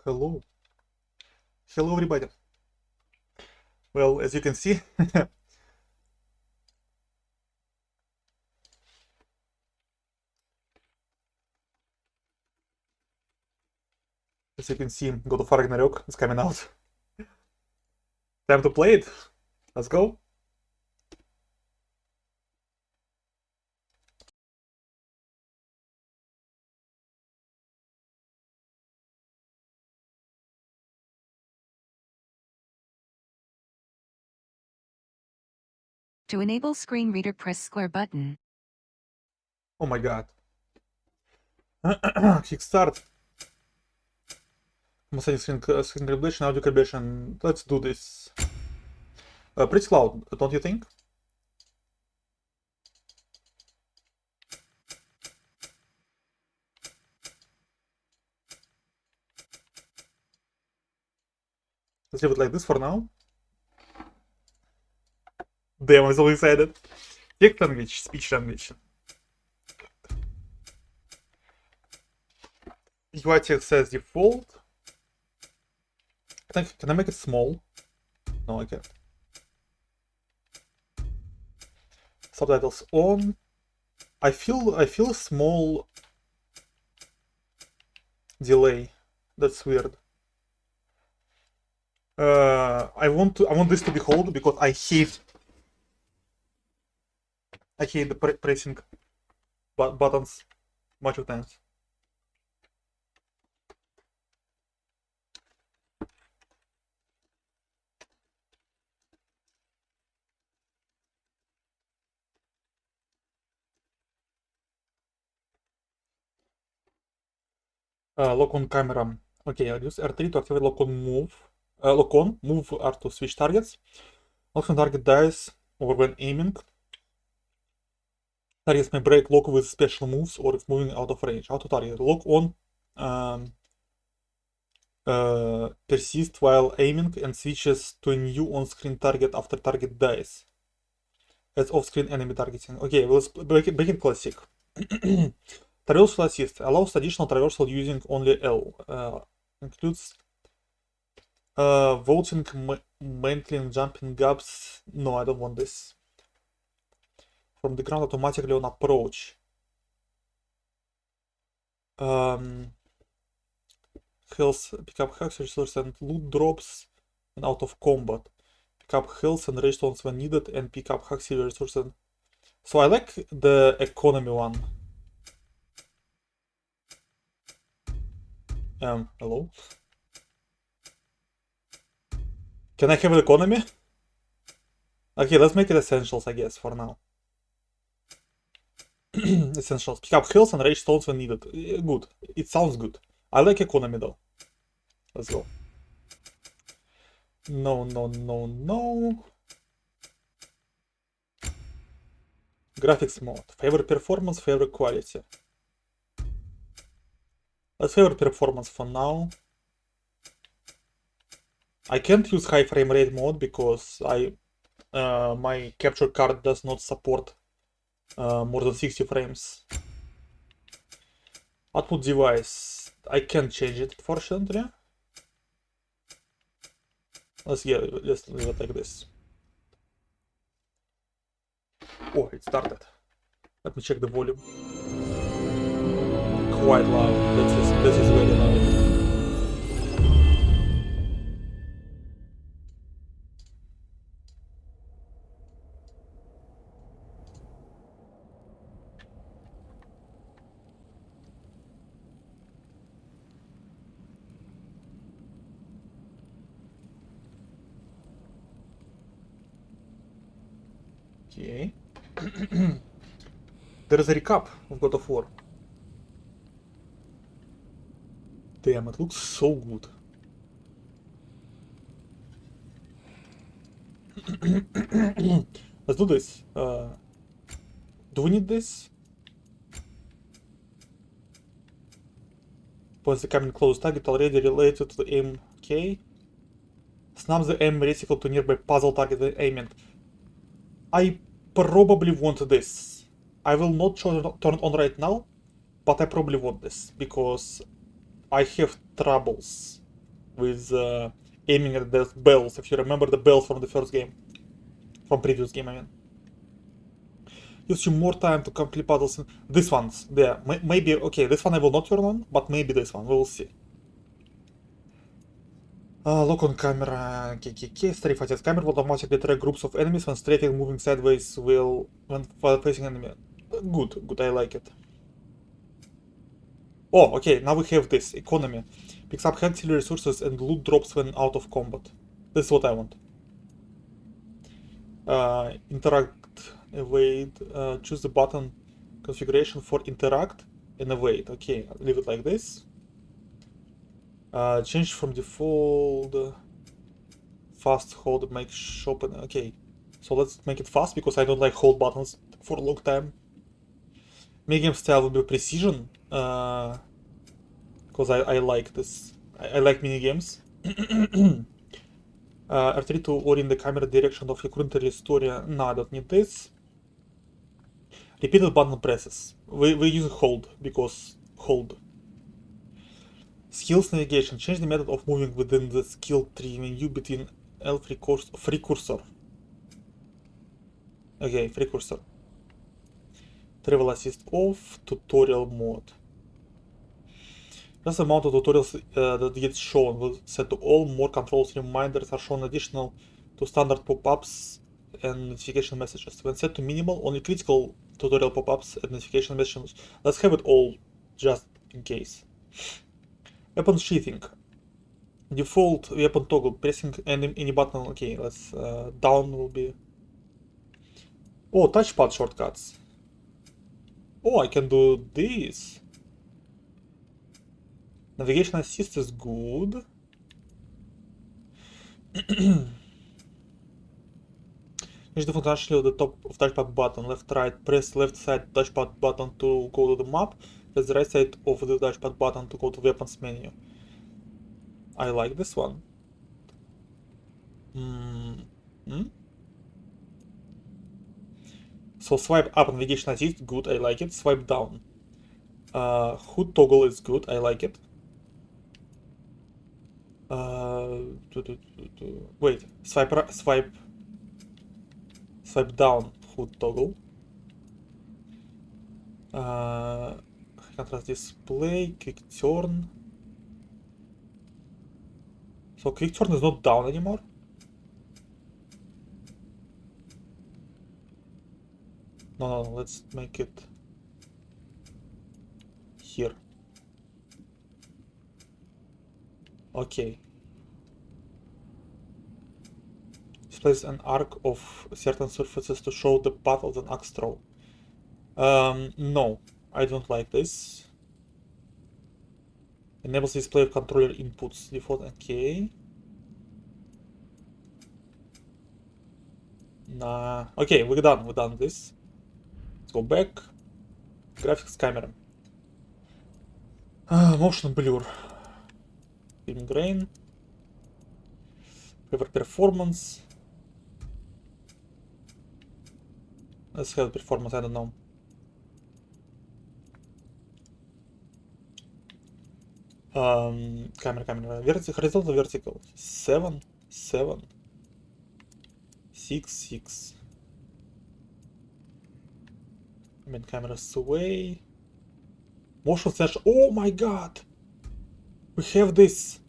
Hello. Hello, everybody. Well, as you can see, God of War Ragnarok is coming out. Time to play it. Let's go. To enable screen reader, press square button. Oh my god. Kickstart. Screen calibration, audio calibration. Let's do this. Pretty loud, don't you think? Let's leave it like this for now. Damn, I'm so excited. Text language, speech language. UI text says default. Can I make it small? No, I can't. Subtitles on. I feel a small delay. That's weird. I want this to be hold because I hate the pressing buttons much of times. Lock on camera. Okay, I'll use R3 to activate lock on move. Lock on, move R to switch targets. Lock on target dies over when aiming. Targets may break lock with special moves or if moving out of range. Auto target. Lock on persist while aiming and switches to a new on-screen target after target dies. As off-screen enemy targeting. Okay, let's break it classic. Traversal assist allows additional traversal using only L. Includes vaulting, mantling, jumping gaps. No, I don't want this. From the ground automatically on approach. Health, pick up hacks, resources and loot drops and out of combat. Pick up health and restores when needed and pick up hacks, resources. So I like the economy one. Hello? Can I have an economy? Okay, let's make it essentials, I guess, for now. Essentials. Pick up health and rage stones when needed. Good. It sounds good. I like economy though. Let's go. No, no, no, no. Graphics mode. Favor performance, favor quality. Let's favor performance for now. I can't use high frame rate mode because my capture card does not support more than 60 frames. Output device. I can't change it, fortunately. Let's leave it like this. Oh, it started. Let me check the volume. Quite loud. This is very loud. Okay. There is a recap of God of War. Damn, it looks so good. Let's do this. Do we need this? Once the coming close target already related to the aim. Okay. Snap the aim reticle to nearby puzzle target when aiming. I probably want this. I will not turn it on right now, but I probably want this because I have troubles with aiming at the bells, if you remember the bells from the first game. From previous game, I mean. Gives you more time to complete puzzles. This one's there. Maybe, okay, this one I will not turn on, but maybe this one, we will see. Lock on camera, KKK, strafe attacks. Camera will automatically track groups of enemies when strafing moving sideways when facing enemy. Good, I like it. Oh, okay, now we have this, economy. Picks up healthy resources and loot drops when out of combat. This is what I want. Interact, evade, choose the button configuration for interact and evade. Okay, I'll leave it like this. Change from default, fast hold, make shop, okay. So let's make it fast because I don't like hold buttons for a long time. Minigame style will be precision, because I like this. I like minigames. R3 to orient the camera direction of your current story. No, I don't need this. Repeated button presses. We use hold because hold. Skills navigation. Change the method of moving within the skill tree menu between L free cursor. Okay, free cursor. Travel assist off. Tutorial mode. Just the amount of tutorials that gets shown will set to all. More controls reminders are shown additional to standard pop-ups and notification messages. When set to minimal, only critical tutorial pop-ups and notification messages. Let's have it all, just in case. Weapon sheathing. Default weapon toggle. Pressing any button. Okay, let's down will be. Oh, touchpad shortcuts. Oh, I can do this. Navigation assist is good. Change the functionality of the top of touchpad button. Left, right. Press left side touchpad button to go to the map. Press the right side of the touchpad button to go to weapons menu. I like this one. So swipe up navigation assist, good, I like it. Swipe down. Hood toggle is good, I like it. Wait, swipe down, hood toggle. Contrast display, quick turn. So quick turn is not down anymore. No, let's make it here. Okay. Displays an arc of certain surfaces to show the path of an axe throw. No, I don't like this. Enables display of controller inputs. Default, okay. Nah. Okay, we're done with this. Let's go back. Graphics camera. Motion blur. Film grain. Favor performance. Let's have performance, I don't know. Camera. Horizontal, vertical. 7. 6. I mean, camera sway. Motion sensor. Oh my god! We have this.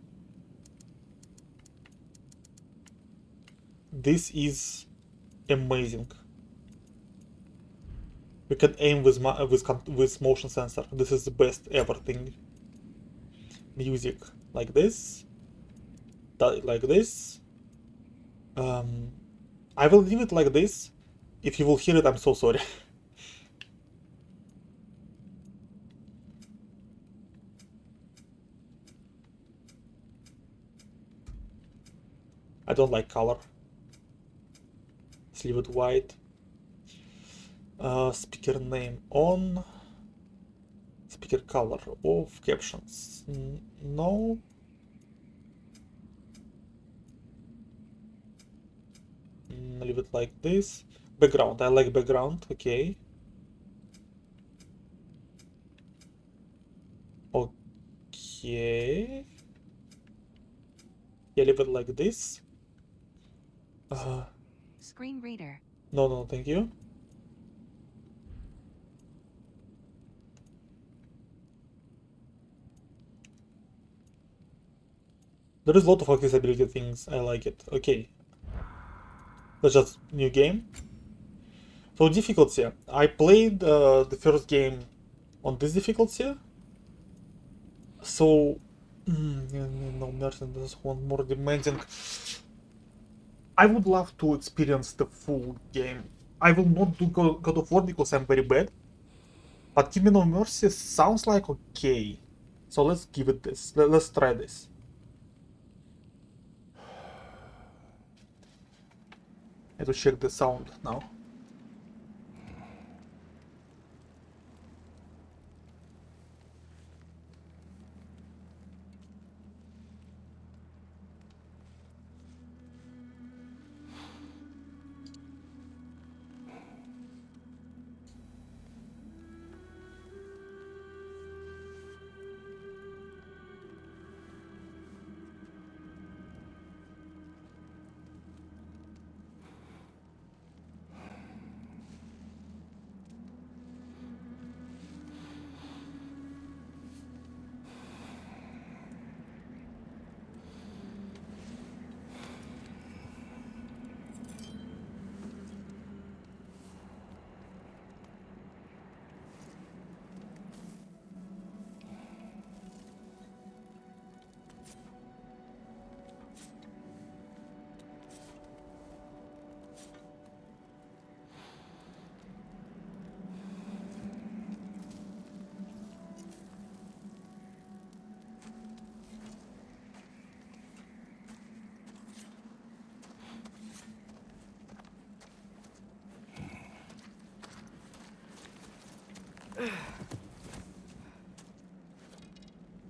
This is amazing. We can aim with motion sensor. This is the best ever thing. Music like this. Like this. I will leave it like this. If you will hear it, I'm so sorry. I don't like color. Let's leave it white. Speaker name on. Speaker color off. Captions no. Leave it like this. Background, I like background, okay. Okay. Yeah, leave it like this. Screen reader. No, thank you. There is a lot of accessibility things. I like it. Okay. Let's just new game. So difficulty. I played the first game on this difficulty. So no mercy, this one more demanding. I would love to experience the full game. I will not do God of War because I'm very bad. But Give Me No Mercy sounds like okay. So let's give it this. Let's try this. I have to check the sound now.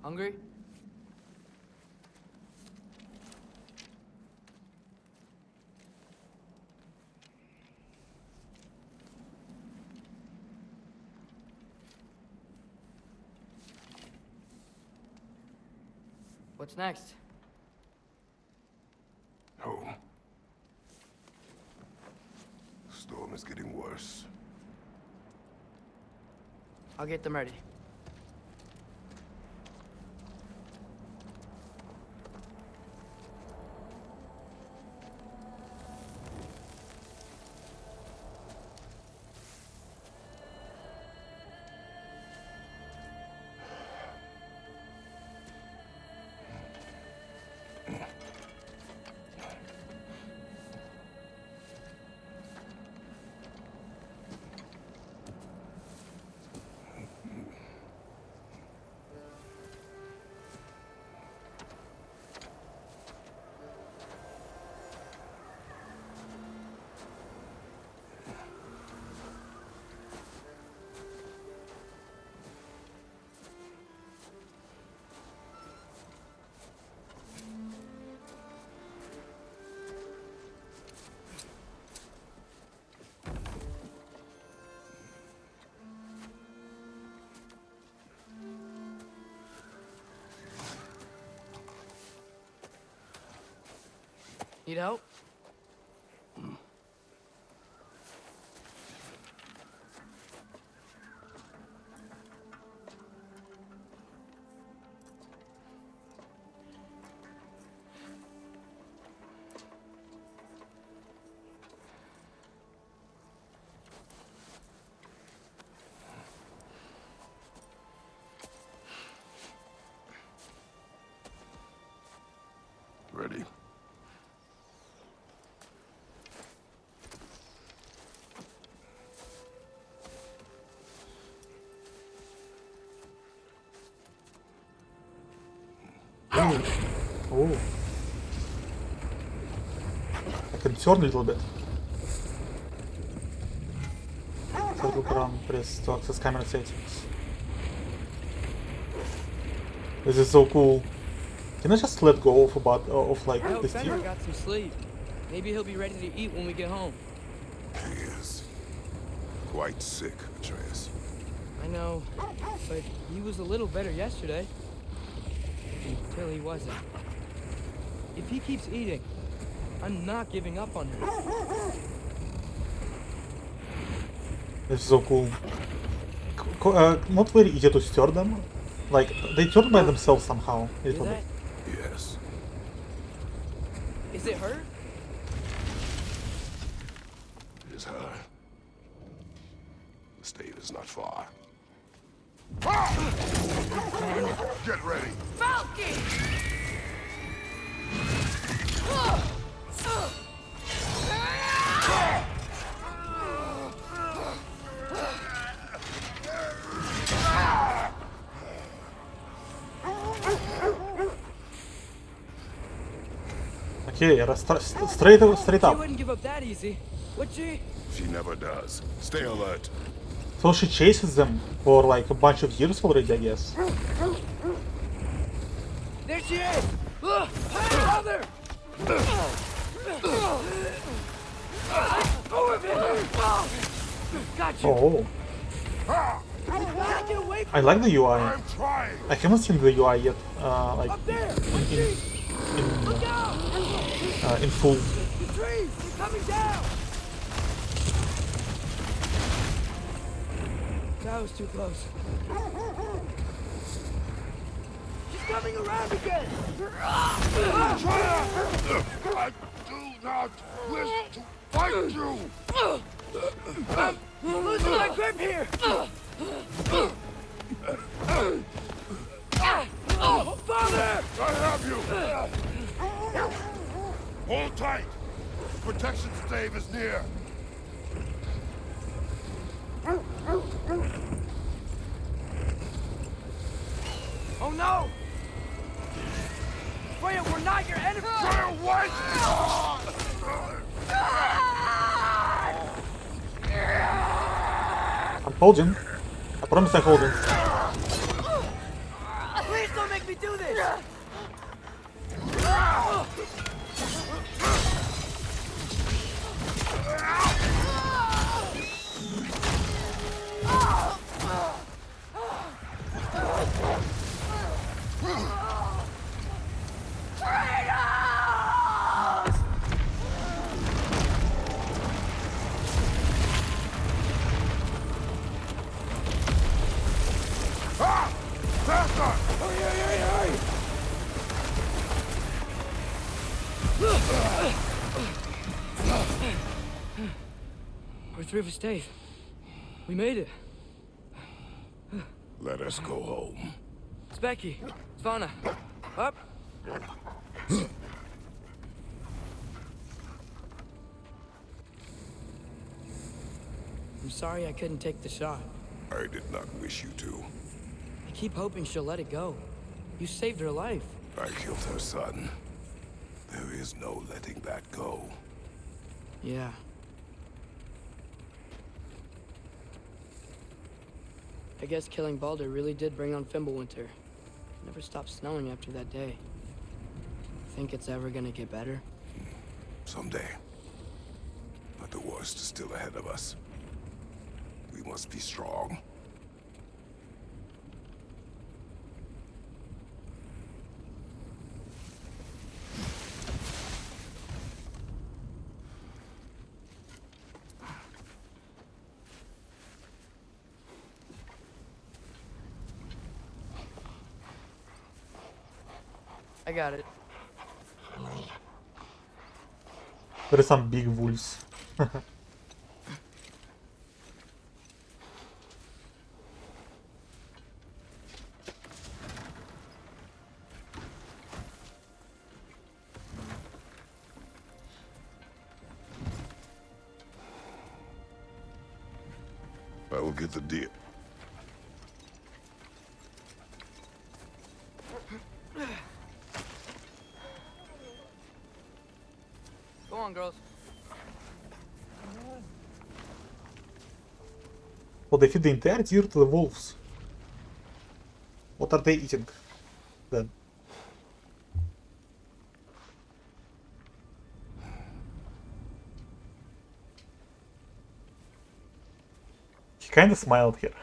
Hungry? What's next? Home. Storm is getting worse. I'll get them ready. Need help? Ready? Oh. I can turn a little bit. Circle around, press to access camera settings. This is so cool. Can I just let go of like I hope the Fenrir stick? got some sleep. Maybe he'll be ready to eat when we get home. He is. Quite sick, Atreus. I know, but he was a little better yesterday. Until he wasn't. If he keeps eating, I'm not giving up on her. This is so cool. Not very easy to stir them. Like, they turn by themselves somehow. A Hear little bit. that? Yes. Is it her? It is her. The stave is not far. Get ready. Falcon! Okay, straight She up. wouldn't give up that easy, would she? She never does. Stay alert. So she chases them for like a bunch of years already, I guess. There she is! Father! Got you! Oh, Gotta get away from I like the UI. I'm trying. I haven't seen the UI yet, like up there! Look out! in full. The trees! They're coming down! That was too close. She's coming around again! I do not wish to fight you. I'm losing my grip here! Father! I have you. Hold tight. Protection stave is near. Oh no! Freya, we're not your enemy! Fire white. I'm holding. I promise I'm holding. Please don't make me do this! Faster! We're through for Stave. We made it. Let us go home. It's Becky. Svana. Up. I'm sorry I couldn't take the shot. I did not wish you to. I keep hoping she'll let it go. You saved her life. I killed her son. There is no letting that go. Yeah. I guess killing Baldur really did bring on Fimbulwinter. It never stopped snowing after that day. Think it's ever gonna get better? Someday. But the worst is still ahead of us. We must be strong. I got it. There are some big wolves. I will get the deer. Go on, girls. Well, they feed the entire deer to the wolves. What are they eating then? He kinda smiled here.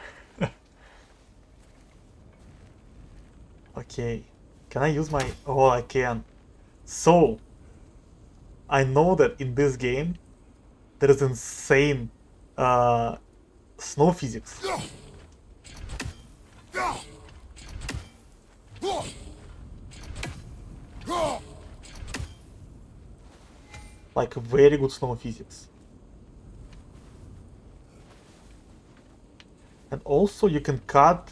Okay. Can I use my... Oh, I can. So, I know that in this game, there is insane snow physics. Like, very good snow physics. And also you can cut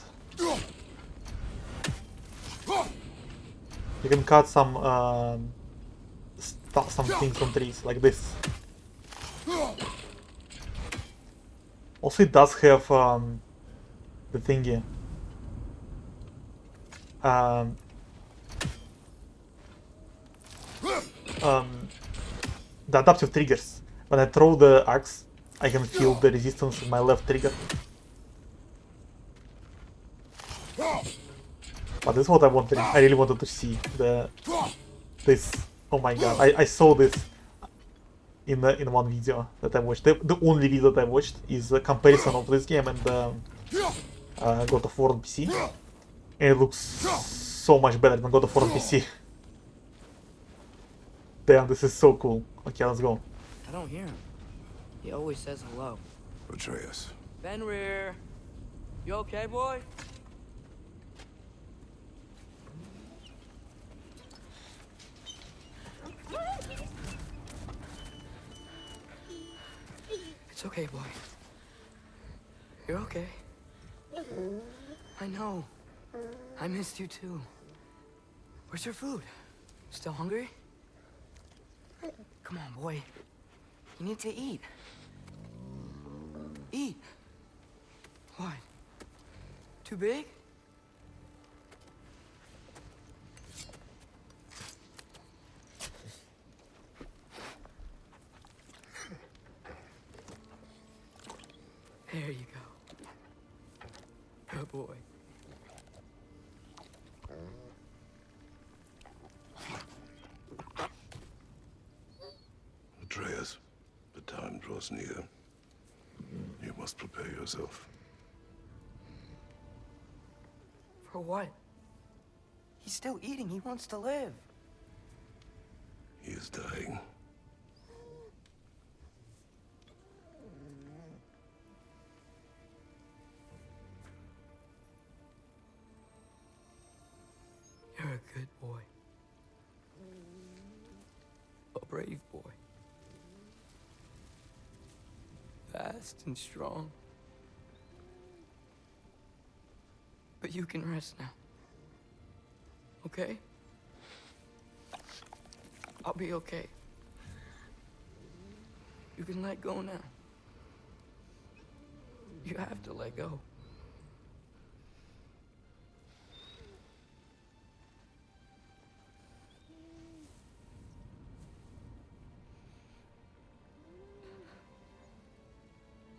some some things on trees like this. Also it does have the thingy, um, the adaptive triggers. When I throw the axe, I can feel the resistance in my left trigger. But this is what I really wanted to see. This. Oh my god! I saw this in one video that I watched. The only video that I watched is a comparison of this game and God of War on PC, and it looks so much better than God of War on PC. Damn, this is so cool. Okay, let's go. I don't hear him. He always says hello. Atreus. Fenrir, you okay, boy? It's okay, boy. You're okay. I know. I missed you too. Where's your food? Still hungry? Come on, boy. You need to eat. Eat. What? Too big? There you go. Good boy. Atreus, the time draws near. You must prepare yourself. For what? He's still eating. He wants to live. He is dying. You're a good boy. A brave boy. Fast and strong. But you can rest now. Okay? I'll be okay. You can let go now. You have to let go.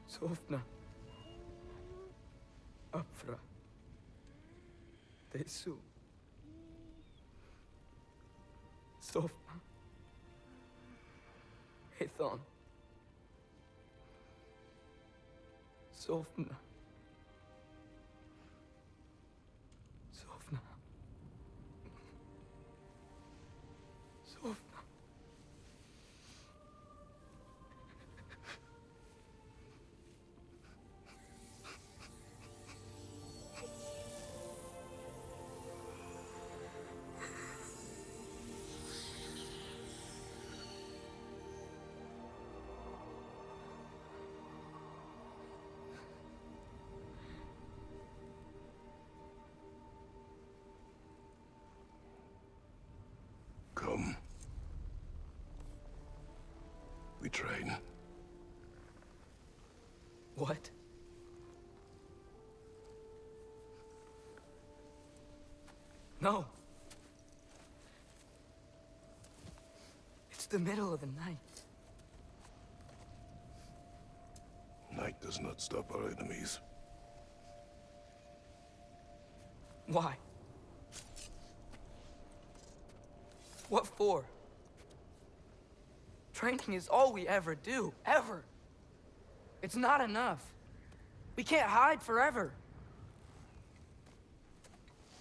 Sofna. Afra. Tesu. Sofna. Ethon. Sofna. Sofna. Sofna. Come. We train. What? No. It's the middle of the night. Night does not stop our enemies. Why? What for? Training is all we ever do, ever. It's not enough. We can't hide forever.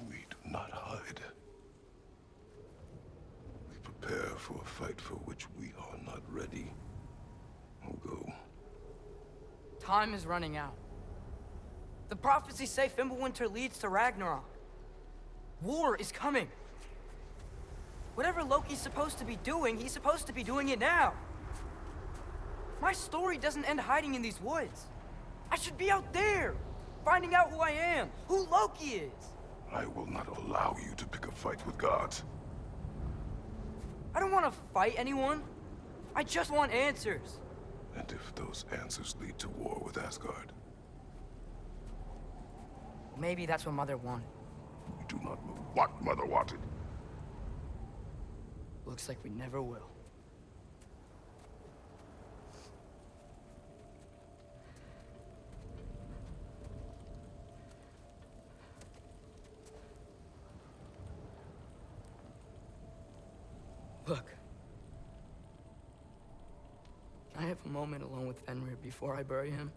We do not hide. We prepare for a fight for which we are not ready. I'll go. Time is running out. The prophecies say Fimbulwinter leads to Ragnarok. War is coming. Whatever Loki's supposed to be doing, he's supposed to be doing it now. My story doesn't end hiding in these woods. I should be out there, finding out who I am, who Loki is. I will not allow you to pick a fight with gods. I don't want to fight anyone. I just want answers. And if those answers lead to war with Asgard, Maybe that's what Mother wanted. we do not know what Mother wanted. Looks like we never will. Look. Can I have a moment alone with Fenrir before I bury him?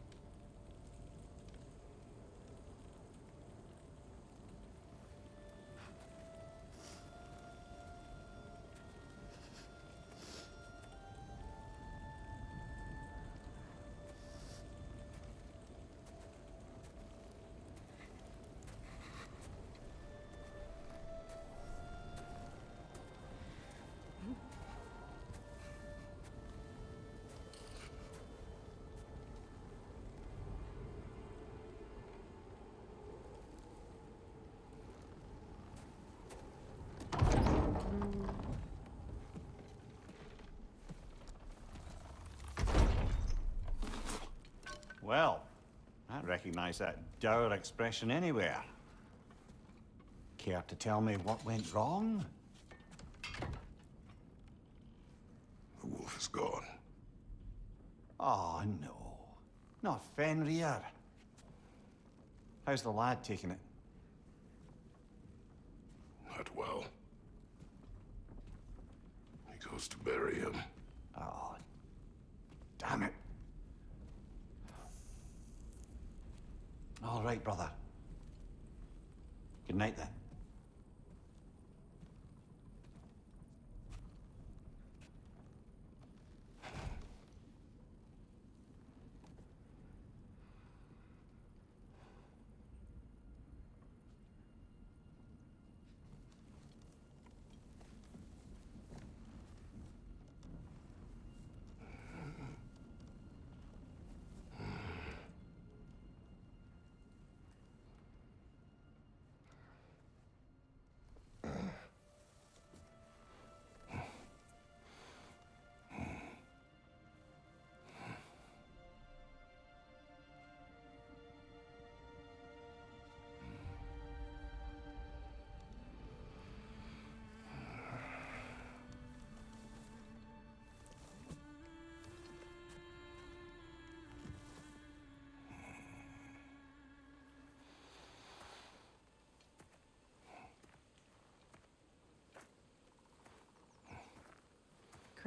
Well, I recognize that dour expression anywhere. Care to tell me what went wrong? The wolf is gone. Oh, no. Not Fenrir. How's the lad taking it? Not well. He goes to bury him. Oh, damn it. All right, brother. Good night, then.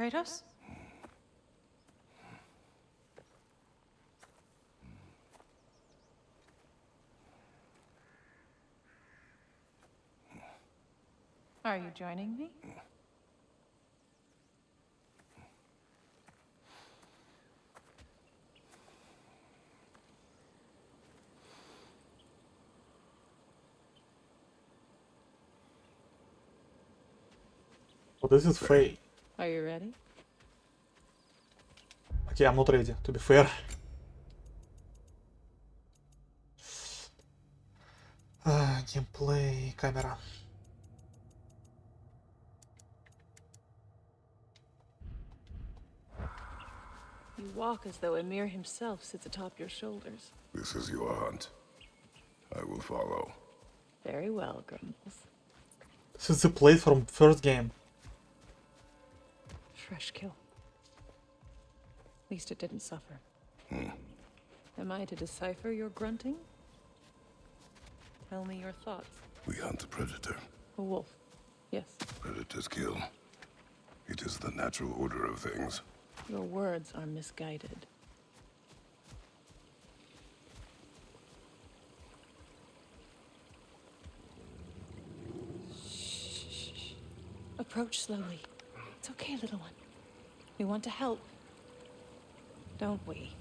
Kratos? Are you joining me? Oh, this is Faye. Are you ready? Okay, I'm not ready, to be fair. Gameplay, camera. You walk as though Emir himself sits atop your shoulders. This is your hunt. I will follow. Very well, Grumbles. This is the place from first game. Fresh kill. At least it didn't suffer. Am I to decipher your grunting? Tell me your thoughts. We hunt a predator. A wolf. Yes. Predators kill. It is the natural order of things. Your words are misguided. Shh. Approach slowly. It's okay, little one. We want to help. Don't we?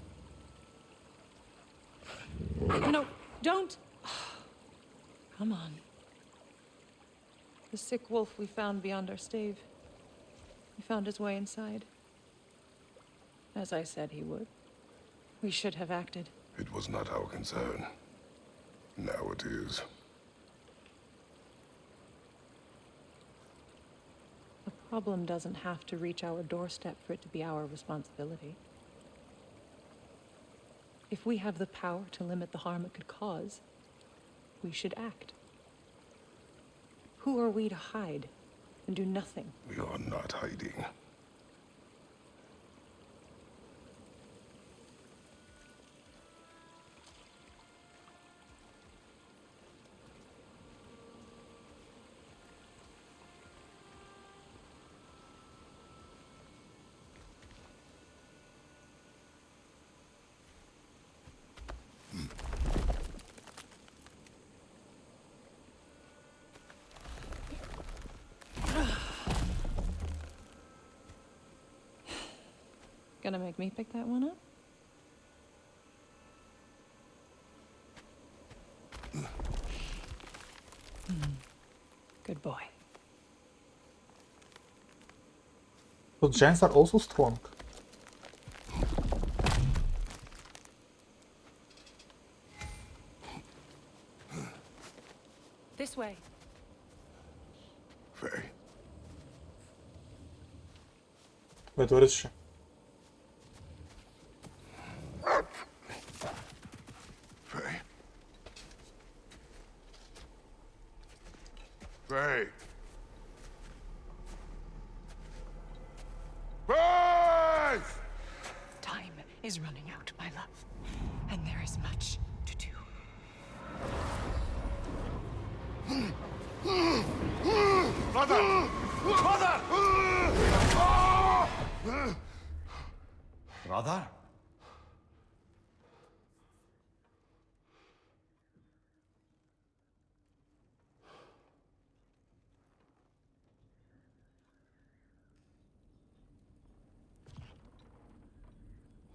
No, don't! Come on. The sick wolf we found beyond our stave. He found his way inside. As I said he would. We should have acted. It was not our concern. Now it is. The problem doesn't have to reach our doorstep for it to be our responsibility. If we have the power to limit the harm it could cause, we should act. Who are we to hide and do nothing? We are not hiding. Gonna make me pick that one up? Good boy. So giants are also strong. This way. Faye, Wait, where is she? Faye. Faye. Faye! Time is running out, my love. And there is much to do. Brother! Brother! Brother?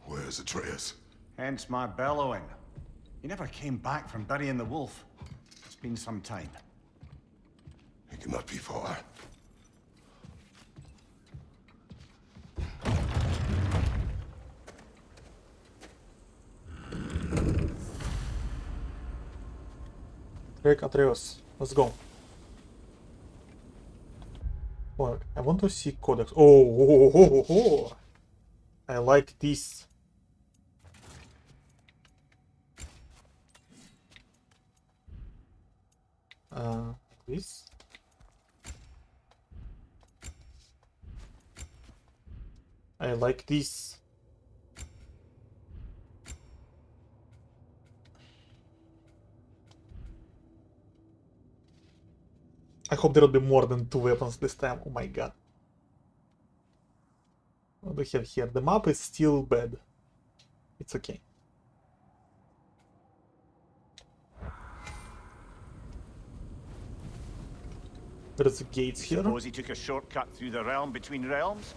Where's Atreus? Hence my bellowing. He never came back from burying the wolf. It's been some time. He cannot be far. Drake Atreus. Let's go. Oh, I want to see codex. Oh. I like this. This. I like this. I hope there'll be more than 2 weapons this time. Oh my god. What do we have here? The map is still bad. It's okay. There's gates here. Suppose he took a shortcut through the realm between realms?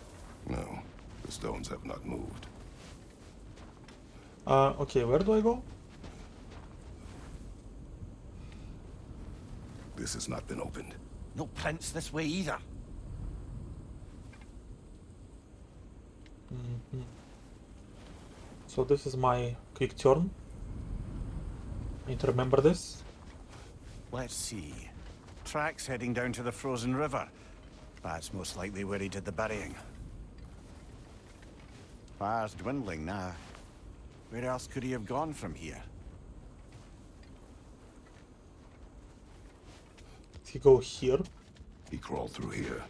No, the stones have not moved. Okay, where do I go? This has not been opened. No prints this way either. So this is my quick turn. I need to remember this. Let's see. Tracks heading down to the frozen river. That's most likely where he did the burying. Fire's dwindling now. Where else could he have gone from here? Did he go here? He crawled through here.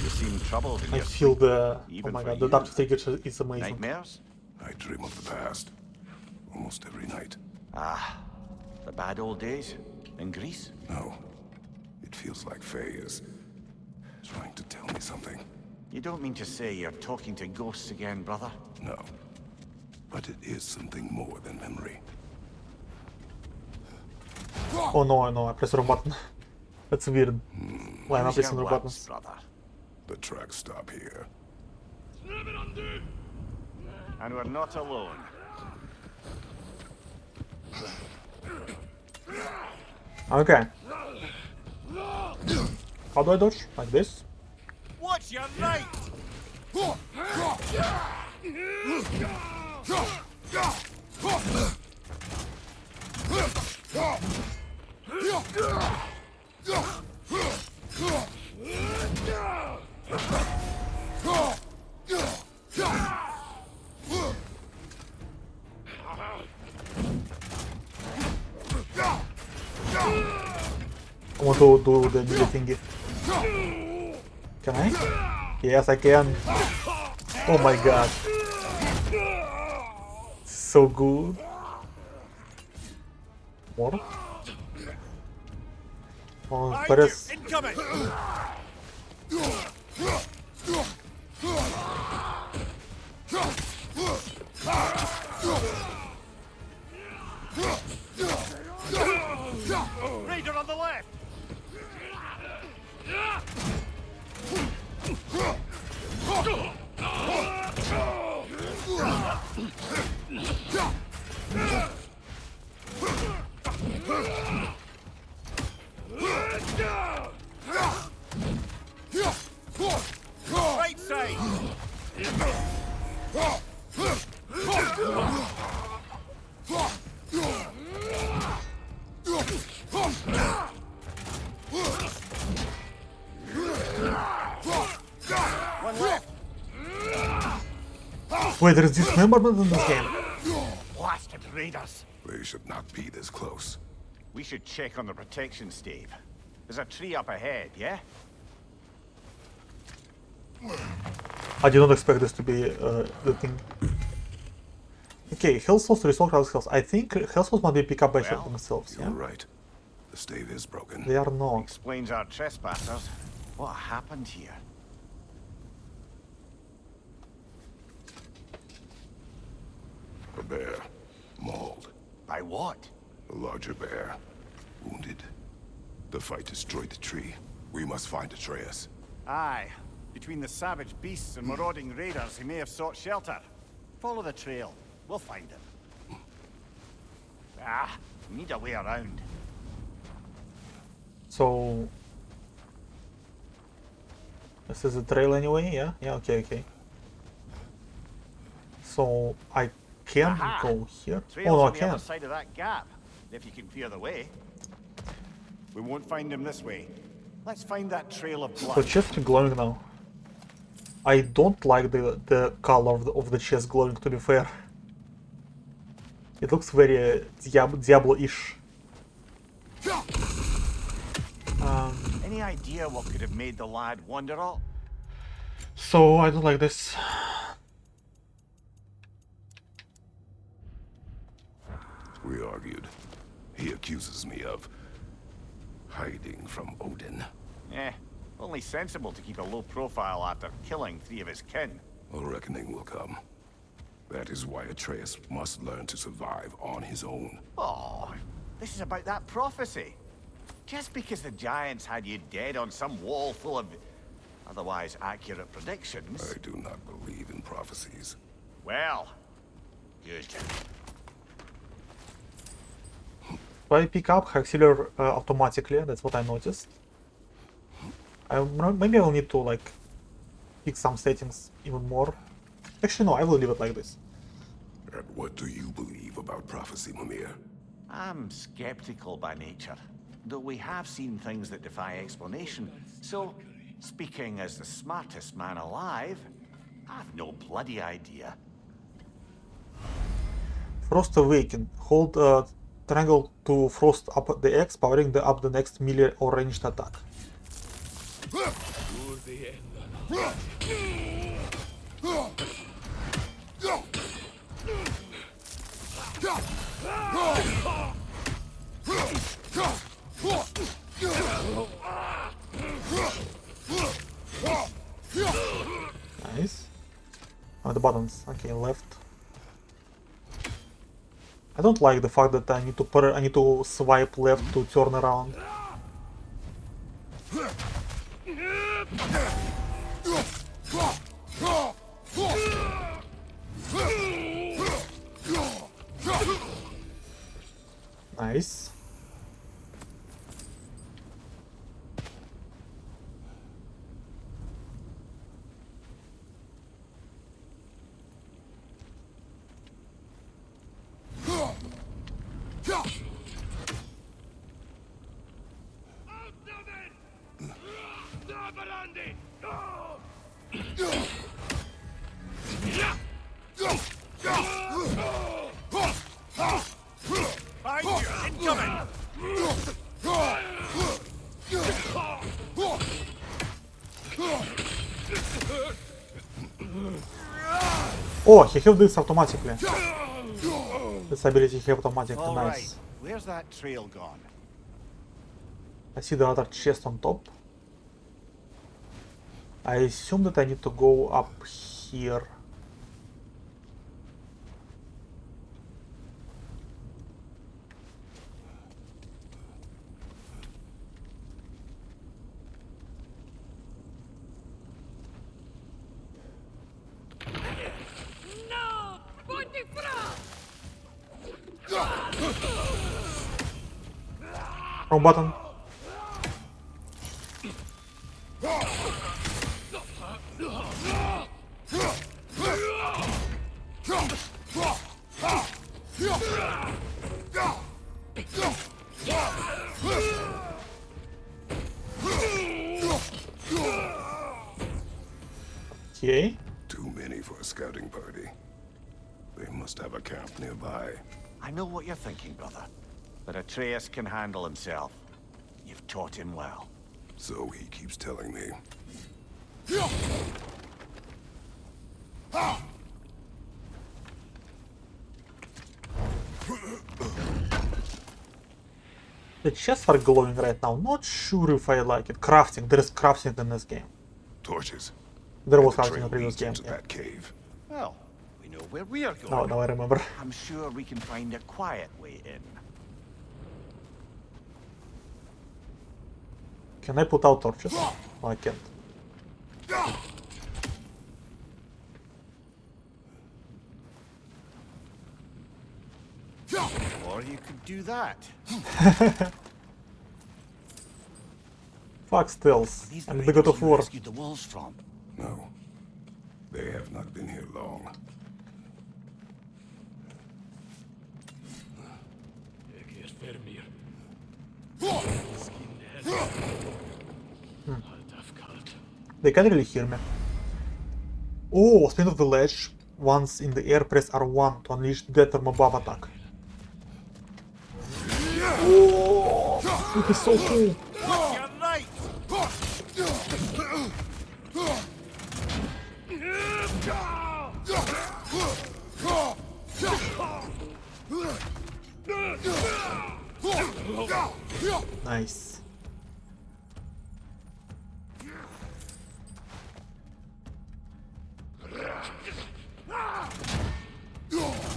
You seem troubled in I your feel sleep. the... Oh Even my for god, the you. dark figure is amazing. Nightmares? I dream of the past. Almost every night. Ah, the bad old days in Greece? No. It feels like Faye is trying to tell me something. You don't mean to say you're talking to ghosts again, brother? No. But it is something more than memory. Oh no, I pressed the wrong button. That's weird. Why am I Use pressing the your wrong words, buttons? brother. The tracks stop here. And we're not alone. Okay. How do I dodge? Like this? Watch your right! I want to do the melee thingy. Can I? Yes, I can. Oh my god. So good. More? Oh, but it's... Incoming! Raider on the left! Right side! One left! Wait, there's dismemberment in this game. Blasted raiders! They should not be this close. We should check on the protection stave. There's a tree up ahead, yeah? I did not expect this to be the thing. Okay, Hellsouls restore health. I think Hellsouls might be picked up by Well, themselves, You're yeah? right. The stave is broken. They are not. Explains our trespassers. What happened here? A bear. Mauled. By what? A larger bear. Wounded. The fight destroyed the tree. We must find Atreus. Aye. Between the savage beasts and marauding raiders, he may have sought shelter. Follow the trail. We'll find him. Ah, we need a way around. So... This is a trail anyway, yeah? Yeah, okay. So, I can Aha! go here? Trail's Oh no, I on the other can't. side of that gap, if you can clear the way. We won't find him this way. Let's find that trail of The blood. chest is glowing now. I don't like the color of the chest glowing, to be fair. It looks very Diablo-ish. Any idea what could have made the lad wander off? So, I don't like this. We argued. He accuses me of hiding from Odin. Only sensible to keep a low profile after killing 3 of his kin. A reckoning will come. That is why Atreus must learn to survive on his own. Oh, this is about that prophecy. Just because the giants had you dead on some wall full of otherwise accurate predictions. I do not believe in prophecies. Well, good. So I pick up auxiliary automatically, that's what I noticed. Maybe I will need to like fix some settings even more. Actually no, I will leave it like this. And what do you believe about prophecy, Mimir? I'm skeptical by nature, though we have seen things that defy explanation. So, speaking as the smartest man alive, I've no bloody idea. Frost Awaken. Hold triangle to frost up the X, powering up the next melee or ranged attack. Nice. Oh, the buttons. Okay, left. I don't like the fact that I need to swipe left to turn around. Nice. Oh, he have this automatically. This ability he have automatically. All Nice. right, where's that trail gone? I see the other chest on top. I assume that I need to go up here. Wrong button. Okay. Too many for a scouting party. They must have a camp nearby. I know what you're thinking, brother. But Atreus can handle himself. You've taught him well. So he keeps telling me. The chests are glowing right now. Not sure if I like it. Crafting. There is crafting in this game. Torches. There was The crafting in trail the previous leads game. into Yeah. that cave. Well, we know where we are going. Now I remember. I'm sure we can find a quiet way in. Can I put out torches? No, I can't. Or you could do that. Fuck stills. These And the the God raiders of you War. rescued the wolves from. No. They have not been here long. They can't really hear me. Oh, spin of the ledge. Once in the air, press R1 to unleash death from above attack. Oh, it is so cool. You're right! Nice.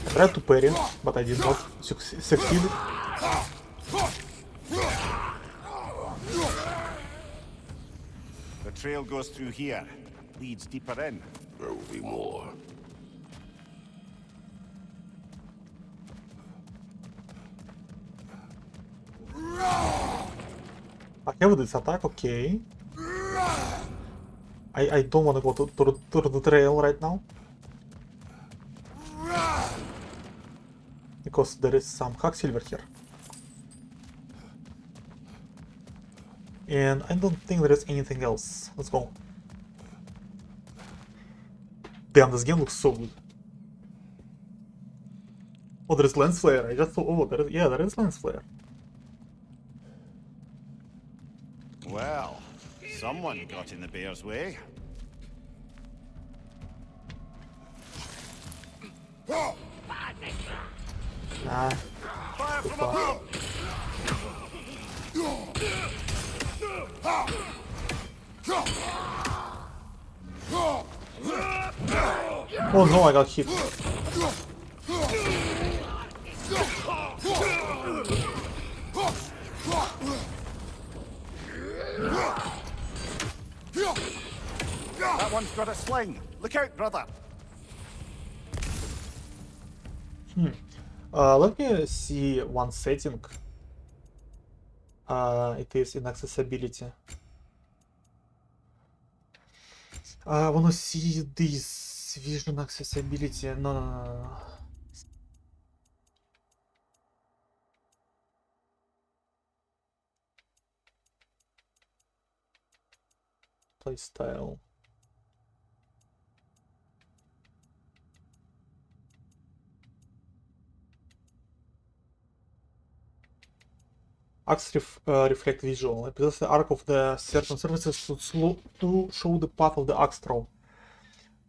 Tried to parry, but I did not succeed. The trail goes through here. Leads deeper in. There will be more. I have this attack, okay. I don't want to go to the trail right now. Because there is some hack silver here. And I don't think there is anything else. Let's go. Damn, this game looks so good. Oh, there is lens flare. I just thought, oh, there is lens flare. Well, someone got in the bear's way. Nah. Fire from above! Oh no, I got hit. one's got a sling. Look out, brother. Let me see one setting. It is in accessibility. I wanna see this vision accessibility. No. Playstyle. Axe reflect visual. It is the arc of the certain surfaces to show the path of the axe throw.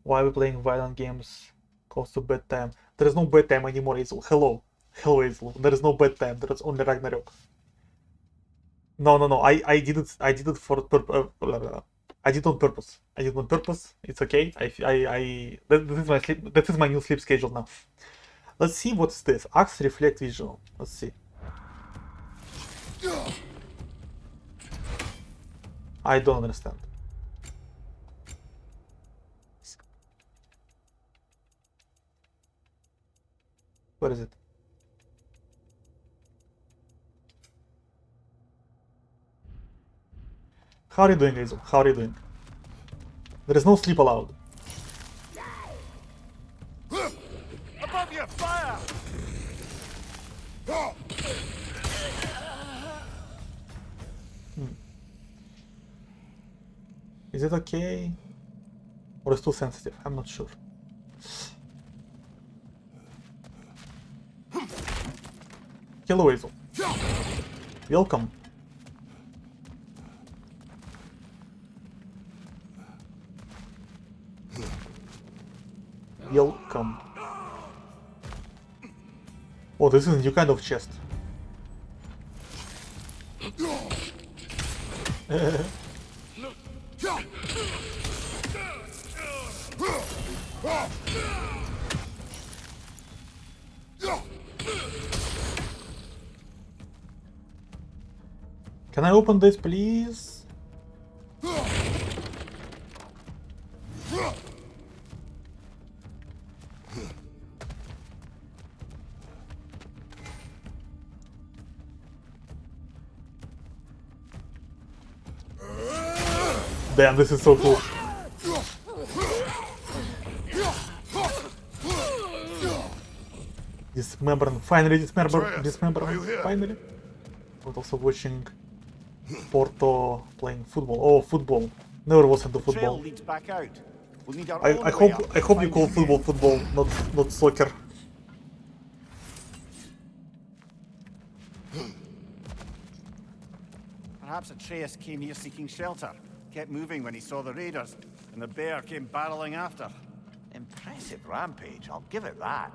Why are we playing violent games? Close to bedtime. There is no bedtime anymore, Hazel. Hello, Hazel. There is no bedtime. There is only Ragnarok. No. I did it. I did it for I did it on purpose. I did it on purpose. It's okay. This is my sleep. That is my new sleep schedule now. Let's see what's this. Axe reflect visual. Let's see. I don't understand. Where is it? How are you doing, Hazel? How are you doing? There is no sleep allowed. Above you, fire! Is it okay? Or is it too sensitive? I'm not sure. Hello, Hazel. Welcome. Welcome. Oh, this is a new kind of chest. Can I open this, please? Damn, this is so cool. Dismemberment. Finally, dismemberment. Finally. But also watching Porto playing football. Oh, football. Never was into Trail football. leads back out. We'll need our I own way hope up I to hope you find call the football, not soccer. Perhaps Atreus came here seeking shelter, kept moving when he saw the raiders, and the bear came barreling after. Impressive rampage, I'll give it that.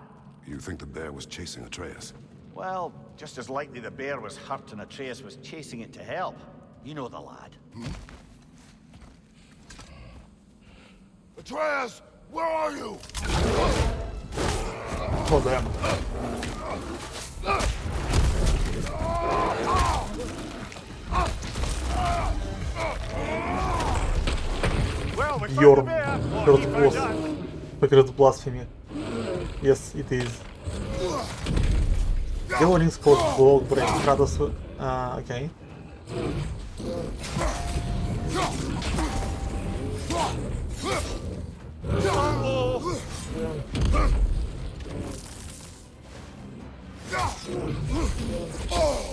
You think the bear was chasing Atreus? Well, just as likely the bear was hurt and Atreus was chasing it to help. You know the lad. Atreus, where are you? Oh damn. Well, we Your found the bear. first He found boss. us. Secret blasphemy. Yes, it is. Yellowing Scott Gold Brain Kratos. Okay.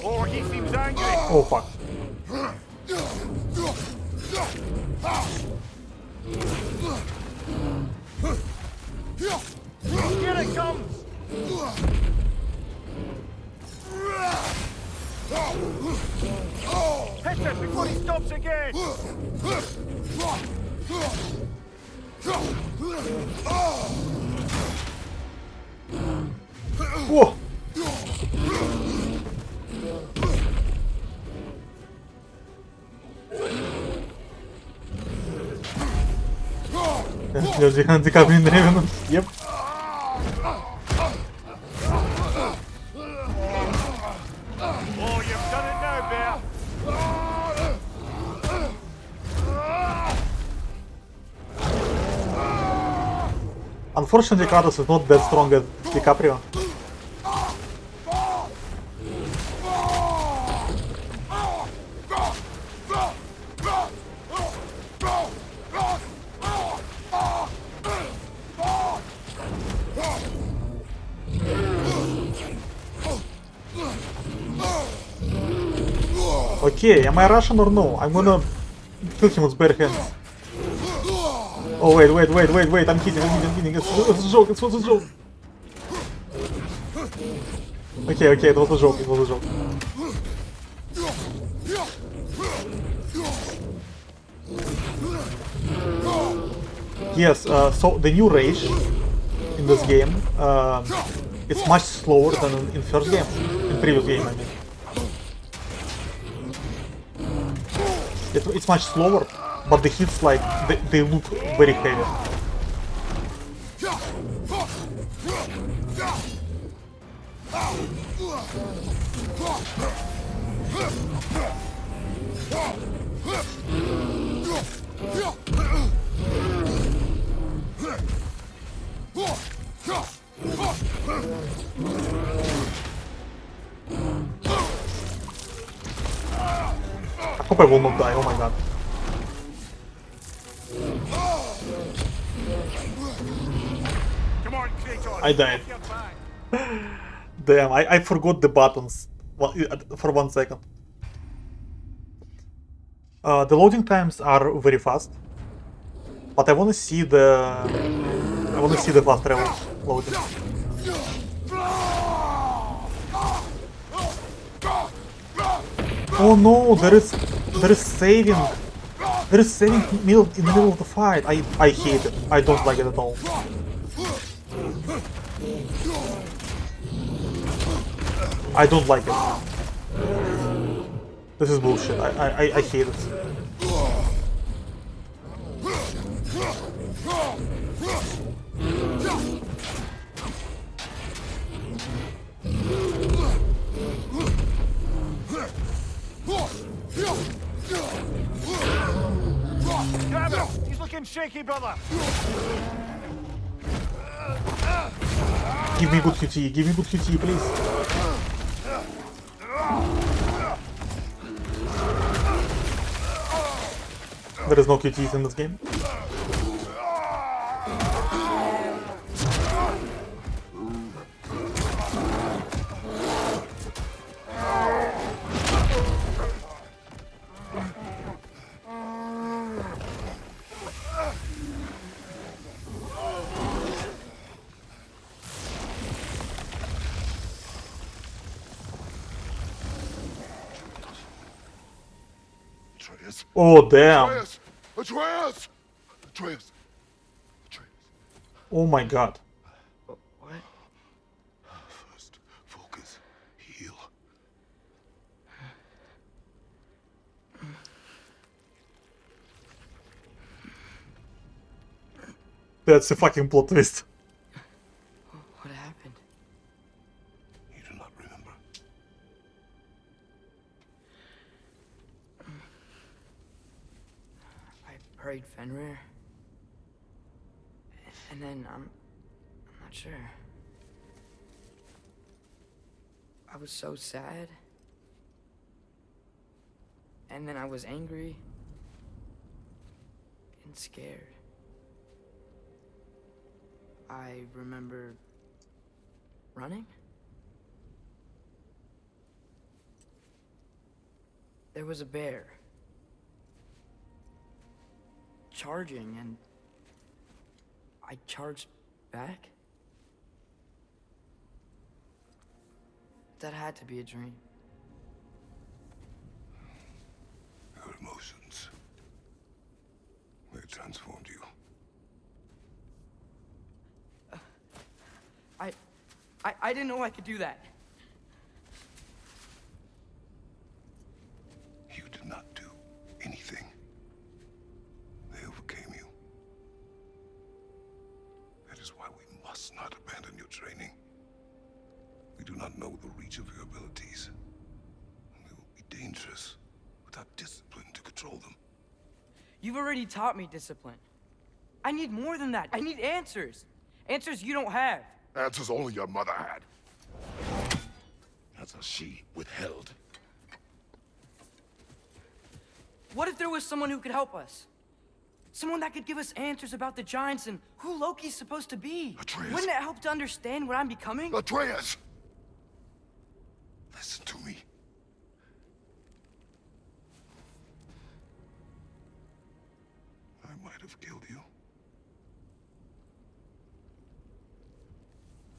Oh, he seems angry. Oh fuck. Here it comes. Hit him before he stops again. Whoa! There's anti-cabin driven. Yep. Oh, you've done it now, bear. Unfortunately, Kratos is not that strong as DiCaprio. Okay, am I Russian or no? I'm gonna kill him with bare hands. Oh wait, I'm kidding, it's a joke, it was a joke. Okay, it was a joke. Yes, so the new rage in this game, it's much slower than in first game, in previous game I mean. It's much slower, but the hits like they look very heavy. I hope I will not die, oh my god. Come on, Kratos. I died. Damn, I forgot the buttons for 1 second. The loading times are very fast, but I wanna see the fast travel loading. Oh no, there is saving. There is saving in the middle of the fight. I hate it. I don't like it at all. I don't like it. This is bullshit. I hate it. Grab him! He's looking shaky, brother! Give me good QT, please. There is no QTs in this game. Atreus. Oh damn. Atreus! Atreus! Atreus! Atreus. Oh my god. What? First, focus. Heal. That's a fucking plot twist. What happened? You do not remember. I prayed Fenrir. And then I'm not sure. I was so sad. And then I was angry and scared. I remember running. There was a bear charging, and I charged back. That had to be a dream. Your emotions. They transformed you. I didn't know I could do that. You did not do anything. They overcame you. That is why we must not abandon your training. We do not know the reach of your abilities. They will be dangerous without discipline to control them. You've already taught me discipline. I need more than that. I need answers. Answers you don't have. Answers only your mother had. Answers she withheld. What if there was someone who could help us? Someone that could give us answers about the Giants and who Loki's supposed to be. Atreus. Wouldn't it help to understand what I'm becoming? Atreus! Listen to me. I might have killed you.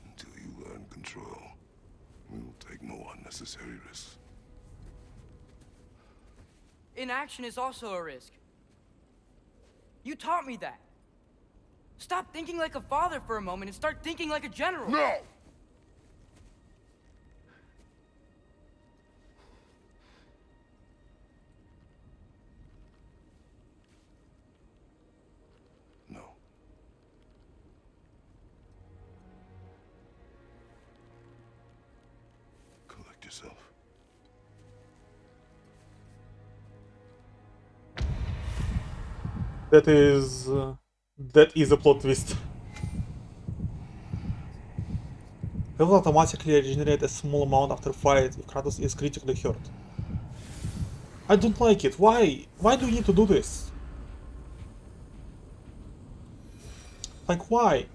Until you learn control, we will take no unnecessary risks. Inaction is also a risk. You taught me that. Stop thinking like a father for a moment and start thinking like a general. No! No. Collect yourself. That is a plot twist. He will automatically regenerate a small amount after fight if Kratos is critically hurt. I don't like it. Why? Why do you need to do this? Like, why?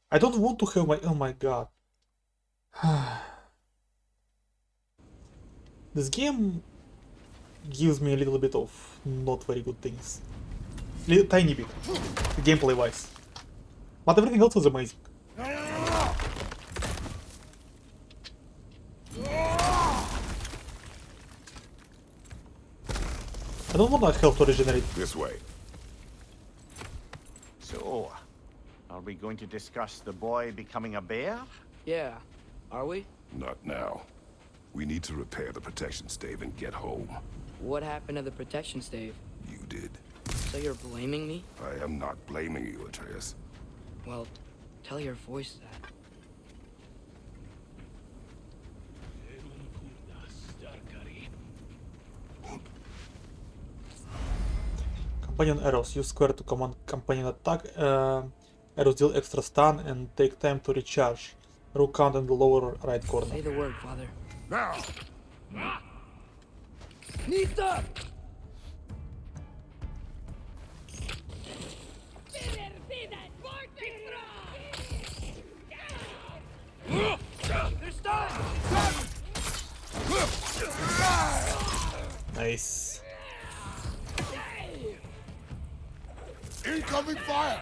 I don't want to have my... Oh my god. This game gives me a little bit of not very good things. Tiny bit, gameplay wise. But everything else is amazing. I don't want that health to regenerate. This way. So, are we going to discuss the boy becoming a bear? Yeah, are we? Not now. We need to repair the protection stave and get home. What happened to the protection stave? You did. So you're blaming me? I am not blaming you, Atreus. Well, tell your voice that. Companion arrows. Use square to command companion attack. Arrows deal extra stun and take time to recharge. Rook count in the lower right corner. Say the word, Father. Now! Nista! They're stunned! Nice. Incoming fire!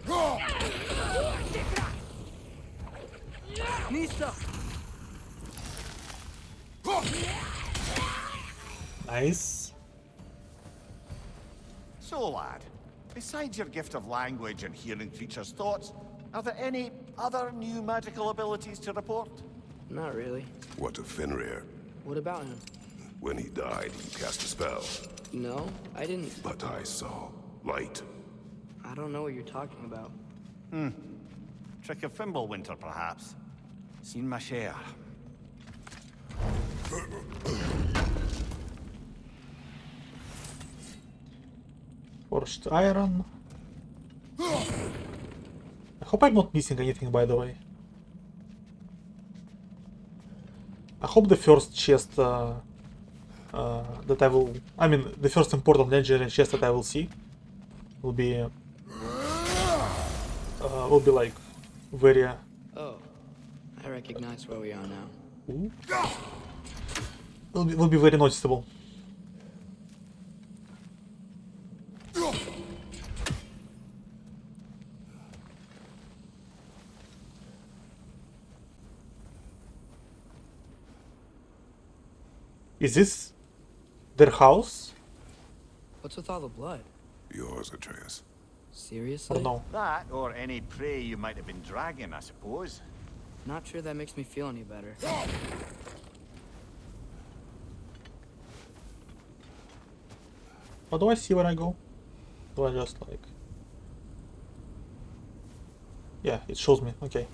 Go! Nista! Nice. So, lad, besides your gift of language and hearing creatures' thoughts, are there any other new magical abilities to report? Not really. What of Fenrir? What about him? When he died, he cast a spell. No, I didn't. But I saw light. I don't know what you're talking about. Trick of Fimbulwinter, perhaps? Seen my share. Forged iron. I hope I'm not missing anything, by the way. I hope the first chest that I will... I mean, the first important legendary chest that I will see will be like very... Oh, I recognize where we are now. Ooh. Will be very noticeable. Is this their house What's with all the blood? Yours, Atreus. Seriously? or no? That, or any prey you might have been dragging, I suppose. Not sure that makes me feel any better. How do I see where I go? Do I just like... Yeah, it shows me, okay.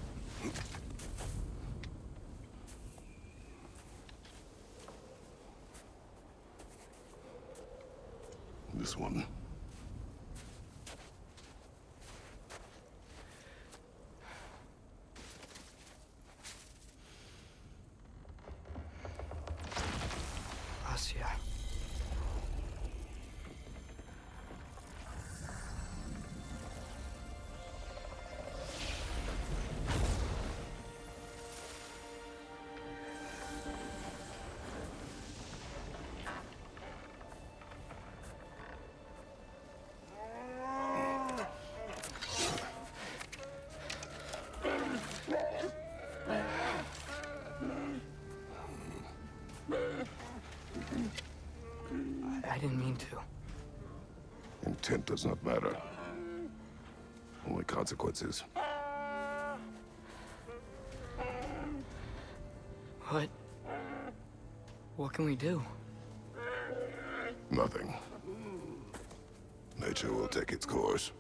This one. Asia. I didn't mean to. Intent does not matter. Only consequences. What can we do? Nothing. Nature will take its course.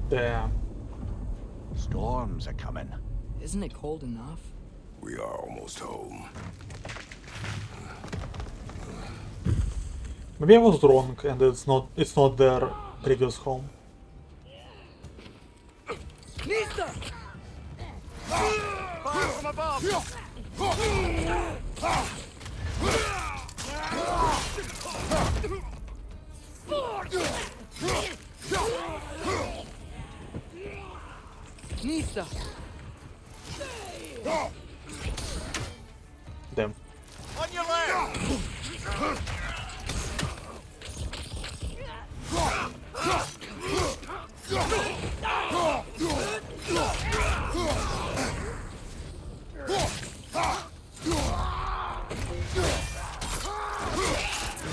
Damn. Storms are coming. Isn't it cold enough? We are almost home. Maybe I was wrong and it's not their previous home. Fire from above! Nisa! Damn. On your left!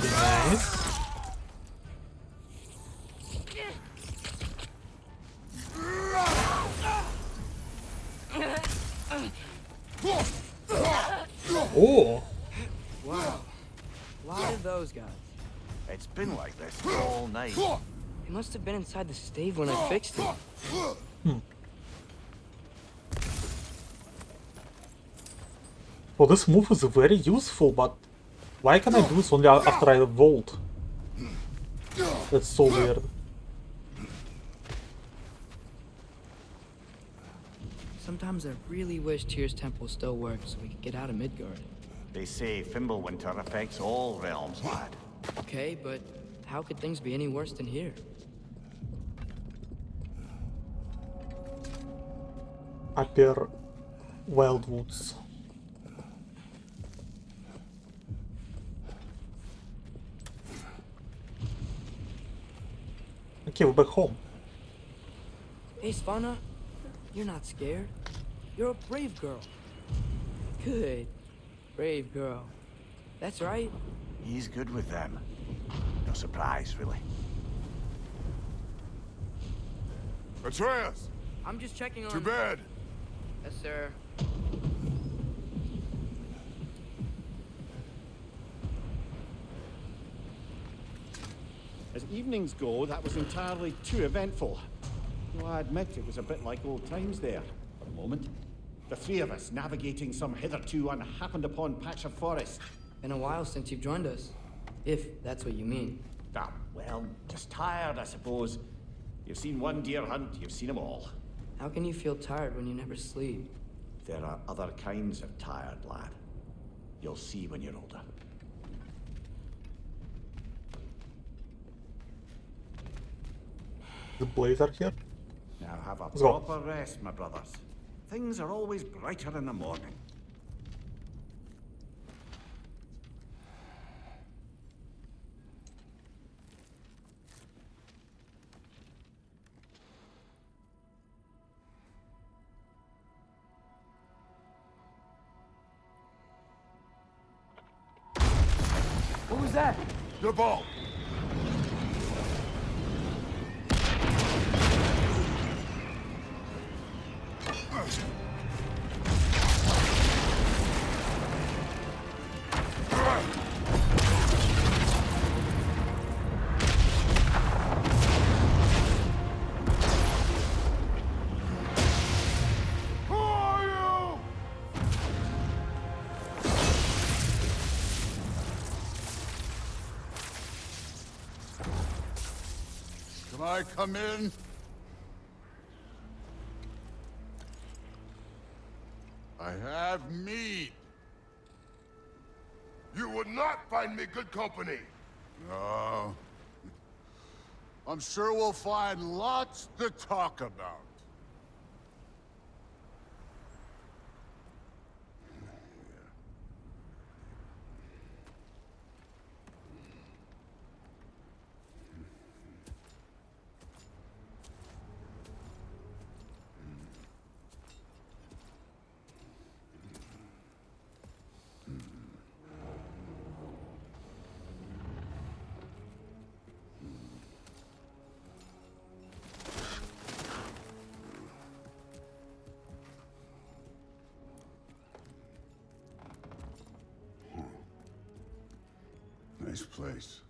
Nice. Oh, Wow. A lot of those guys. It's been like this all night. They must have been inside the stave when I fixed it. well, this move is very useful, but why can I do this only after I vault? That's so weird. Sometimes I really wish Tyr's temple still worked so we could get out of Midgard. They say Fimbulwinter affects all realms, lad. Okay, but how could things be any worse than here? Upper Wildwoods. Okay, we're back home. Hey, Svana, you're not scared. You're a brave girl. Good. Brave girl. That's right. He's good with them. No surprise, really. Atreus! I'm just checking on... To bed! Yes, sir. As evenings go, that was entirely too eventful. Though I admit it was a bit like old times there, for a moment. The three of us navigating some hitherto unhappened upon patch of forest. Been a while since you've joined us. If that's what you mean. Ah, well, just tired, I suppose. You've seen one deer hunt, you've seen them all. How can you feel tired when you never sleep? There are other kinds of tired, lad. You'll see when you're older. The blazer here. Now have a Let's go. proper rest, my brothers. Things are always brighter in the morning. What was that? Your ball! I come in? I have meat. You would not find me good company. No. I'm sure we'll find lots to talk about. Nice place.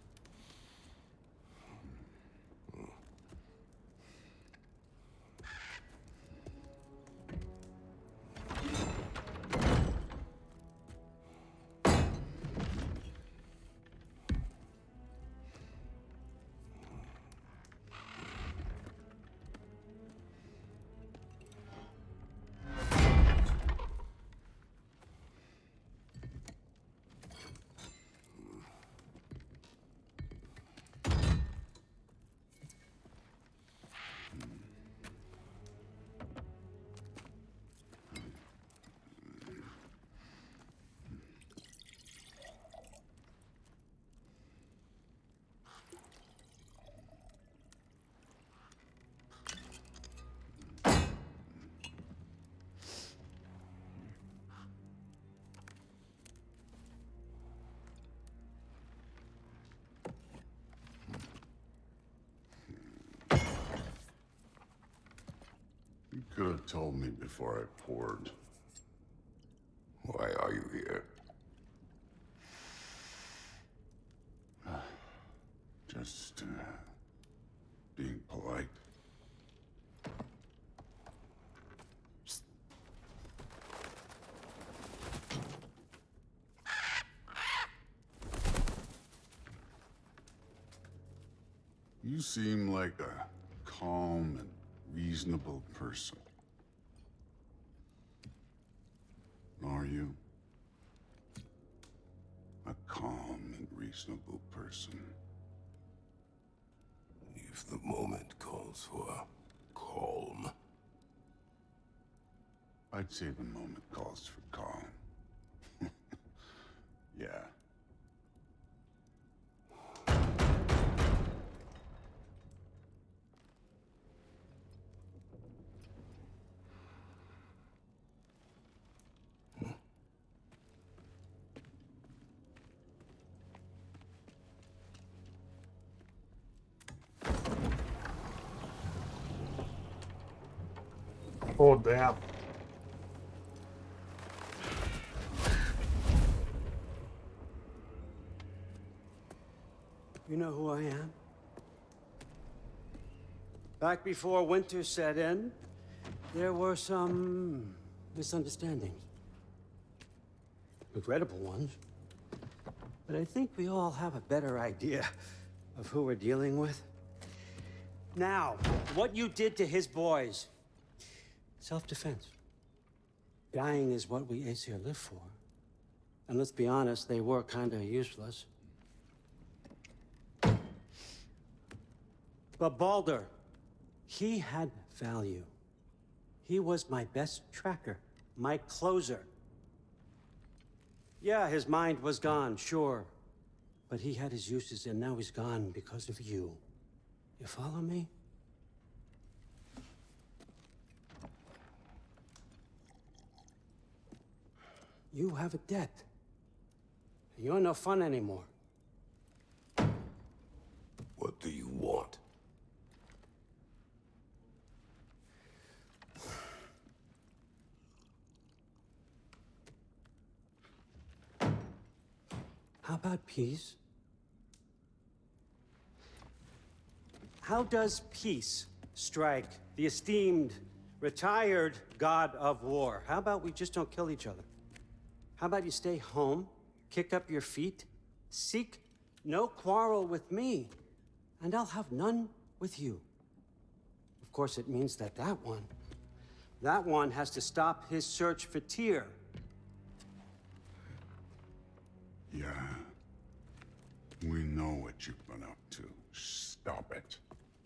You could have told me before I poured. Why are you here? Just, being polite. You seem like a calm and reasonable person. Are you? A calm and reasonable person. If the moment calls for calm. I'd say the moment calls for calm. Yeah. Oh, damn. You know who I am? Back before winter set in, there were some misunderstandings. Regrettable ones. But I think we all have a better idea of who we're dealing with. Now, what you did to his boys. Self-defense. Dying is what we Aesir live for. And let's be honest, they were kinda useless. But Baldur, he had value. He was my best tracker, my closer. Yeah, his mind was gone, sure. But he had his uses, and now he's gone because of you. You follow me? You have a debt. You're no fun anymore. What do you want? How about peace? How does peace strike the esteemed, retired god of war? How about we just don't kill each other? How about you stay home, kick up your feet, seek no quarrel with me, and I'll have none with you. course, it means that that one has to stop his search for Tyr. Yeah. We know what you've been up to. Stop it.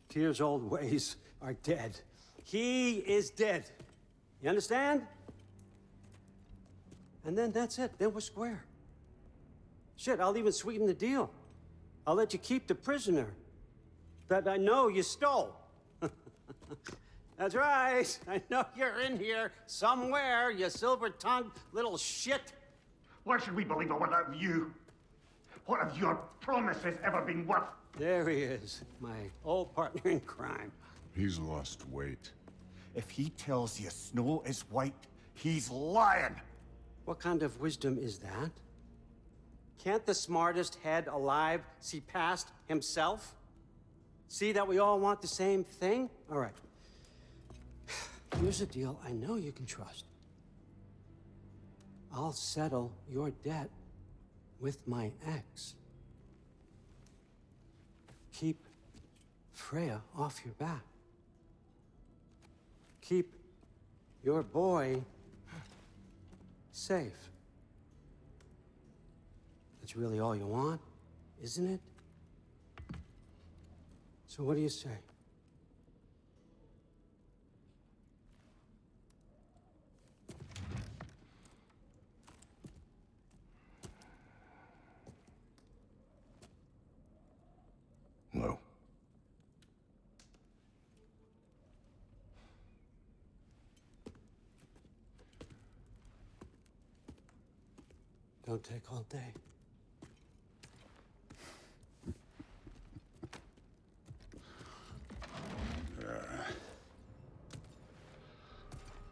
Tyr's old ways are dead. He is dead. You understand? And then that's it. Then we're square. Shit, I'll even sweeten the deal. I'll let you keep the prisoner that I know you stole. That's right. I know you're in here somewhere, you silver-tongued little shit. Why should we believe a word out of you? What have your promises ever been worth? There he is, my old partner in crime. He's lost weight. If he tells you snow is white, he's lying. What kind of wisdom is that? Can't the smartest head alive see past himself? See that we all want the same thing? All right. Here's a deal I know you can trust. I'll settle your debt with my ex. Keep Freya off your back. Keep your boy safe. That's really all you want, isn't it? So what do you say? No. Don't take all day.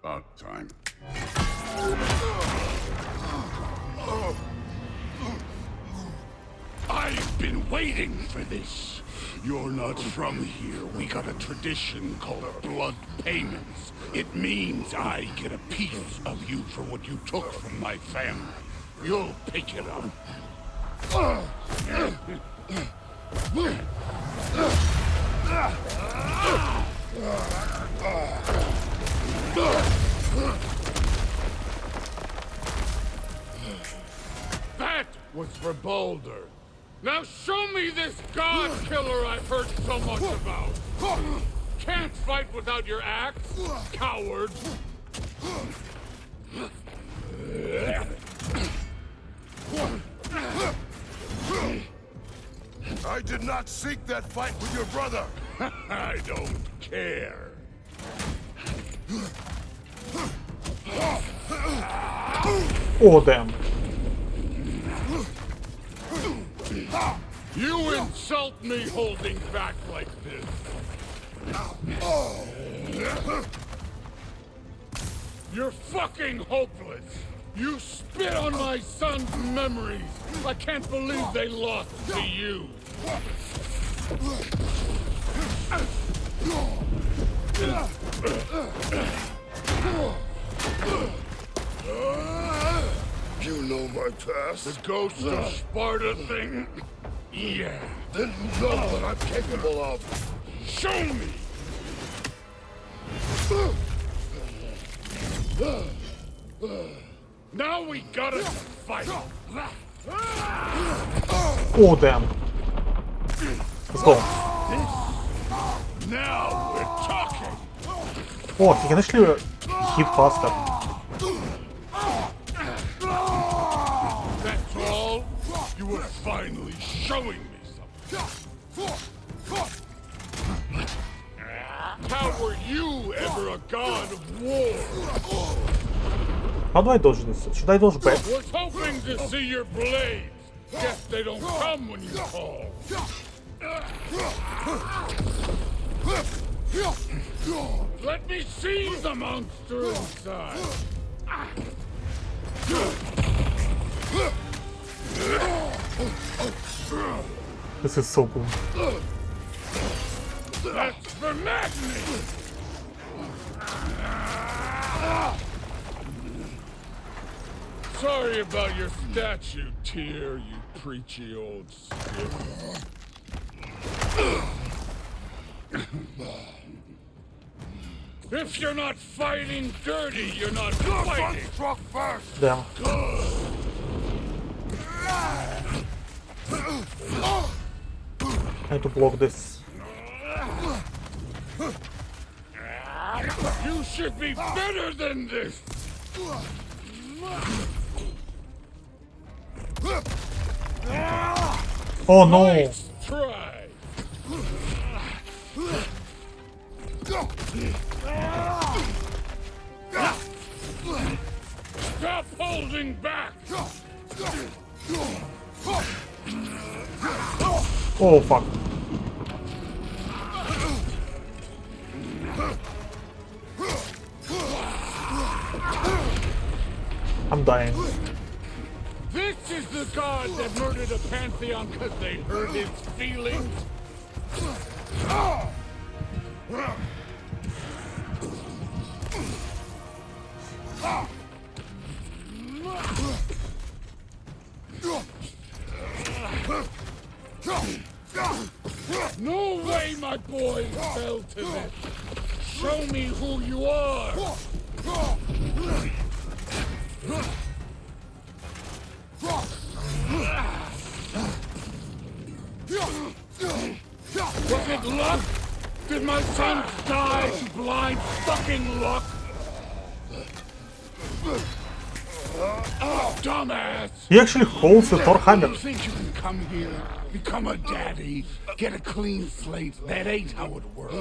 About time. I've been waiting for this. You're not from here. We got a tradition called blood payments. It means I get a piece of you for what you took from my family. You'll pick it up. That was for Baldur. Now show me this god killer I've heard so much about. Can't fight without your axe, coward. I did not seek that fight with your brother. I don't care. Oh, damn. You insult me holding back like this. You're fucking hopeless. You spit on my son's memories. I can't believe they lost to you. You know my past. The ghost of Sparta thing? Yeah. Then you know what I'm capable of. Show me! Now we gotta fight! Oh, damn. Let's go. Now we're talking! О, he can actually hit faster. That's all? You were finally showing me something. How were you ever a god of war? How do I dodge this? Should I dodge back? Was hoping to see your blades. Guess they don't come when you call. Let me see the monster inside. This is so cool. That's for Magni! Sorry about your statue, Tyr, you preachy old skip. If you're not fighting dirty, you're not fighting. Struck first. Damn. I need to block this. You should be better than this. Oh no! Nice try. Stop holding back. Oh fuck. I'm dying. This is the god that murdered a pantheon because they hurt his feelings. No way my boys fell to this. Show me who you are. Was it luck? Did my sons die to blind fucking luck? Oh, dumbass! He actually holds the Thor hammer. You think you can come here, become a daddy, get a clean slate? That ain't how it works.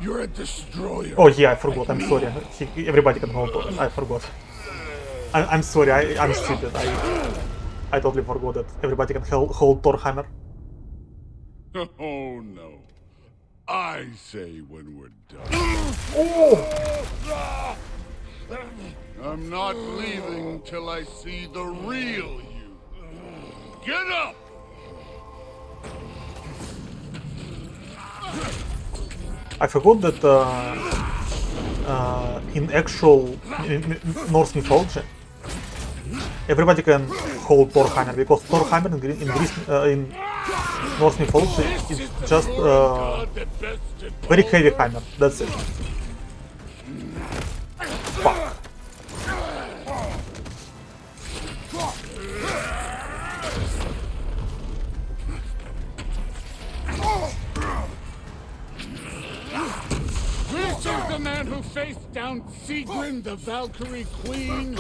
You're a destroyer. Oh yeah, I forgot. I'm sorry. Everybody can hold Thor. I forgot. I'm sorry. I'm stupid. I totally forgot that everybody can hold Thor hammer. Oh no. I say when we're done. Oh! I'm not leaving till I see the real you. Get up! I forgot that in actual Norse mythology, everybody can hold Thor hammer because Thor hammer in Norse mythology is just very heavy hammer. That's it. Fuck. This is the man who faced down Sigrun, the Valkyrie Queen.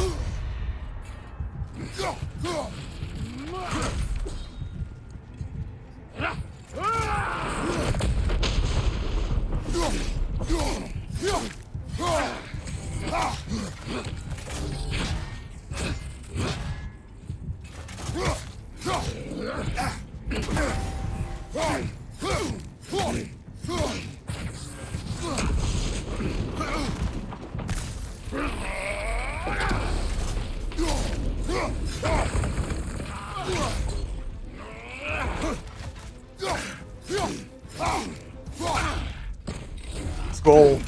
Let's go.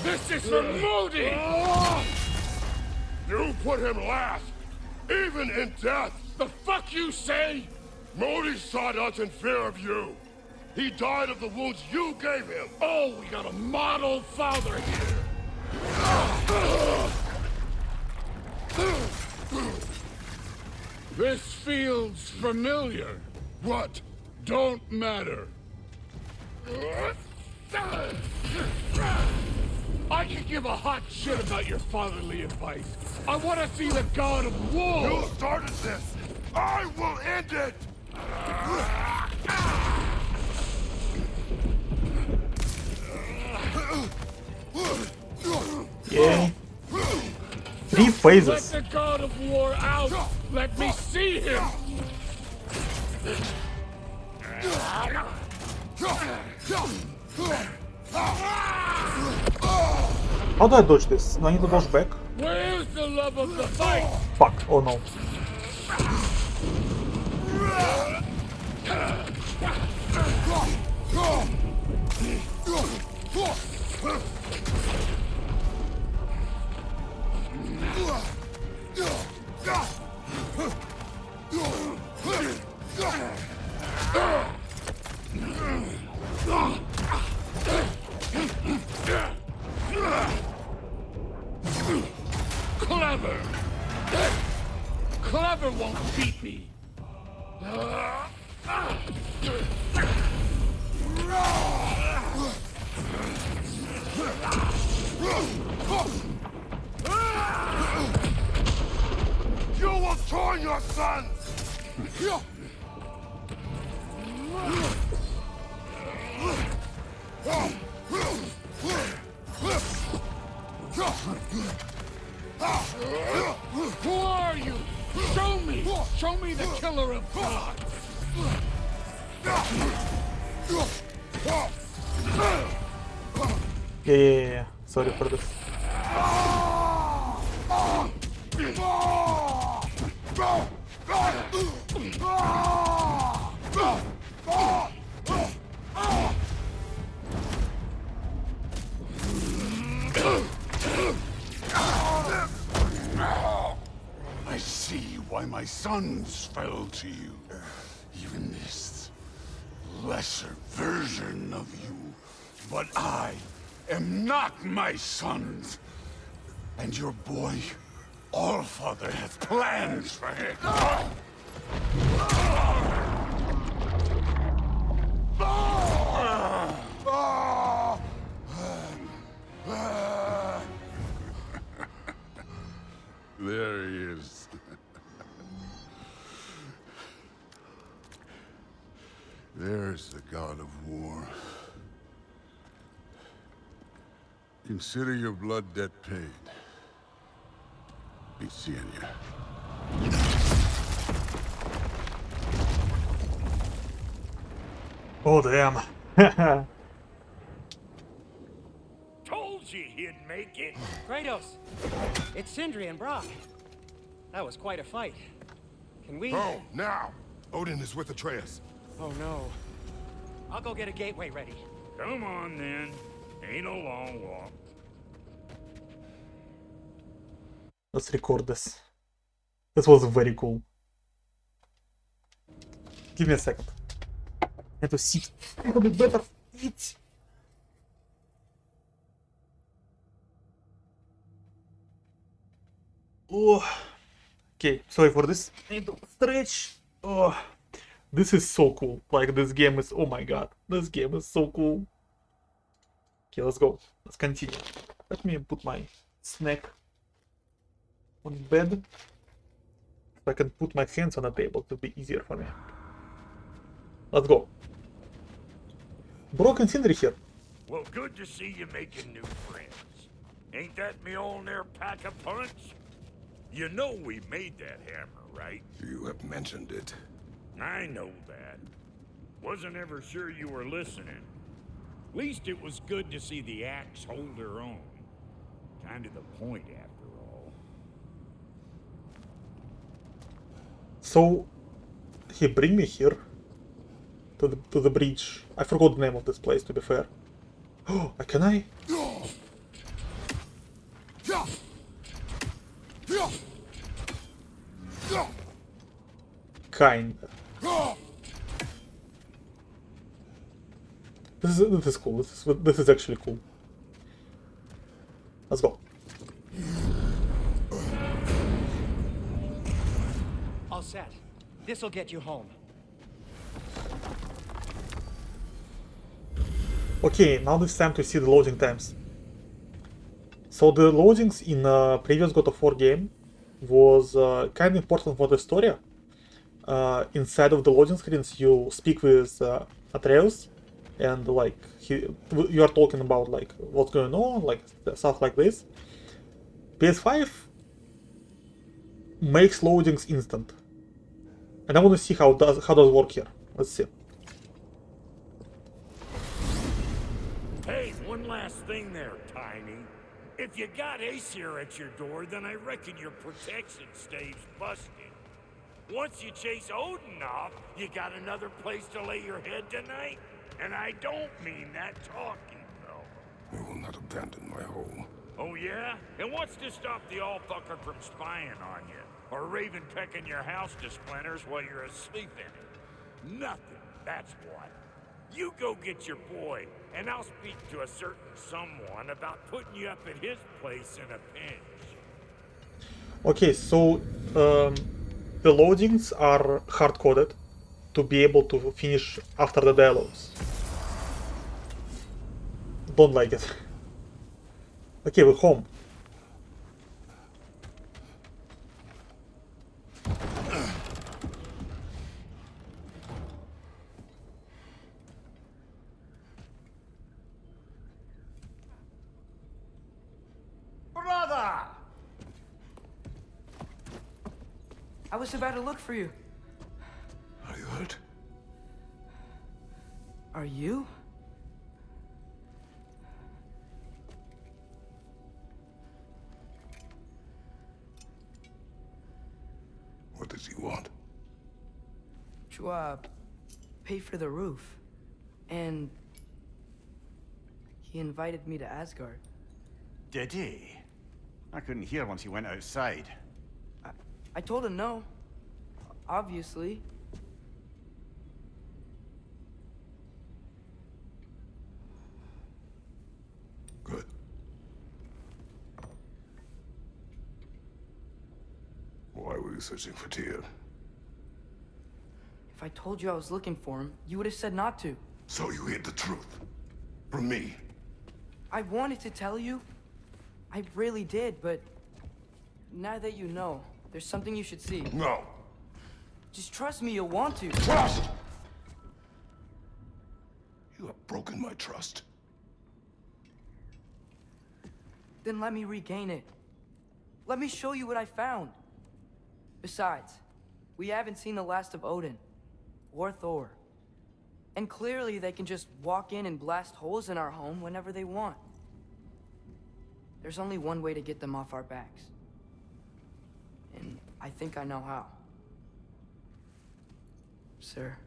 This is for Modi! You put him last, even in death. The fuck you say? Modi sought us in fear of you. He died of the wounds you gave him. Oh, we got a model father here. This feels familiar. What? Don't matter. I could give a hot shit about your fatherly advice. I want to see the god of war. You started this. I will end it. Yeah. 3 phases. Let the god of war out. Let me see him. How do I dodge this? Do I need to dodge back? Where's the love of the fight? Fuck. Oh no. Clever! Clever won't beat me! You will join your sons! Who are you? Show me! Show me the killer of gods! Yeah. Sorry for this. I see why my sons fell to you. Even this lesser version of you. But I am not my sons. And your boy, Allfather, has plans for him. There he is. There's the god of war. Consider your blood debt paid. Be seeing you. Oh damn. Told you he'd make it. Kratos, it's Sindri and Brock. That was quite a fight. Can we? Oh, now! Odin is with Atreus. Oh no. I'll go get a gateway ready. Come on then. Ain't a long walk. Let's record this. This was very cool. Give me a second. I have to sit a little bit better. Sit. Oh. Okay, sorry for this. I need to stretch. Oh. This is so cool. Like, this game is... Oh my god. This game is so cool. Okay, let's go. Let's continue. Let me put my snack on bed. So I can put my hands on the table. It will be easier for me. Let's go. Brock and Sindri here. Well, good to see you making new friends. Ain't that me old there pack a punch? You know we made that hammer, right? You have mentioned it. I know that. Wasn't ever sure you were listening. Least it was good to see the axe hold her own. Kind of the point, after all. So he bring me here to the bridge. I forgot the name of this place, to be fair. Oh, can I? Kinda. This is cool. This is actually cool. Let's go. All set. This'll get you home. Okay, now it's time to see the loading times. So the loadings in previous God of War game was kind of important for the story. Inside of the loading screens, you speak with Atreus, and like you are talking about like what's going on, like stuff like this. PS5 makes loadings instant, and I want to see how does it work here. Let's see. Hey, one last thing there, Tiny. If you got Aesir at your door, then I reckon your protection stave's busted. Once you chase Odin off, you got another place to lay your head tonight? And I don't mean that talking, though. We will not not abandon my home. Oh yeah? And what's to stop the all-fucker from spying on you? Or Raven pecking your house to splinters while you're asleep in it? Nothing, that's what. You go get your boy, and I'll speak to a certain someone about putting you up at his place in a pinch. Okay, so the loadings are hard-coded to be able to finish after the dialogues. Don't like it. Okay, we're home. Brother! I was about to look for you. Are you hurt? Are you? What does he want? To, pay for the roof. And he invited me to Asgard. Did he? I couldn't hear once he went outside. I told him no. Obviously. Good. Why were you searching for Tyr? If I told you I was looking for him, you would have said not to. So you hid the truth. From me. I wanted to tell you. I really did, but now that you know, there's something you should see. No. Just trust me, you'll want to. Trust! You have broken my trust. Then let me regain it. Let me show you what I found. Besides, we haven't seen the last of Odin. Or Thor. And clearly they can just walk in and blast holes in our home whenever they want. There's only one way to get them off our backs. And I think I know how. Sir.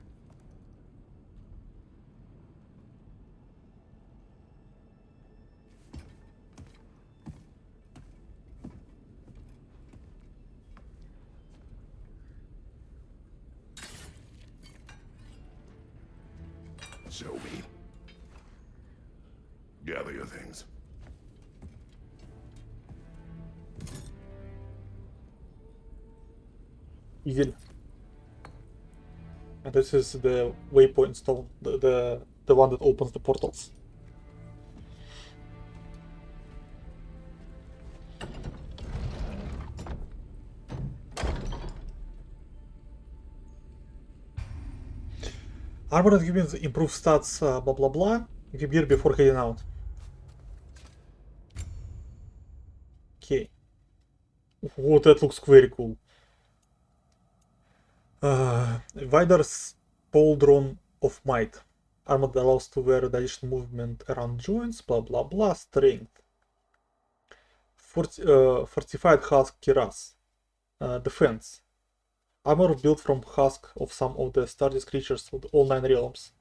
Show me. Gather your things. Easy. And this is the waypoint stone, the one that opens the portals. Armor and equipment improve stats, blah blah blah. Equip gear before heading out. Okay. Oh, that looks very cool. Vidar's Pauldron of Might. Armor that allows to wear the additional movement around joints, blah blah blah. Strength. Fortified Husk Kiras. Defense. Armor built from husk of some of the sturdiest creatures of all 9 realms.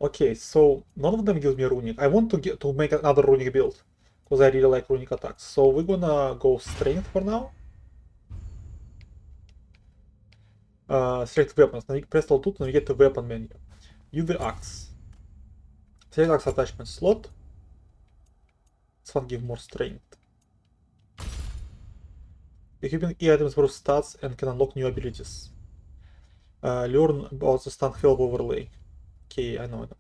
Okay, so none of them gives me runic. I want to make another runic build, because I really like runic attacks. So we're gonna go strength for now. Select weapons. Press L2 to navigate the weapon menu. Use the axe. Select axe attachment slot. This one gives more strength. Equipping E items for stats and can unlock new abilities. Learn about the stun health overlay. Okay, I know it.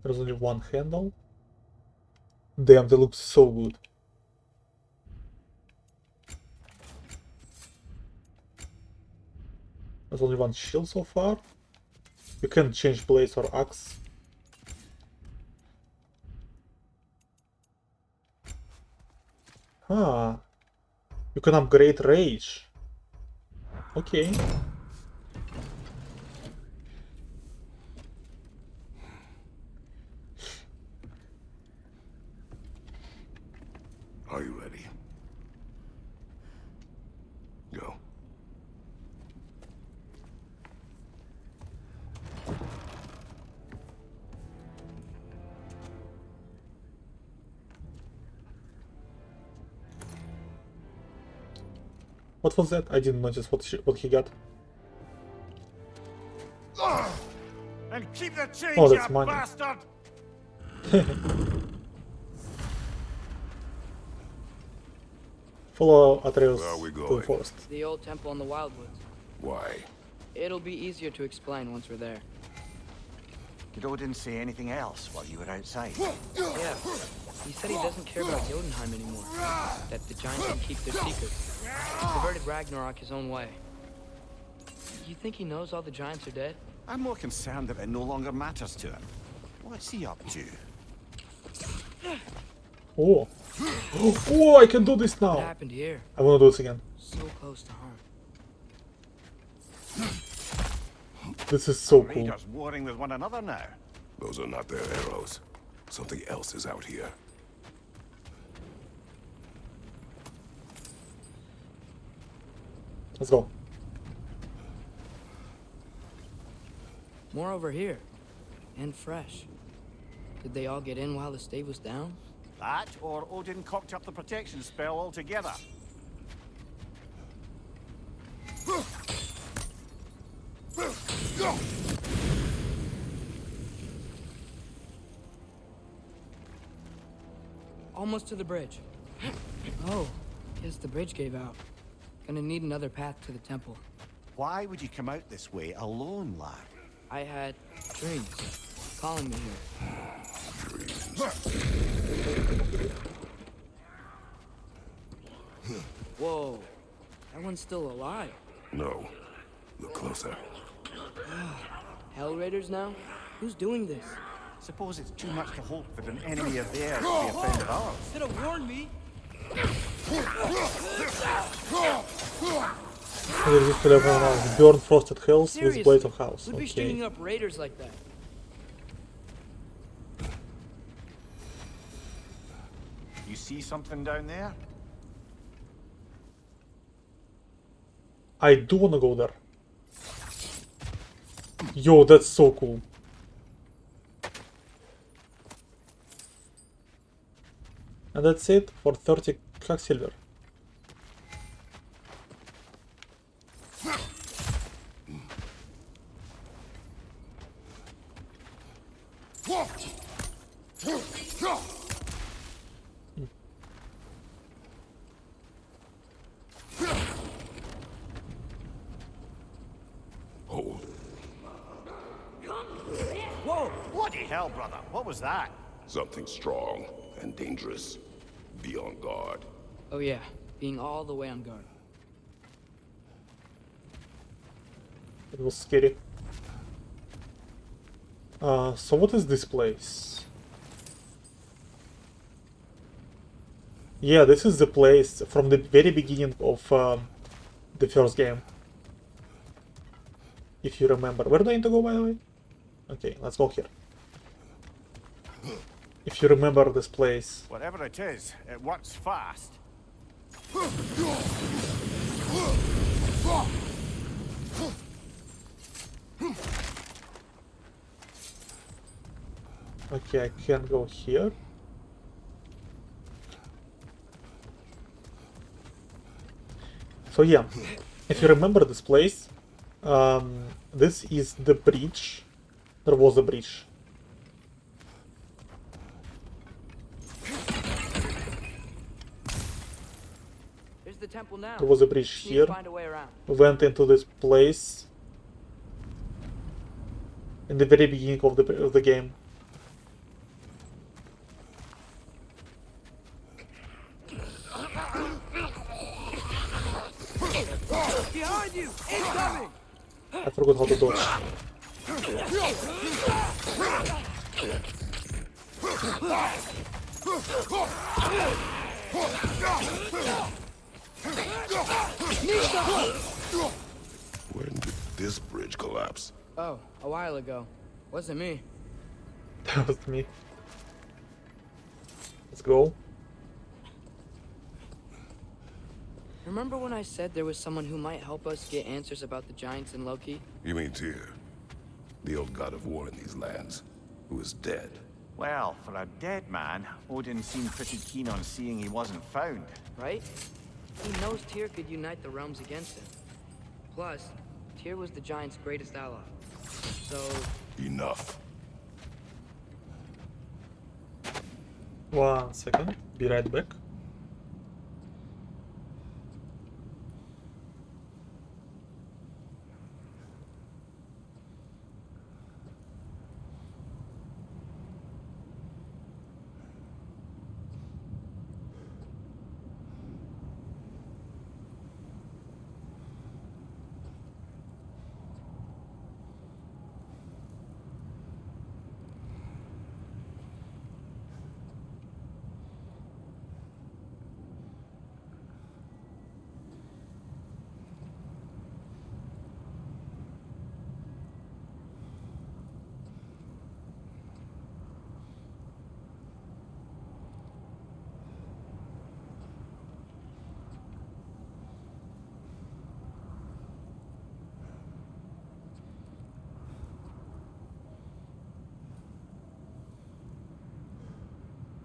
There's only one handle. Damn, that looks so good. There's only one shield so far. You can change blades or axe. Huh. You can upgrade rage. Okay. Are you ready? Go. What was that? I didn't notice what he got. And keep the change, Oh, that's you money. bastard! Follow Atreus Where are we to the going? forest. The old temple in the Wildwoods. Why? It'll be easier to explain once we're there. Did Odin say anything else while you were outside? Yeah. He said he doesn't care about Jotunheim anymore. That the giants can keep their secrets. He perverted Ragnarok his own way. You think he knows all the giants are dead? I'm more concerned that it no longer matters to him. What's he up to? Oh. Oh, I can do this What now. happened here? I wanna do this again. So close to home. This is so cool. Raiders warring with one another now. Those are not their arrows. Something else is out here. Let's go. More over here. And fresh. Did they all get in while the stave was down? That, or Odin cocked up the protection spell altogether. Almost to the bridge. Oh, guess the bridge gave out. Gonna need another path to the temple. Why would you come out this way alone, lad? I had dreams calling me here. Whoa, that one's still alive. No. Look closer. Hell Raiders now? Who's doing this? Suppose it's too much to hope that an enemy of theirs will be a friend of ours. Should have warned me. Burn frosted hills with Seriously, blades of house. who'd be Okay. stringing up raiders like that? You see something down there? I do wanna go there. Yo, that's so cool. And that's it for 30 silver. Hold. Whoa! Bloody hell, brother. What was that? Something strong and dangerous. Be on guard. Oh yeah, being all the way on guard. It was scary. So what is this place? Yeah, this is the place from the very beginning of the first game. If you remember. Where do I need to go, by the way? Okay, let's go here. If you remember this place. Whatever it is, it works fast. Okay, I can go here. So yeah, if you remember this place, this is the bridge. There was a bridge. There's the temple now. There was a bridge Need to here. find a way around. We went into this place in the very beginning of the game. Behind you! Incoming! I forgot how to dodge. When did this bridge collapse? Oh, a while ago. Wasn't me. That was me. Let's go. Remember when I said there was someone who might help us get answers about the giants and Loki? You mean Tyr, the old god of war in these lands, who is dead? Well, for a dead man, Odin seemed pretty keen on seeing he wasn't found. Right? He knows Tyr could unite the realms against him. Plus, Tyr was the Giant's greatest ally. So... Enough. 1 second. Be right back.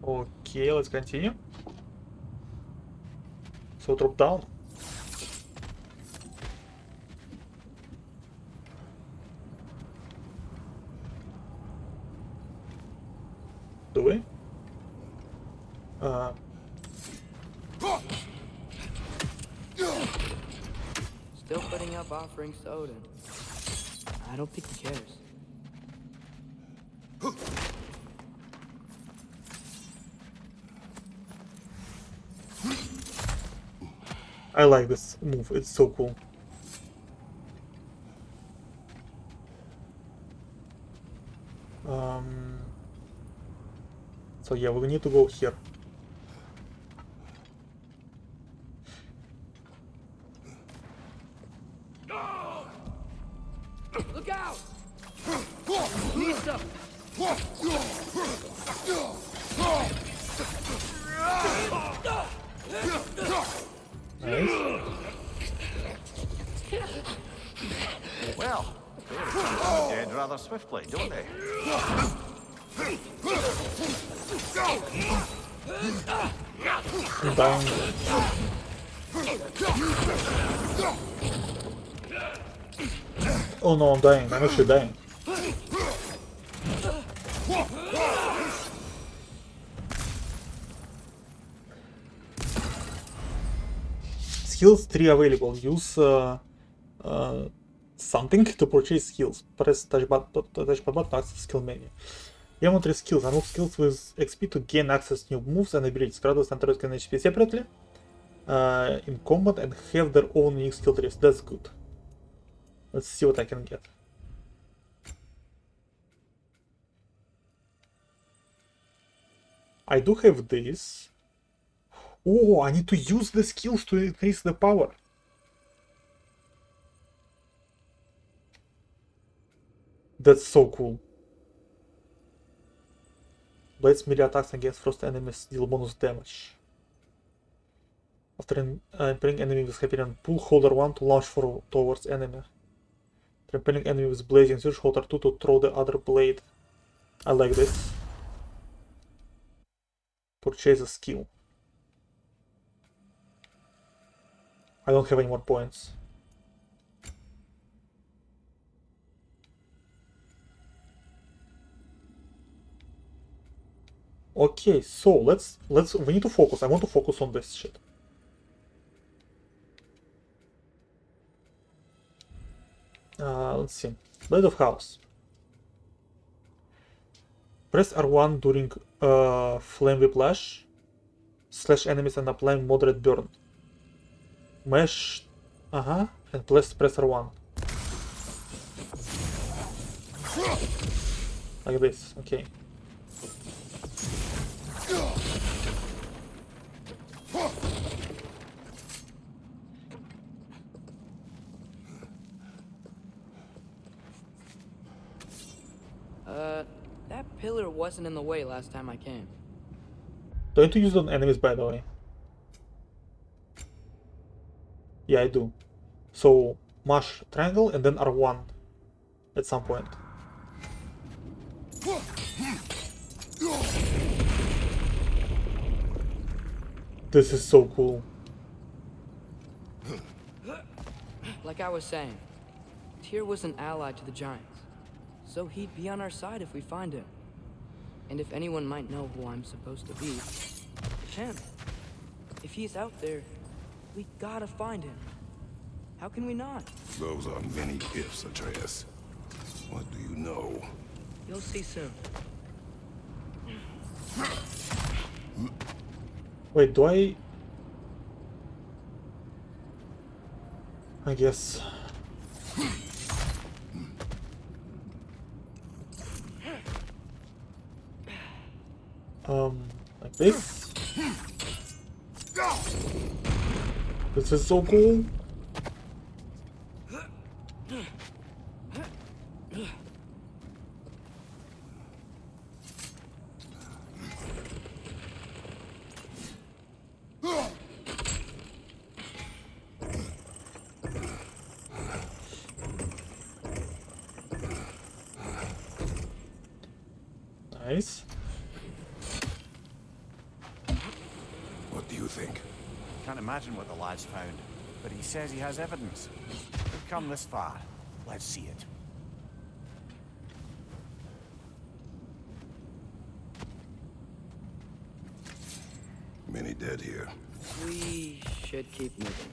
Okay, let's continue. So drop down. Do we? Still putting up offerings to Odin. I don't think he cares. I like this move, it's so cool. So yeah, we need to go here. Look out! Lisa! Nice. Well, they come dead rather swiftly, don't they? I'm dying. Oh no, I'm dying. I'm actually dying. Skills 3 available. Use something to purchase skills. Press touch button to access skill menu. Inventory skills. Unlock skills with XP to gain access to new moves and abilities. Kratos and Atreus can HP separately in combat and have their own unique skill trees. That's good. Let's see what I can get. I do have this. Oh, I need to use the skills to increase the power. That's so cool. Blades melee attacks against frost enemies deal bonus damage. After impelling enemy with Hyperion, pull holder 1 to launch towards enemy. After impelling enemy with blazing surge, holder 2 to throw the other blade. I like this. Purchase a skill. I don't have any more points. Okay, so we need to focus. I want to focus on this shit. Let's see. Blade of House. Press R1 during Flame Whiplash. Slash enemies and apply moderate burn. Mesh. And press R1. Like this, okay. That pillar wasn't in the way last time I came. Don't you use it on enemies, by the way? Yeah, I do. So, mash triangle and then R1 at some point. This is so cool. Like I was saying, Tyr was an ally to the Giants, so he'd be on our side if we find him. And if anyone might know who I'm supposed to be, it's him. If he's out there, we gotta find him. How can we not? Those are many ifs, Atreus. What do you know? You'll see soon. Wait, do I guess. Like this? This is so cool. Nice. What do you think? Can't imagine what the lad's found, but he says he has evidence. We've come this far. Let's see it. Many dead here. We should keep moving.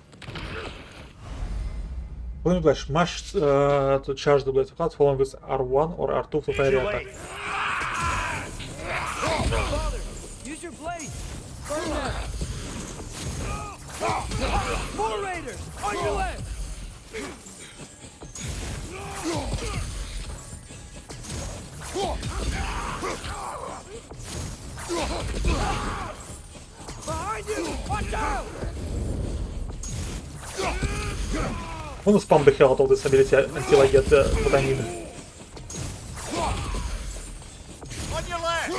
Following flash, mash to charge the blades of cards, following with R1 or R2 to parry attack. Father, use your blade! Burn them! More raiders! On your left! Behind you! Watch out! I'm gonna spam the hell out of this ability until I get what I need. On your left!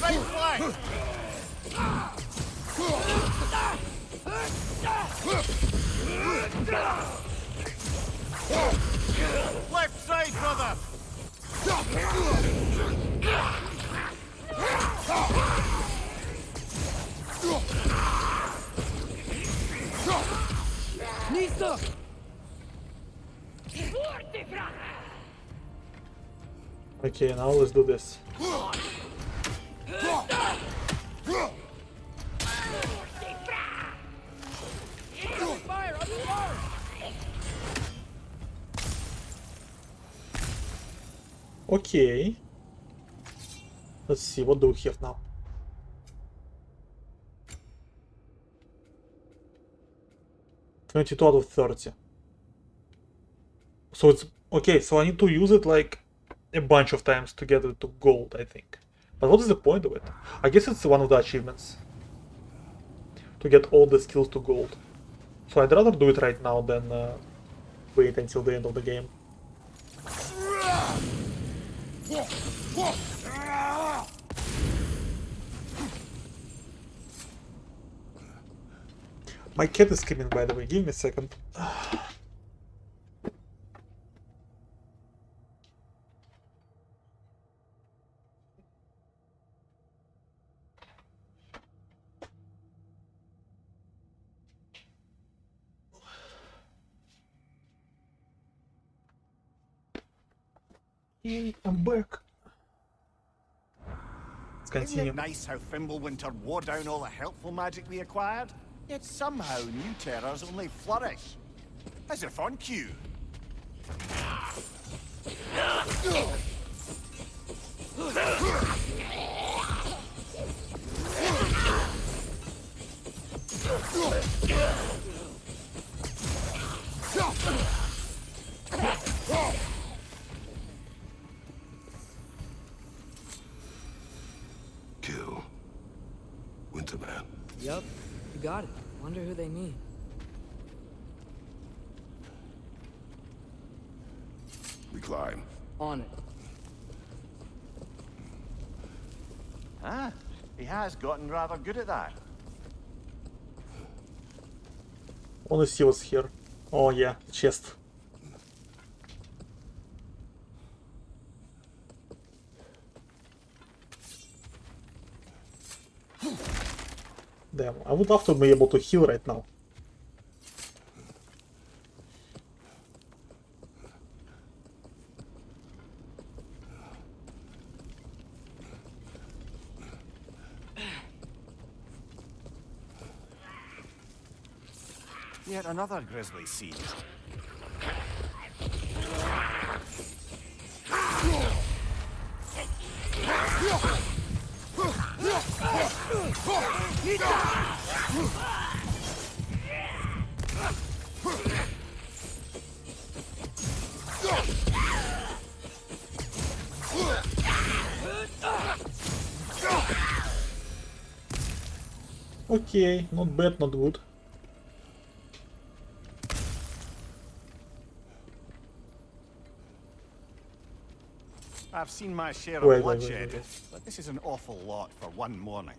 Right flank! Left side, brother! Nista! Okay, now let's do this. Fire on the arm! Okay. Let's see, what do we have now? $22 out of 30. So it's okay, so I need to use it like a bunch of times to get it to gold, I think. But what is the point of it? I guess it's one of the achievements. To get all the skills to gold. So I'd rather do it right now than wait until the end of the game. My cat is screaming, by the way. Give me a second. Yay, I'm back. Let's continue. Isn't it nice how Fimbulwinter wore down all the helpful magic we acquired? Yet somehow new terrors only flourish. As if on cue. Kill. Winterman. Yup, you got it. Wonder who they mean. We climb. On it. Ah, he has gotten rather good at that. Wanna see what's here. Oh yeah, chest. Damn, I would love to be able to heal right now. Yet another grisly scene. Okay, not bad, not good. I've seen my share Wait, of wait, bloodshed, wait. but this is an awful lot for one morning.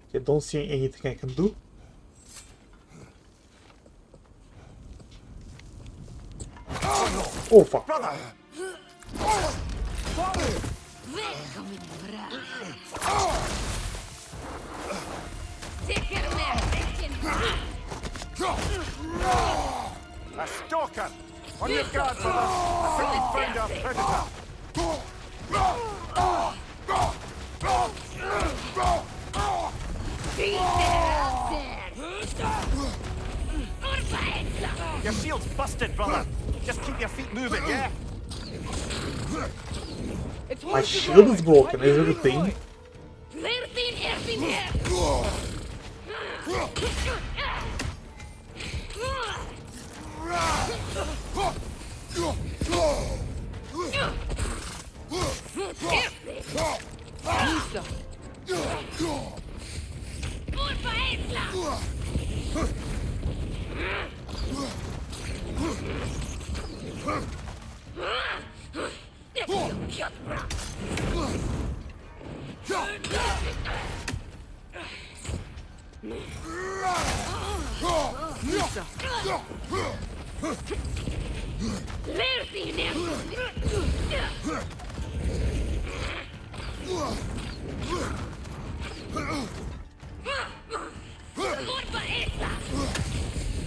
Okay, don't see anything I can do. Oh fuck. Brother! A stalker! On your guard, brother! I think we found our predator! Your shield's busted, brother! Just keep your feet moving, yeah? My shield is broken, is it a thing?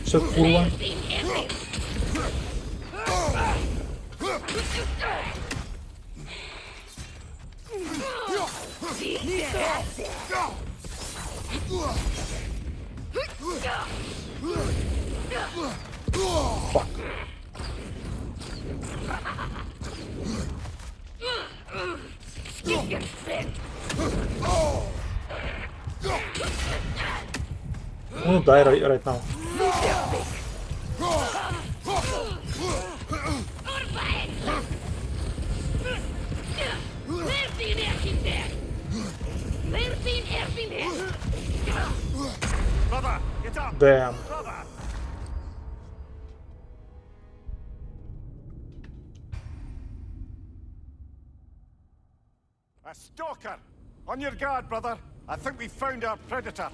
Szedł kurwa. Fuck. I'm gonna die right now. Brother, get up! Damn. Brother! A stalker! On your guard, brother! I think we found our predator!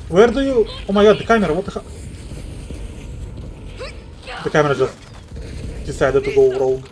Where do you... Oh my god, the camera, what the hell? The camera just decided to go rogue.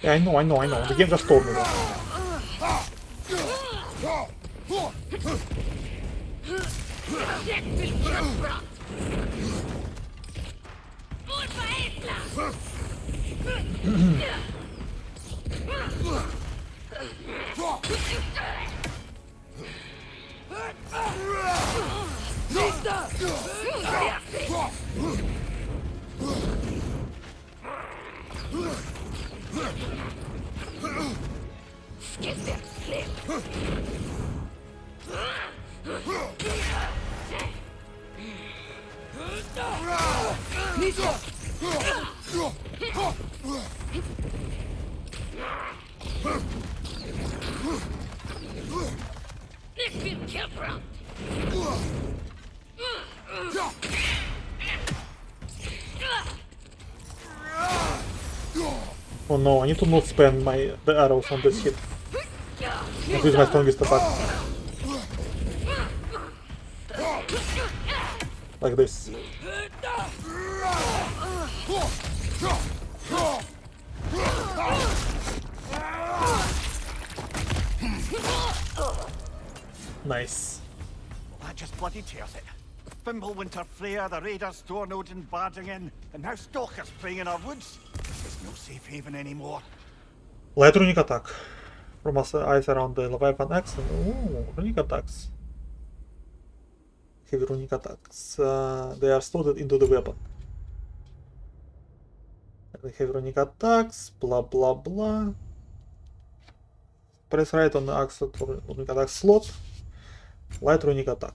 Yeah, I know. The game just told me that. Oh no, I need to not spend the arrows on this hit. And use my strongest attack. Like this. Nice. That just bloody tears it. Fimbulwinter Freya, the raiders, Stornodin barging in, and now stalkers preying in our woods. There's no safe haven anymore. Light runic attack. From eyes around the Leviathan axe. Ooh, runic attacks. Heavy runic attacks. They are slotted into the weapon. Heavy runic attacks. Blah blah blah. Press right on the axe for runic attack slot. Light runic attack.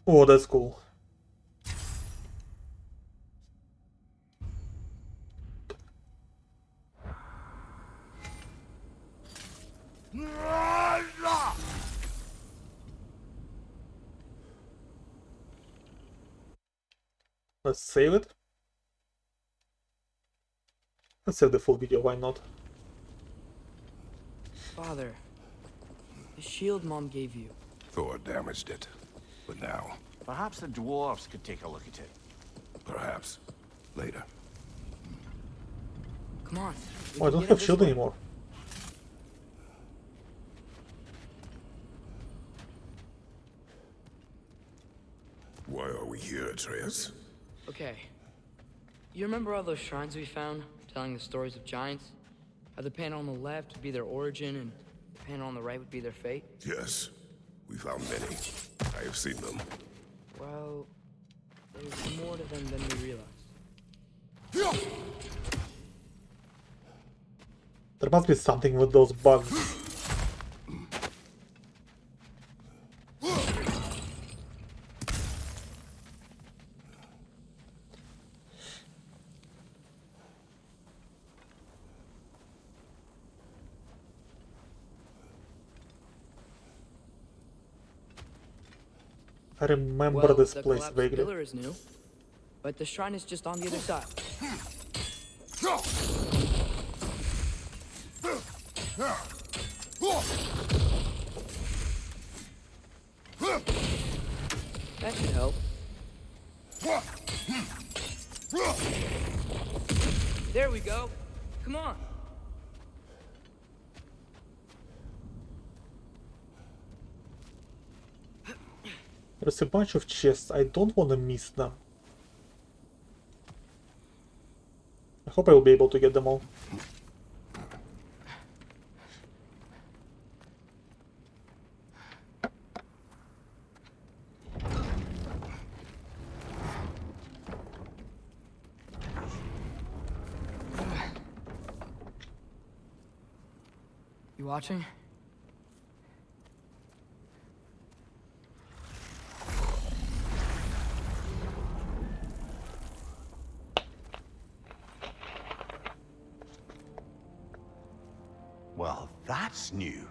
Oh, that's cool. Let's save it. Let's save the full video, why not? Father, the shield Mom gave you. Thor damaged it. But now, Perhaps the dwarves could take a look at it. perhaps, later. Come on. Oh, I don't have shield anymore. Why are we here, Atreus? Okay. You remember all those shrines we found, telling the stories of giants? How the panel on the left would be their origin, and the panel on the right would be their fate? Yes, we found many. I have seen them. Well, there's more to them than we realize. There must be something with those bugs. I remember Well, this the place collapsed vaguely. pillar is new, but the shrine is just on the other side. That should help. There we go. Come on. There's a bunch of chests, I don't want to miss them. I hope I will be able to get them all. You watching? Well, that's new.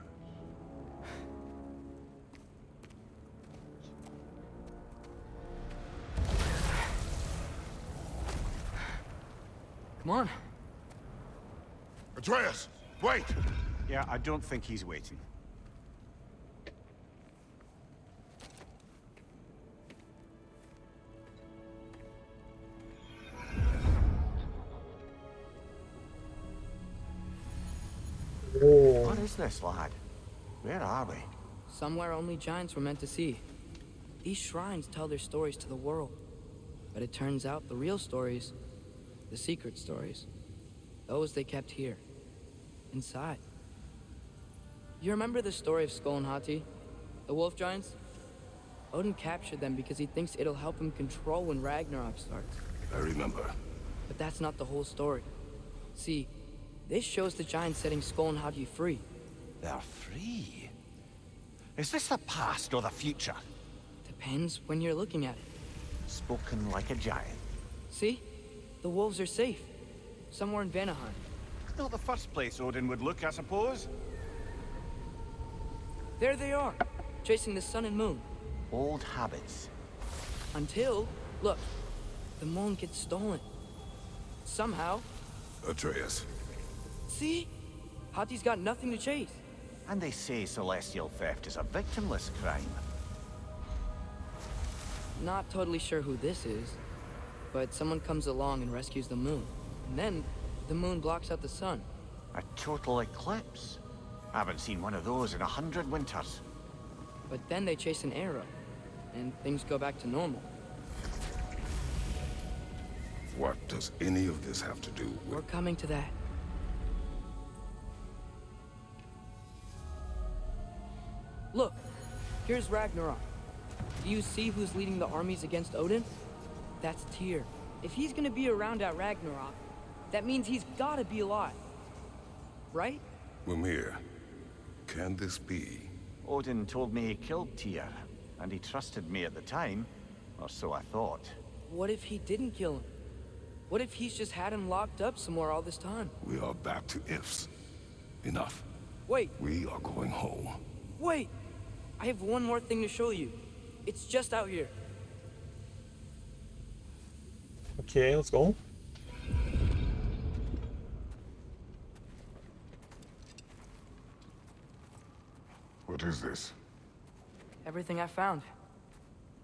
Come on. Atreus, wait! Yeah, I don't think he's waiting. Whoa. What is this, lad? Where are we? Somewhere only giants were meant to see. These shrines tell their stories to the world. But it turns out the real stories, the secret stories, those they kept here, inside. You remember the story of Skull and Hati, the wolf giants? Odin captured them because he thinks it'll help him control when Ragnarok starts. I remember. But that's not the whole story. See, this shows the giants setting Skull and Hati free. They're free? Is this the past or the future? Depends when you're looking at it. Spoken like a giant. See? The wolves are safe. Somewhere in Vanaheim. Not the first place Odin would look, I suppose. There they are, chasing the sun and moon. Old habits. Until, look, the moon gets stolen. Somehow. Atreus. See? Hati's got nothing to chase. And they say celestial theft is a victimless crime. Not totally sure who this is, but someone comes along and rescues the moon. And then, the moon blocks out the sun. A total eclipse. Haven't seen one of those in 100 winters. But then they chase an arrow, and things go back to normal. What does any of this have to do with... We're coming to that. Look, here's Ragnarok. Do you see who's leading the armies against Odin? That's Tyr. If he's gonna be around at Ragnarok, that means he's gotta be alive. Right? Mimir, can this be? Odin told me he killed Tyr, and he trusted me at the time, or so I thought. What if he didn't kill him? What if he's just had him locked up somewhere all this time? We are back to ifs. Enough. Wait, We are going home. wait! I have one more thing to show you. It's just out here. Okay, let's go. What is this? Everything I found.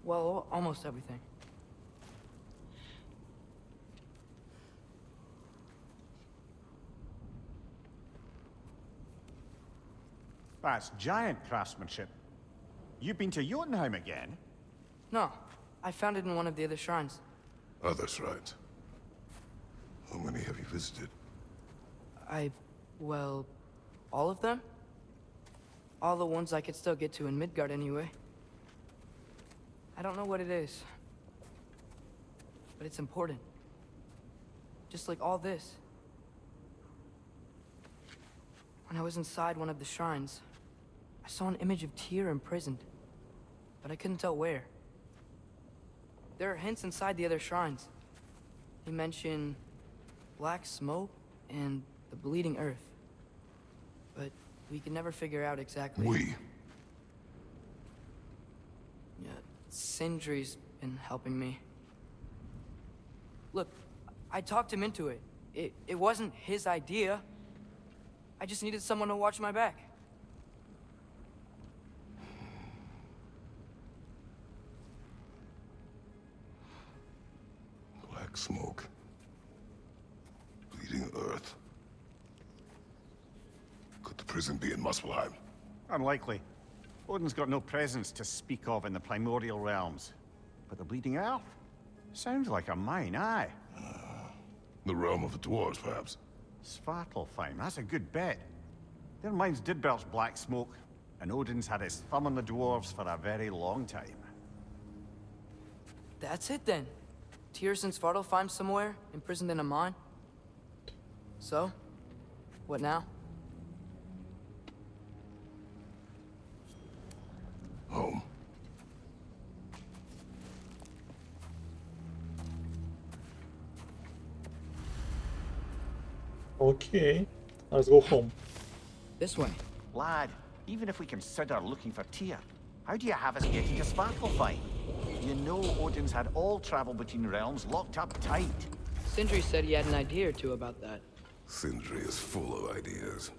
Well, almost everything. That's giant craftsmanship. You've been to Jotunheim again? No, I found it in one of the other shrines. Other shrines. How many have you visited? Well, all of them? All the ones I could still get to in Midgard anyway. I don't know what it is. But it's important. Just like all this. When I was inside one of the shrines, I saw an image of Tyr imprisoned. But I couldn't tell where. There are hints inside the other shrines. He mentioned black smoke and the bleeding earth. But we can never figure out exactly. We? Yeah, Sindri's been helping me. Look, I talked him into it. It wasn't his idea. I just needed someone to watch my back. Black smoke. Bleeding earth. Could the prison be in Muspelheim? Unlikely. Odin's got no presence to speak of in the primordial realms. But the Bleeding Earth? Sounds like a mine, aye. The realm of the dwarves, perhaps. Svartalfheim, that's a good bet. Their mines did belch black smoke, and Odin's had his thumb on the dwarves for a very long time. That's it then. Tyr's in Svartalfheim somewhere, imprisoned in a mine. So, what now? Home. Okay, let's go home. This way. Lad, even if we consider looking for Tyr, how do you have us getting to Svartalfheim? You know Odin's had all travel between realms locked up tight. Sindri said he had an idea or two about that. Sindri is full of ideas.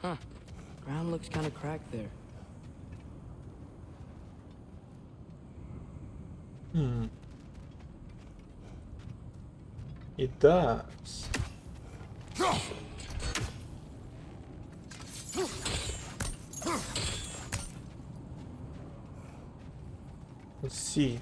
Huh. Ground looks kind of cracked there. It does. Let's see.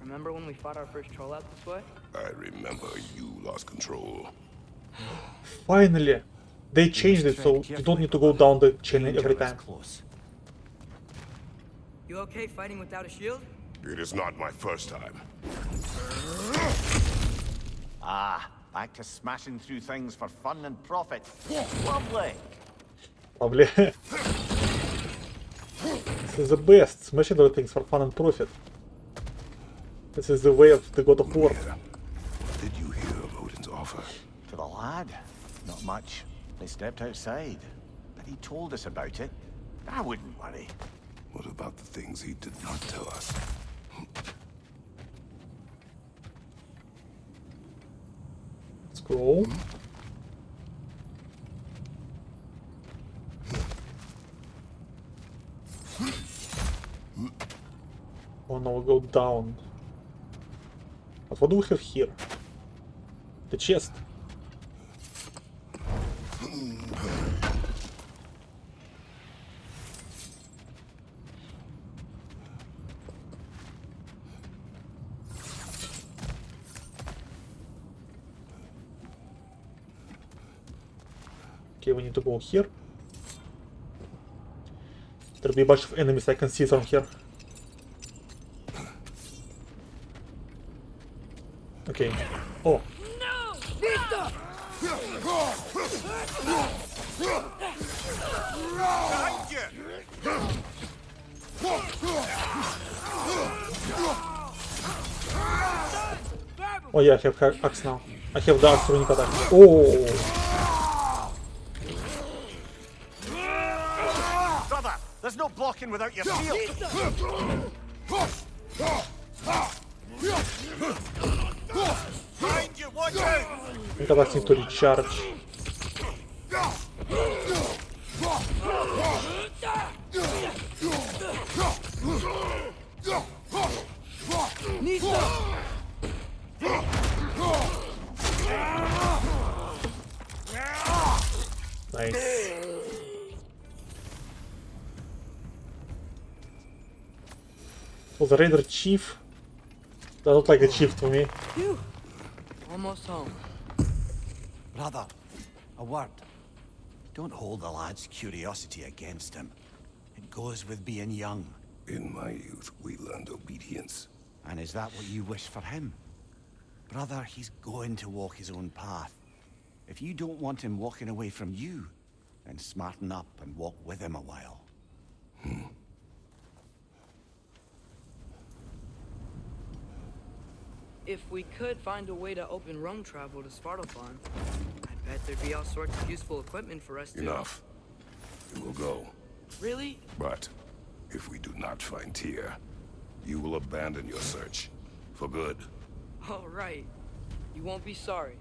Remember when we fought our first troll out this way? I remember you lost control. Finally, they changed it so you don't need to go down the chain every time. You okay fighting without a shield? It is not my first time. Ah, back to smashing through things for fun and profit. Lovely. Probably. This is the best. Smashing other things for fun and profit. This is the way of the God of War. Did you hear of Odin's offer? To the lad? Not much. They stepped outside. But he told us about it. I wouldn't worry. What about the things he did not tell us? Let's go. Oh no, we'll go down. But what do we have here? The chest. Okay, we need to go here. There'll be a bunch of enemies I can see from here. Okay. Oh. Oh yeah, I have axe now. I have the axe runic attack. Oh. Brother, there's no blocking without your shield. Behind you, watch out! I think I need to recharge. Nice. Was the Raider Chief? That looked like a chief to me. Phew. Almost home. Brother, a word. Don't hold the lad's curiosity against him. It goes with being young. In my youth, we learned obedience. And is that what you wish for him? Brother, he's going to walk his own path. If you don't want him walking away from you, then smarten up and walk with him a while. If we could find a way to open roam travel to Svartalfheim, I'd bet there'd be all sorts of useful equipment for us to... Enough. We will go. Really? But if we do not find Tyr, you will abandon your search. For good. Oh, right. You won't be sorry.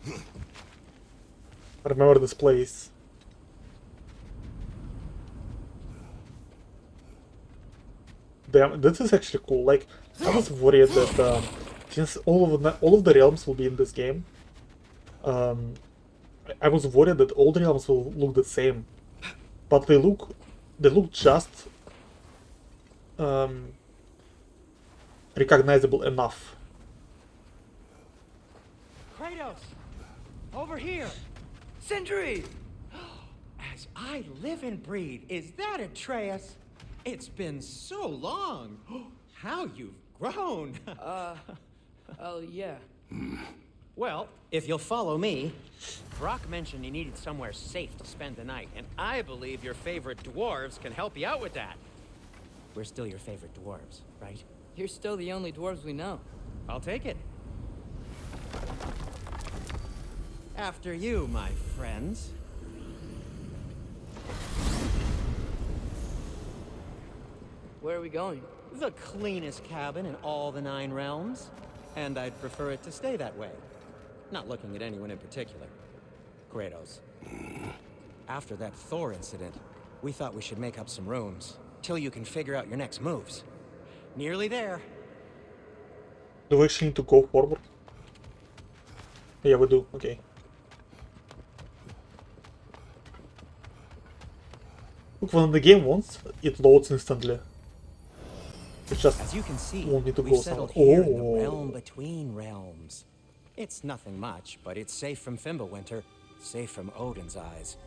I remember this place. Damn, this is actually cool. Like, I was worried that since all of the realms will be in this game, I was worried that all the realms will look the same, but they look just recognizable enough. Kratos! Over here! Sindri! As I live and breathe, is that Atreus? It's been so long. How you've grown. Oh, yeah. Well, if you'll follow me, Brock mentioned he needed somewhere safe to spend the night, and I believe your favorite dwarves can help you out with that. We're still your favorite dwarves, right? You're still the only dwarves we know. I'll take it. After you, my friends. Where are we going? The cleanest cabin in all the 9 realms. And I'd prefer it to stay that way. Not looking at anyone in particular. Kratos. After that Thor incident, We thought we should make up some rooms, till you can figure out your next moves. Nearly there. Do we actually need to go forward? Yeah, we do. Okay. Look, when the game wants, it loads instantly. It just As you can see, won't need to we've go settled somewhere. here in the Oh, realm between realms. It's nothing much, but it's safe from Fimbulwinter, safe from Odin's eyes.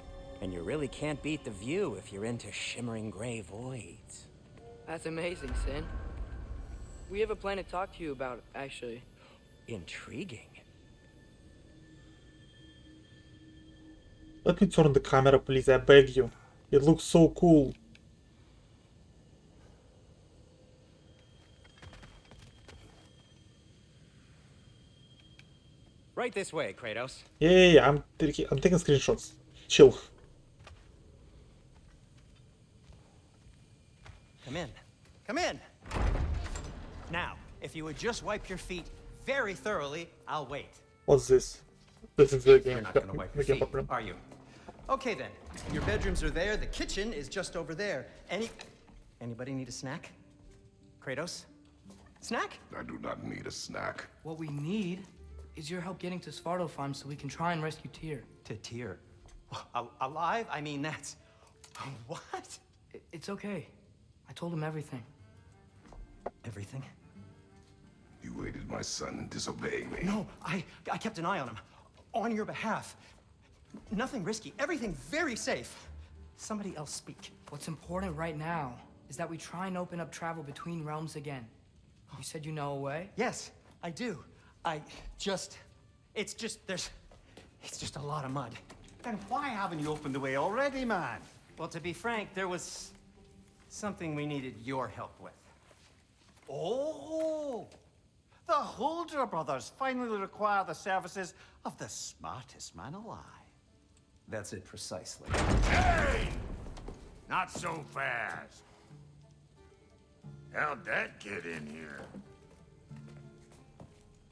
And you really can't beat the view if you're into shimmering gray voids. That's amazing, Sin. We have a plan to talk to you about, actually. Intriguing. let me turn the camera, please. I beg you. It looks so cool. Right this way, Kratos. Yeah. I'm taking screenshots. Chill. Come in. Come in! Now, if you would just wipe your feet very thoroughly, I'll wait. What's this? This is the game. You're not gonna wipe your the game feet, problem. are you? Okay then. Your bedrooms are there. The kitchen is just over there. Anybody need a snack? Kratos? Snack? I do not need a snack. What we need is your help getting to Svartalfheim so we can try and rescue Tyr. To Tyr. Alive? I mean, that's... What? It's okay. I told him everything. Everything? You aided my son in disobeying me. No, I kept an eye on him. On your behalf. Nothing risky. Everything very safe. Somebody else speak. What's important right now is that we try and open up travel between realms again. You said you know a way? Yes, I do. It's just a lot of mud. Then why haven't you opened the way already, man? Well, to be frank, there was something we needed your help with. Oh! The Holder brothers finally require the services of the smartest man alive. That's it precisely. Hey! Not so fast. How'd that get in here?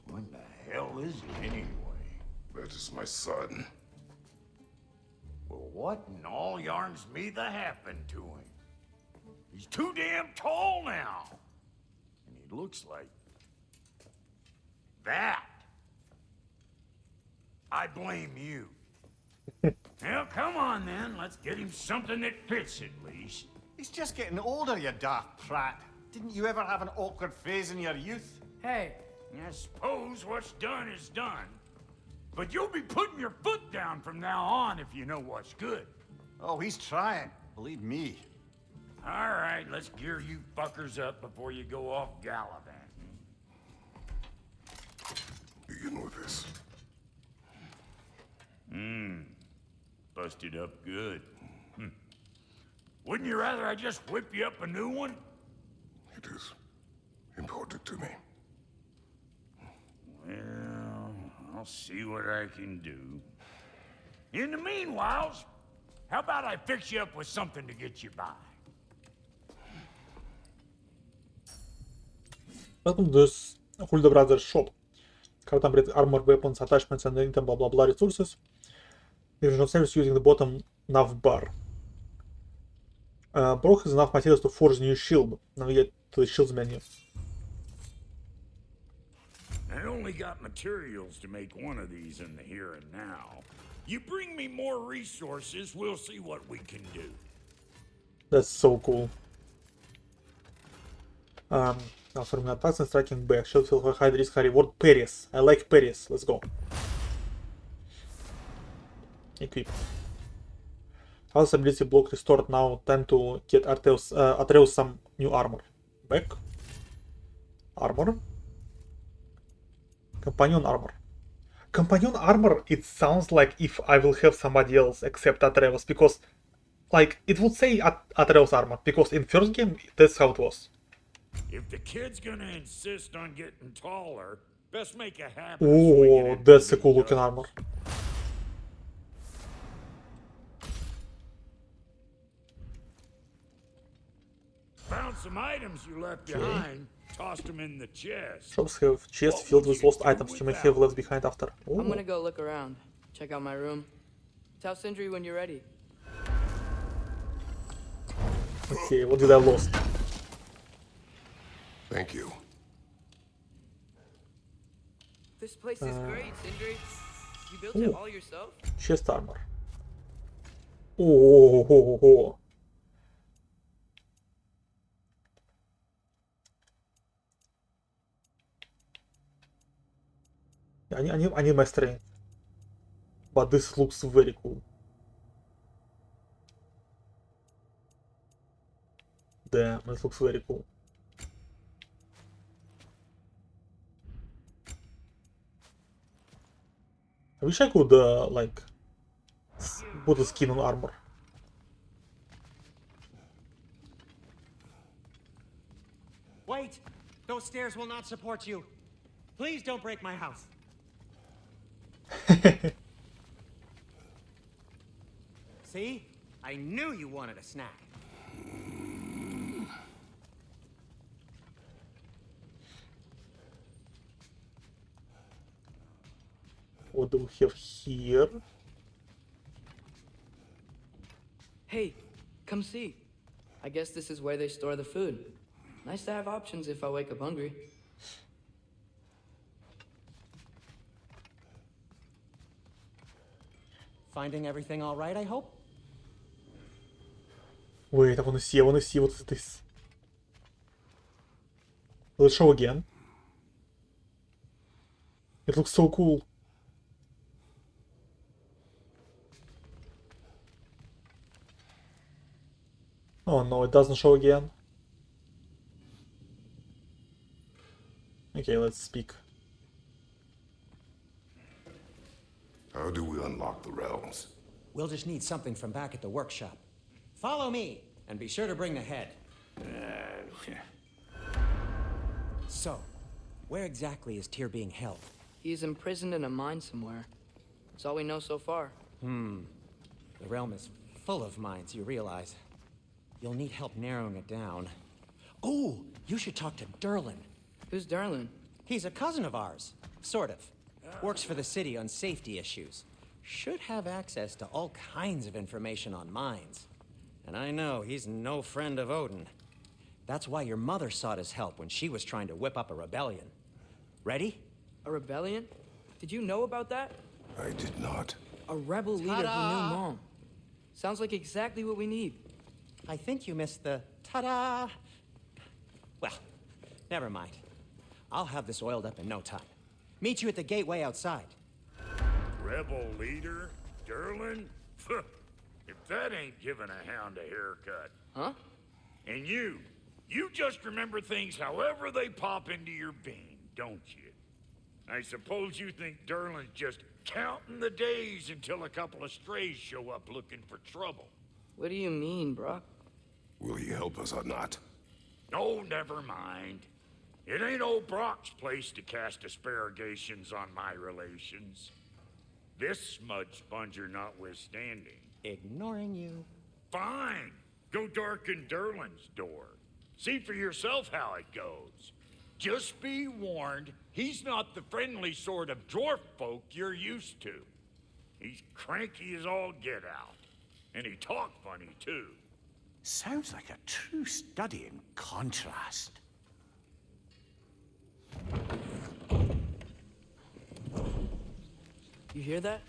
What the hell is he anyway? That is my son. Well, what in all yarns me that happened to him? He's too damn tall now. And he looks like... that. I blame you. Well, come on then. Let's get him something that fits at least. He's just getting older, you daft prat. Didn't you ever have an awkward phase in your youth? Hey, I suppose what's done is done. But you'll be putting your foot down from now on if you know what's good. Oh, he's trying. Believe me. All right, let's gear you fuckers up before you go off gallivanting. Begin with this. Busted up good. Wouldn't you rather I just whip you up a new one? It is important to me. Well, I'll see what I can do. In the meanwhile, how about I fix you up with something to get you by? Welcome to this Hulda Brothers shop. Custom armor, weapons, attachments, and item blah blah blah resources. Division service using the bottom nav bar. Brock has enough materials to forge a new shield. Navigate to the shields menu. I only got materials to make one of these in the here and now. You bring me more resources, we'll see what we can do. That's so cool. Now forming attacks and striking back. Shield feel high risk, high reward. Parries. I like parries. Let's go. Equip. House ability block restored. Now time to get Atreus some new armor. Back. Armor. Companion armor. Companion armor, it sounds like if I will have somebody else except Atreus, because like it would say Atreus armor, because in first game that's how it was. If the kid's gonna insist on getting taller, best make a habit. Oh, that's a cool looking armor. Found some items you left behind, tossed them in the chest. Shops have chests filled with lost items you may have left behind after. Ooh. I'm gonna go look around. Check out my room. Tell Sindri when you're ready. Okay, what did I lost? Thank you. This place is great, Sindri. You built Ooh. it all yourself? Chest armor. Oh. I need my strength. But this looks very cool. Damn, this looks very cool. I wish I could, like, put a skin on armor. Wait! Those stairs will not support you. Please don't break my house. See? I knew you wanted a snack. What do we have here? Hey, come see. I guess this is where they store the food. Nice to have options if I wake up hungry. Finding everything all right, I hope? Wait, I wanna see what is this. Let's show again. It looks so cool. Oh no, it doesn't show again. Okay, let's speak. How do we unlock the realms? We'll just need something from back at the workshop. Follow me, and be sure to bring the head. So, where exactly is Tyr being held? He's imprisoned in a mine somewhere. That's all we know so far. The realm is full of mines, you realize. You'll need help narrowing it down. Oh, you should talk to Derlin. Who's Darlin? He's a cousin of ours, sort of. Works for the city on safety issues. Should have access to all kinds of information on mines. And I know he's no friend of Odin. That's why your mother sought his help when she was trying to whip up a rebellion. Ready? A rebellion? Did you know about that? I did not. A rebel leader who knew Mom. Sounds like exactly what we need. I think you missed the ta-da. Well, never mind. I'll have this oiled up in no time. Meet you at the gateway outside. Rebel leader? Derlin? If that ain't giving a hound a haircut. Huh? And you just remember things however they pop into your bean, don't you? I suppose you think Derlin's just counting the days until a couple of strays show up looking for trouble. What do you mean, Brock? Will he help us or not? Oh, never mind. It ain't old Brock's place to cast asparagations on my relations. This smudge sponger notwithstanding. Ignoring you. Fine. Go darken Derlin's door. See for yourself how it goes. Just be warned, he's not the friendly sort of dwarf folk you're used to. He's cranky as all get out. And he talk funny, too. Sounds like a true study in contrast. You hear that?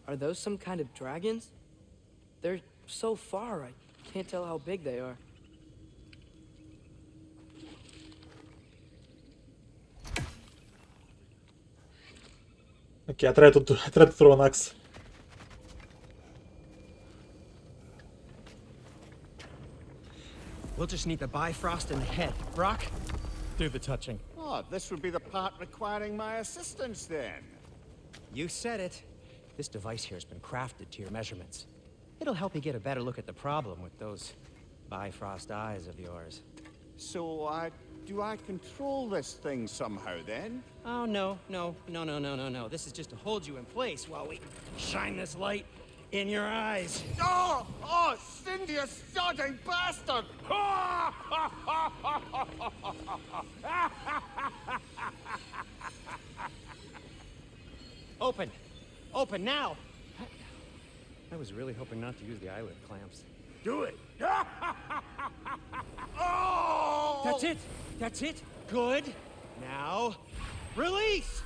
Are those some kind of dragons? They're so far, I can't tell how big they are. Okay, I tried to throw an axe. We'll just need the Bifrost and the head. Brock, do the touching. Oh, this would be the part requiring my assistance then. You said it. This device here has been crafted to your measurements. It'll help you get a better look at the problem with those Bifrost eyes of yours. So, do I control this thing somehow then? Oh, no. This is just to hold you in place while we shine this light in your eyes. Oh, in, you sodding bastard! Open! Open now! I was really hoping not to use the eyelid clamps. Do it. Oh! That's it! That's it! Good! Now, release!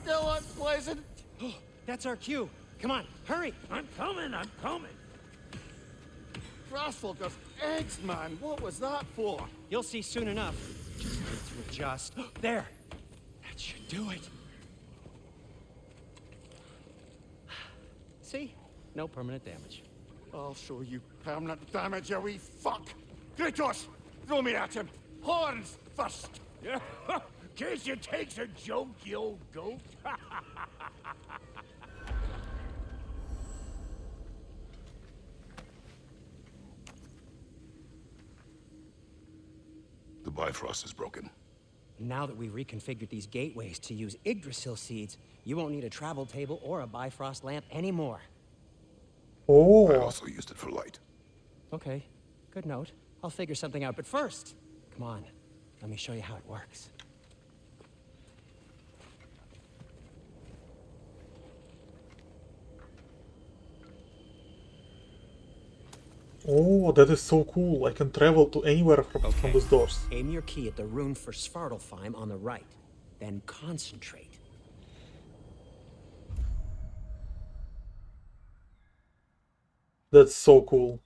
Still unpleasant. Oh, that's our cue. Come on, hurry! I'm coming, I'm coming. Frostfolkers, eggs, man. What was that for? You'll see soon enough. Just need to adjust. There! That should do it. See? No permanent damage. I'll show you permanent damage, you wee fuck. Kratos, throw me at him. Horns first. Yeah, case you takes a joke, you old goat. The Bifrost is broken. Now that we've reconfigured these gateways to use Yggdrasil seeds, you won't need a travel table or a Bifrost lamp anymore. I Oh, also used it for light. Okay, good note. I'll figure something out, but first, come on, let me show you how it works. oh, that is so cool. I can travel to anywhere from those doors. Aim your key at the rune for Svartalfheim on the right, then concentrate. That's so cool.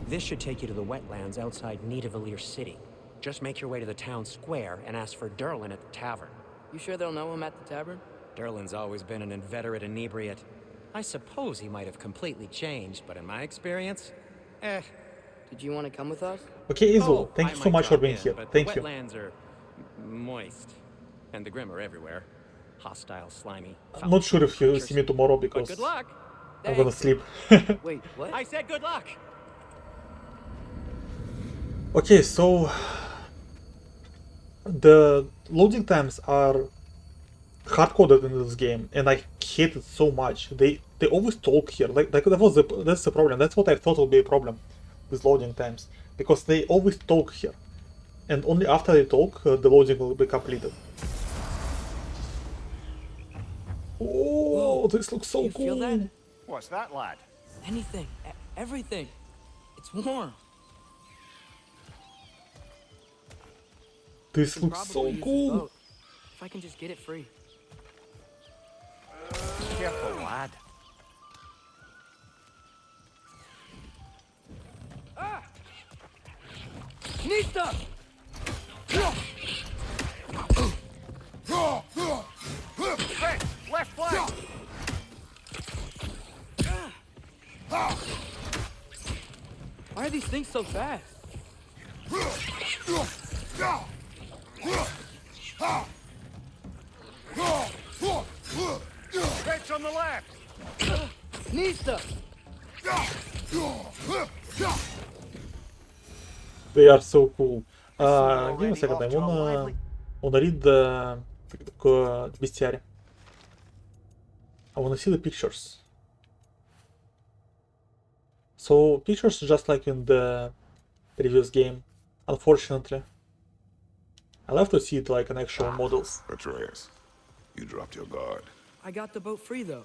This should take you to the wetlands outside Nidavellir City. Just make your way to the town square and ask for Derlin at the tavern. You sure they'll know him at the tavern? Derlin's always been an inveterate inebriate. I suppose he might have completely changed, but in my experience, Did you want to come with us? Okay, Izu, Oh, thank I you so might much for drop being in, here. but Thank the you. wetlands are moist, and the Grim are everywhere. Hostile, slimy. I'm not sure if you creatures. see me tomorrow But because good luck. I'm gonna sleep. Wait, what? I said good luck. Okay, so the loading times are hard-coded in this game, and I hate it so much. They always talk here. Like that's the problem. That's what I thought would be a problem with loading times, because they always talk here, and only after they talk, the loading will be completed. Oh, this looks so You cool. feel that? What's that, lad? Anything, everything. It's warm. This Can looks probably so use this cool. boat, if I can just get it free. Careful, lad. Nista! Hey, left flank! Why are these things so fast? Bitch on the left! Nista! They are so cool. Give me a second. I wanna read the bestiary. I wanna see the pictures. So pictures just like in the previous game, unfortunately. I love to see it like an actual models. Atreus, you dropped your guard. I got the boat free though.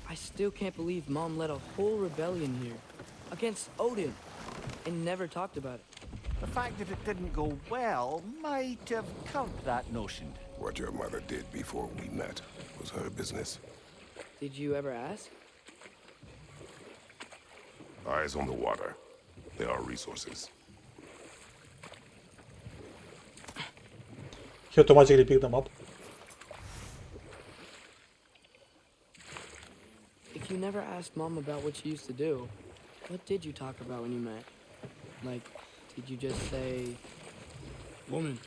I still can't believe Mom led a whole rebellion here against Odin and never talked about it. The fact that it didn't go well might have curbed that notion. What your mother did before we met was her business. Did you ever ask? Eyes on the water. There are resources. He automatically picked them up. If you never asked Mom about what she used to do, what did you talk about when you met? Like, did you just say, "Woman,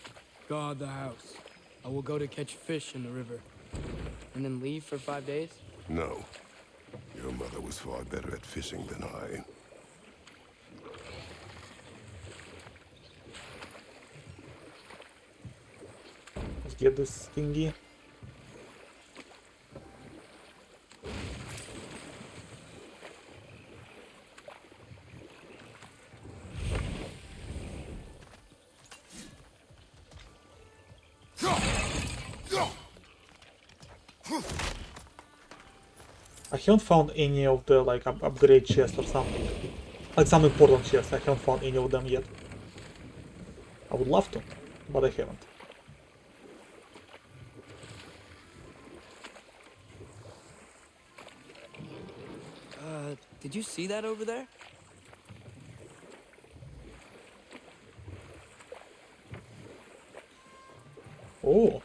guard the house. I will go to catch fish in the river," and then leave for 5 days? No. Your mother was far better at fishing than I. Let's get this thingy. I haven't found any of the like upgrade chests or something. Like some important chests, I haven't found any of them yet. I would love to, but I haven't. Did you see that over there? Oh.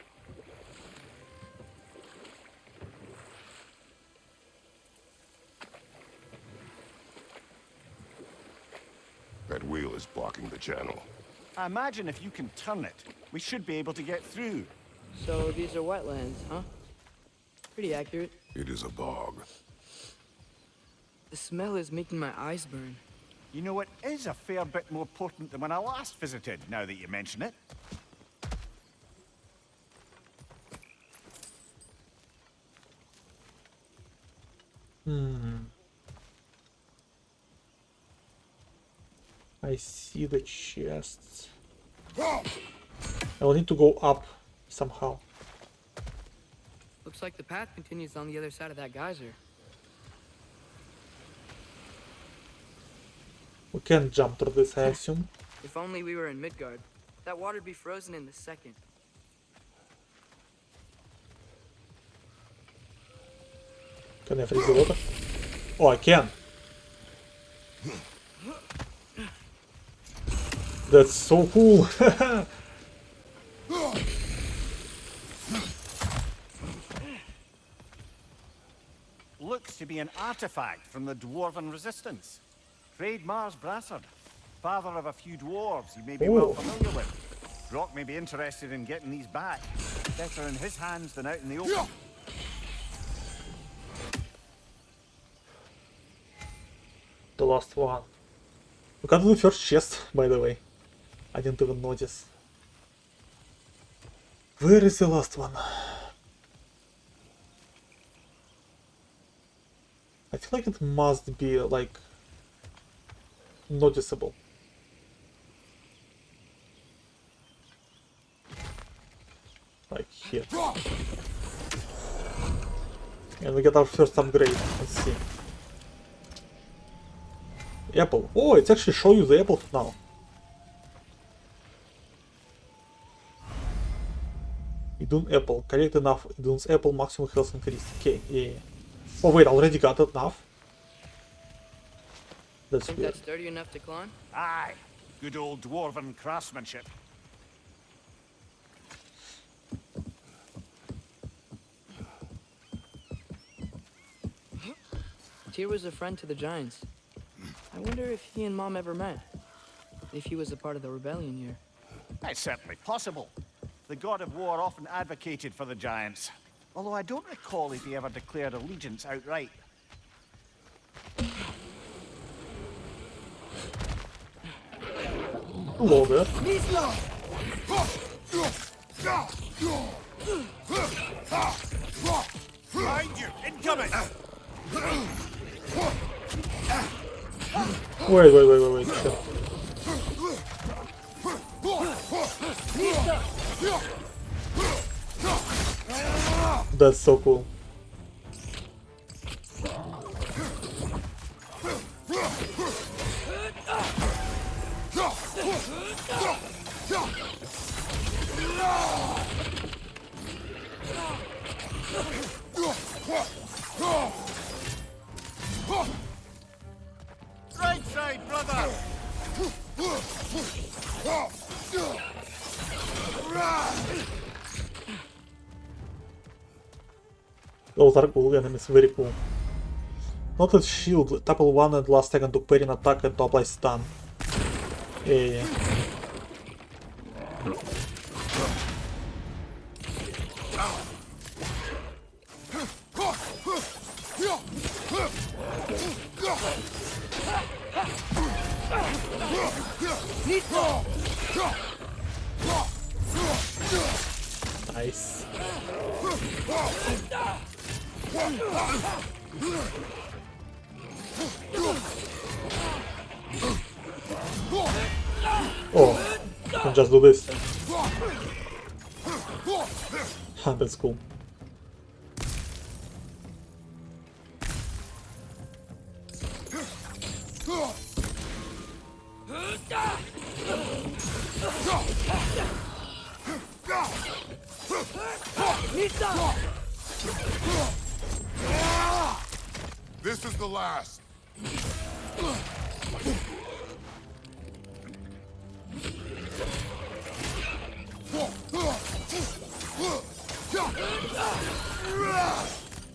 That wheel is blocking the channel. I imagine if you can turn it, we should be able to get through. So these are wetlands, huh? Pretty accurate. It is a bog. The smell is making my eyes burn. You know, it is a fair bit more potent than when I last visited, now that you mention it. I see the chests. I will need to go up somehow. Looks like the path continues on the other side of that geyser. We can jump through this, I assume. If only we were in Midgard. That water'd be frozen in the second. Can I freeze the water? Oh, I can. That's so cool. Looks to be an artifact from the Dwarven Resistance. Trade Mars Brassard, father of a few dwarves you may be well familiar with. Brock may be interested in getting these back. Better in his hands than out in the open. The last one. We got to the first chest, by the way. I didn't even notice. Where is the last one? I feel like it must be, like, noticeable. Like here. And we get our first upgrade. Let's see. Apple. Oh, it's actually show you the apple now. Idun apple. Correct enough. Idun's apple maximum health increase. Okay, yeah. Oh wait, already got enough. That's Think weird. that's sturdy enough to climb? Aye, good old Dwarven craftsmanship. Tyr was a friend to the Giants. I wonder if he and Mom ever met. If he was a part of the rebellion here. It's certainly possible. The god of war often advocated for the Giants. Although I don't recall if he ever declared allegiance outright. Hello there. Behind you! Incoming! Wait. Shit. That's so cool. Right side, brother! Those are cool enemies, very cool. Noted shield, tap L1 and last second to parry an attack and to apply stun. Yeah. Oh, I can just do this. That's cool. This is the last.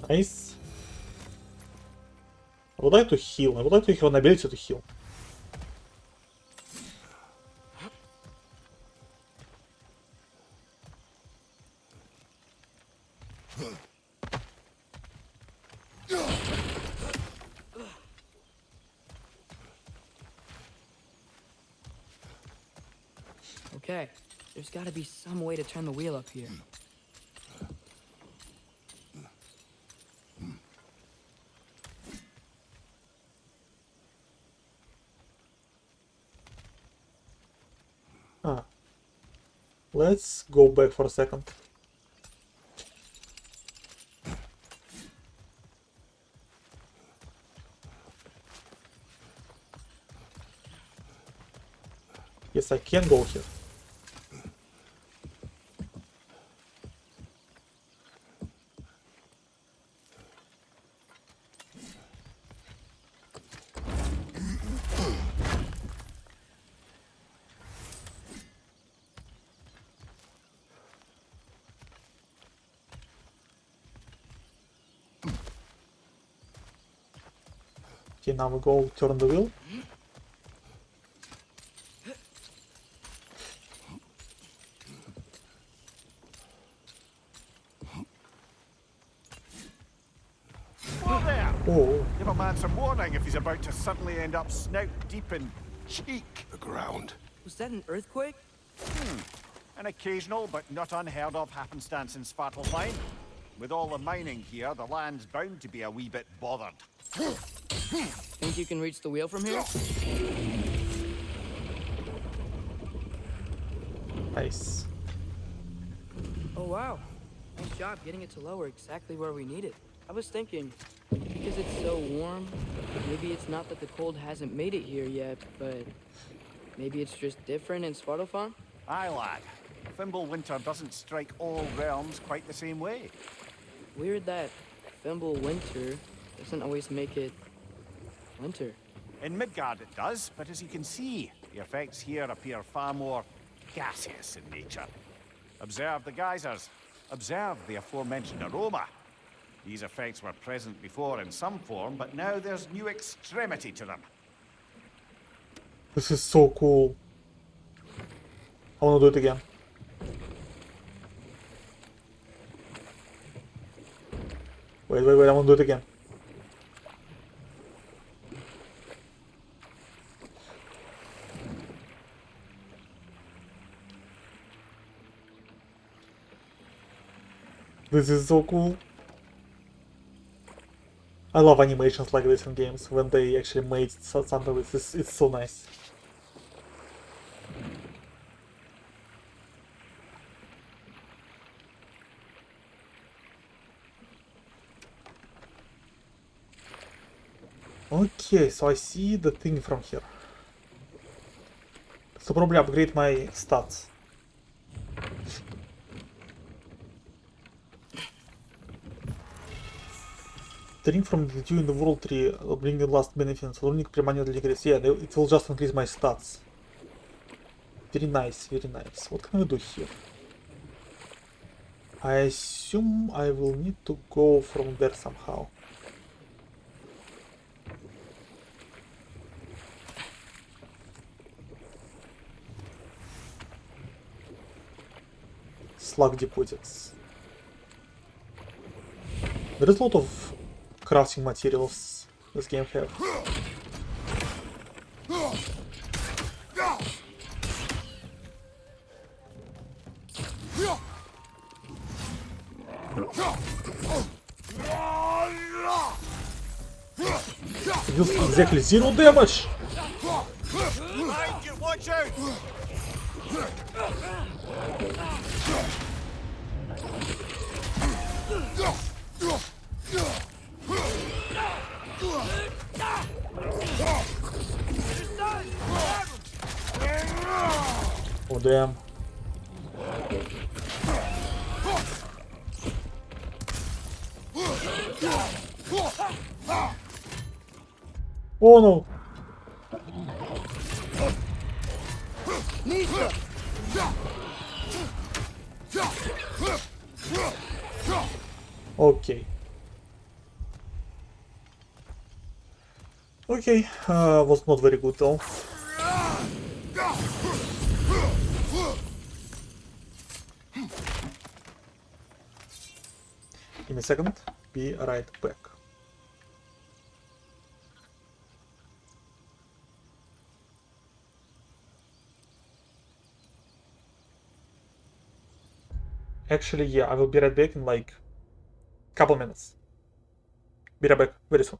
Nice. I would like to heal. I would like to have an ability to heal. Okay, there's gotta be some way to turn the wheel up here. Ah. Let's go back for a second. Yes, I can go here. Okay, now we go turn the wheel. Whoa there! Oh, Give a man some warning if he's about to suddenly end up snout deep in cheek. The ground. Was that an earthquake? An occasional but not unheard of happenstance in Svartalfheim. With all the mining here, the land's bound to be a wee bit bothered. Think you can reach the wheel from here? nice. Oh wow. Nice job getting it to lower exactly where we need it. I was thinking, because it's so warm, maybe it's not that the cold hasn't made it here yet, but maybe it's just different in Svartalfheim? Aye, lad. Fimbulwinter doesn't strike all realms quite the same way. Weird that Fimbulwinter doesn't always make it winter. In Midgard it does, but as you can see, the effects here appear far more gaseous in nature. Observe the geysers. Observe the aforementioned aroma. These effects were present before in some form, but now there's new extremity to them. This is so cool. I wanna do it again. Wait, I wanna do it again. This is so cool. I love animations like this in games, when they actually made something with this. It's so nice. Okay, so I see the thing from here. So probably upgrade my stats. Drink from the dew in the world tree will bring you last benefits. Learning permanently increase. Yeah, it will just increase my stats. Very nice, very nice. What can I do here? I assume I will need to go from there somehow. Slug deposits. There is a lot of crafting materials this game have. Deals exactly 0 damage! Watch out! Oh damn. Oh no! Okay. Okay, was not very good though. In a second, be right back. Actually, yeah, I will be right back in like couple minutes. Be right back very soon.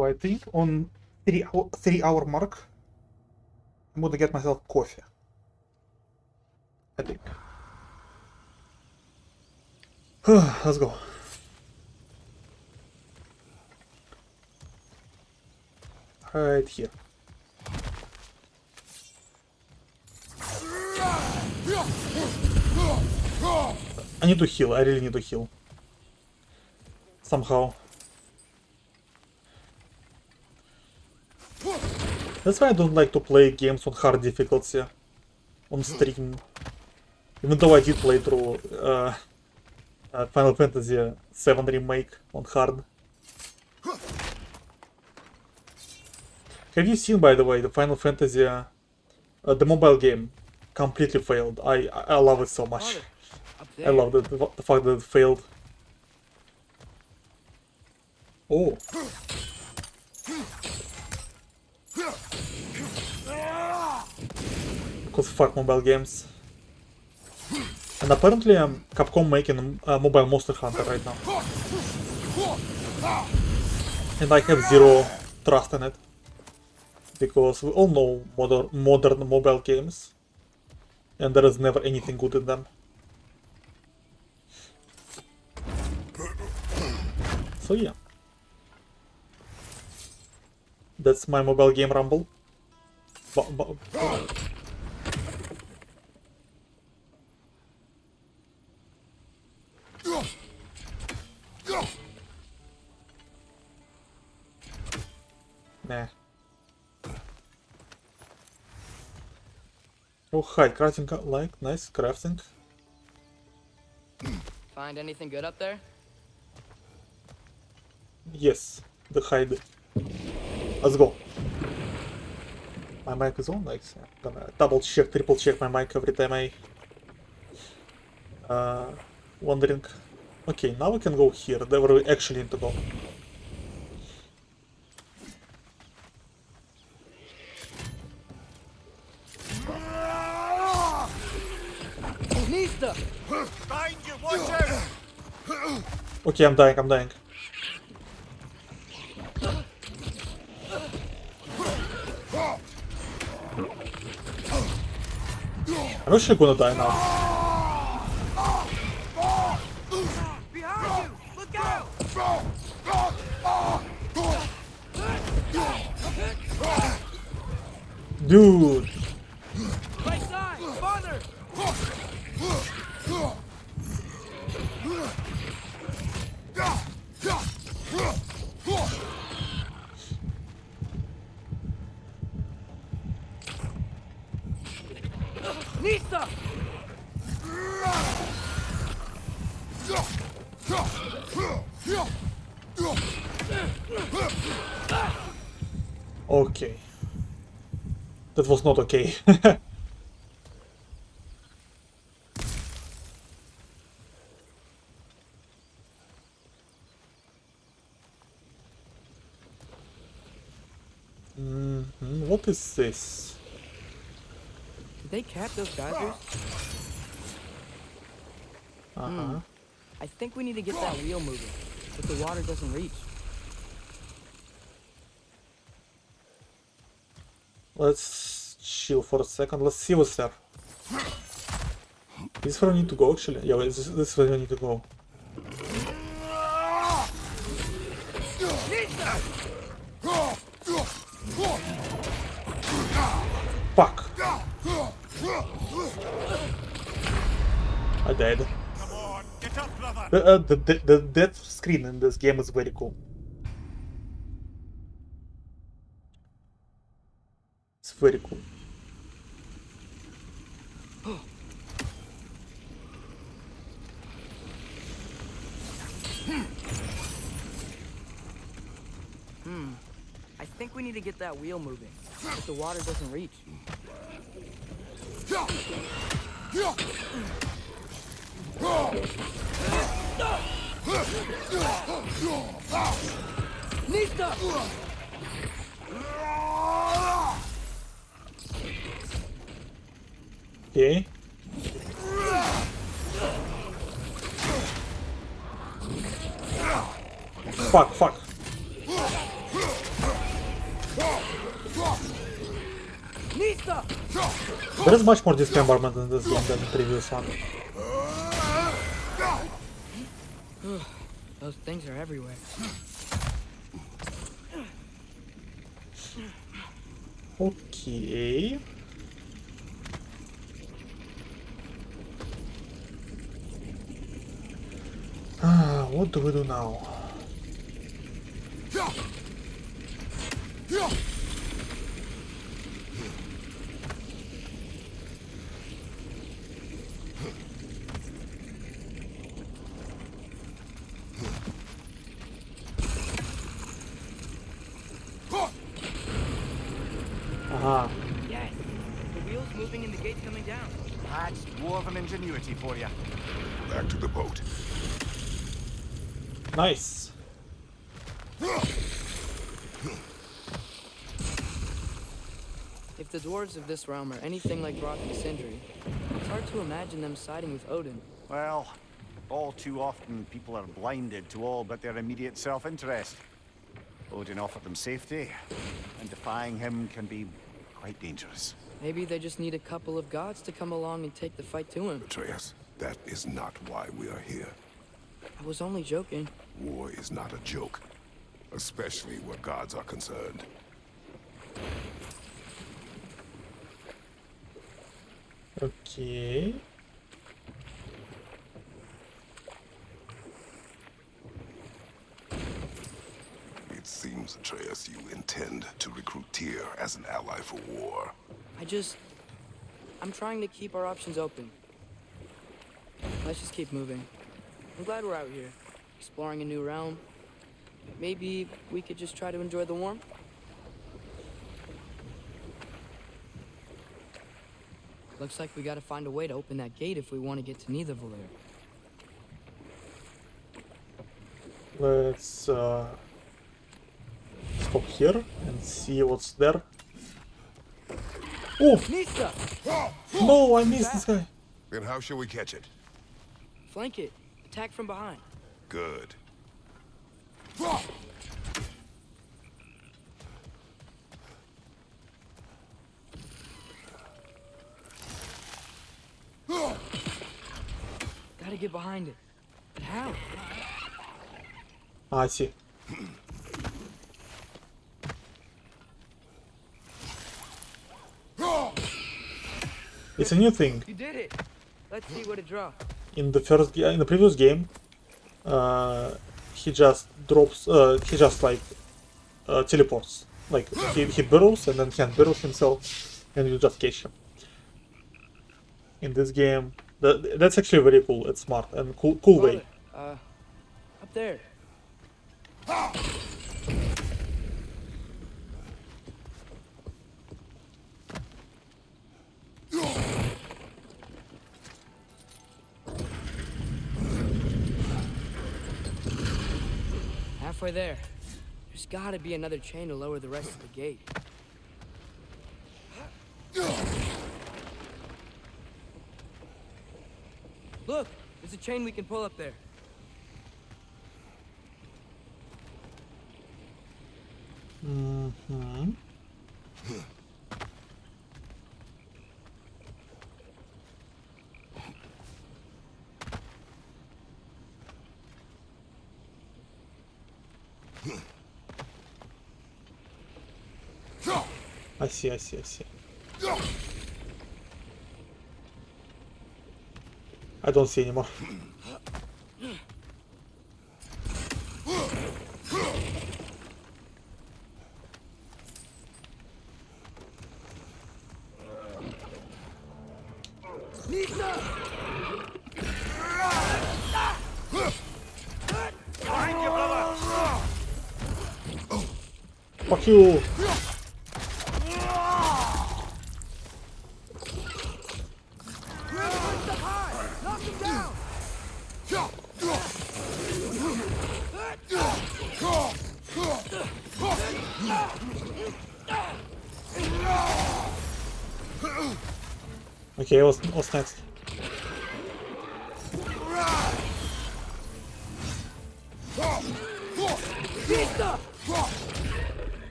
So I think on 3 hour mark, I'm gonna get myself coffee. I think. Let's go. Right here. I need to heal, I really need to heal. Somehow. That's why I don't like to play games on hard difficulty on stream. Even though I did play through Final Fantasy VII Remake on hard. Have you seen, by the way, the Final Fantasy, the mobile game completely failed? I love it so much. I love the fact that it failed. Oh. Because fuck mobile games. And apparently Capcom making a mobile Monster Hunter right now. And I have zero trust in it. Because we all know modern mobile games. And there is never anything good in them. So yeah. That's my mobile game rumble. Nah. Oh hi, crafting like nice crafting. Find anything good up there? Yes, the hide. Let's go. My mic is on, like I'm gonna double check, triple check my mic every time I wondering. Okay, now we can go here, there where we actually need to go. Okay, I'm dying, I'm dying. I'm actually gonna die now. Behind you! Look out! Dude! Right side! Farther! Nista! Okay. That was not okay. What is this? Did they cap those geysers? I think we need to get that wheel moving, but the water doesn't reach. Let's chill for a second. Let's see what's there. Is this where I need to go actually? Yeah, this is where I need to go. Fuck! I died. Come on, get up, brother. The death screen in this game is very cool. It's very cool. I think we need to get that wheel moving, but the water doesn't reach. Nista! Okay. Fuck, fuck. There is much more dismemberment in this game than the previous one. Those things are everywhere. Okay. What do we do now? Yes. The wheels moving and the gates coming down. That's dwarven ingenuity for you. Back to the boat. Nice. If the dwarves of this realm are anything like Rock and Sindri, it's hard to imagine them siding with Odin. Well, all too often people are blinded to all but their immediate self-interest. Odin offered them safety, and defying him can be quite dangerous. Maybe they just need a couple of gods to come along and take the fight to him. Atreus, that is not why we are here. I was only joking. War is not a joke, especially where gods are concerned. Okay. It seems, Atreus, you intend to recruit Tyr as an ally for war. I'm trying to keep our options open. Let's just keep moving. I'm glad we're out here, exploring a new realm. Maybe we could just try to enjoy the warmth? Looks like we gotta find a way to open that gate if we want to get to Nidavellir. Let's stop here and see what's there. Oh! Nista! No, I missed this guy. Then how shall we catch it? Flank it. Attack from behind. Good. Gotta get behind it. But how? I see. It's a new thing. You did it. Let's see what it draws. In the previous game, he just drops. He just like teleports. Like he burrows and then can burrow himself, and you just catch him. In this game, that's actually very cool. It's smart and cool way. Up there. Halfway there. There's gotta be another chain to lower the rest of the gate. Look! There's a chain we can pull up there. Mm-hmm. I see. I don't see anymore. Fuck you! Okay, what's next?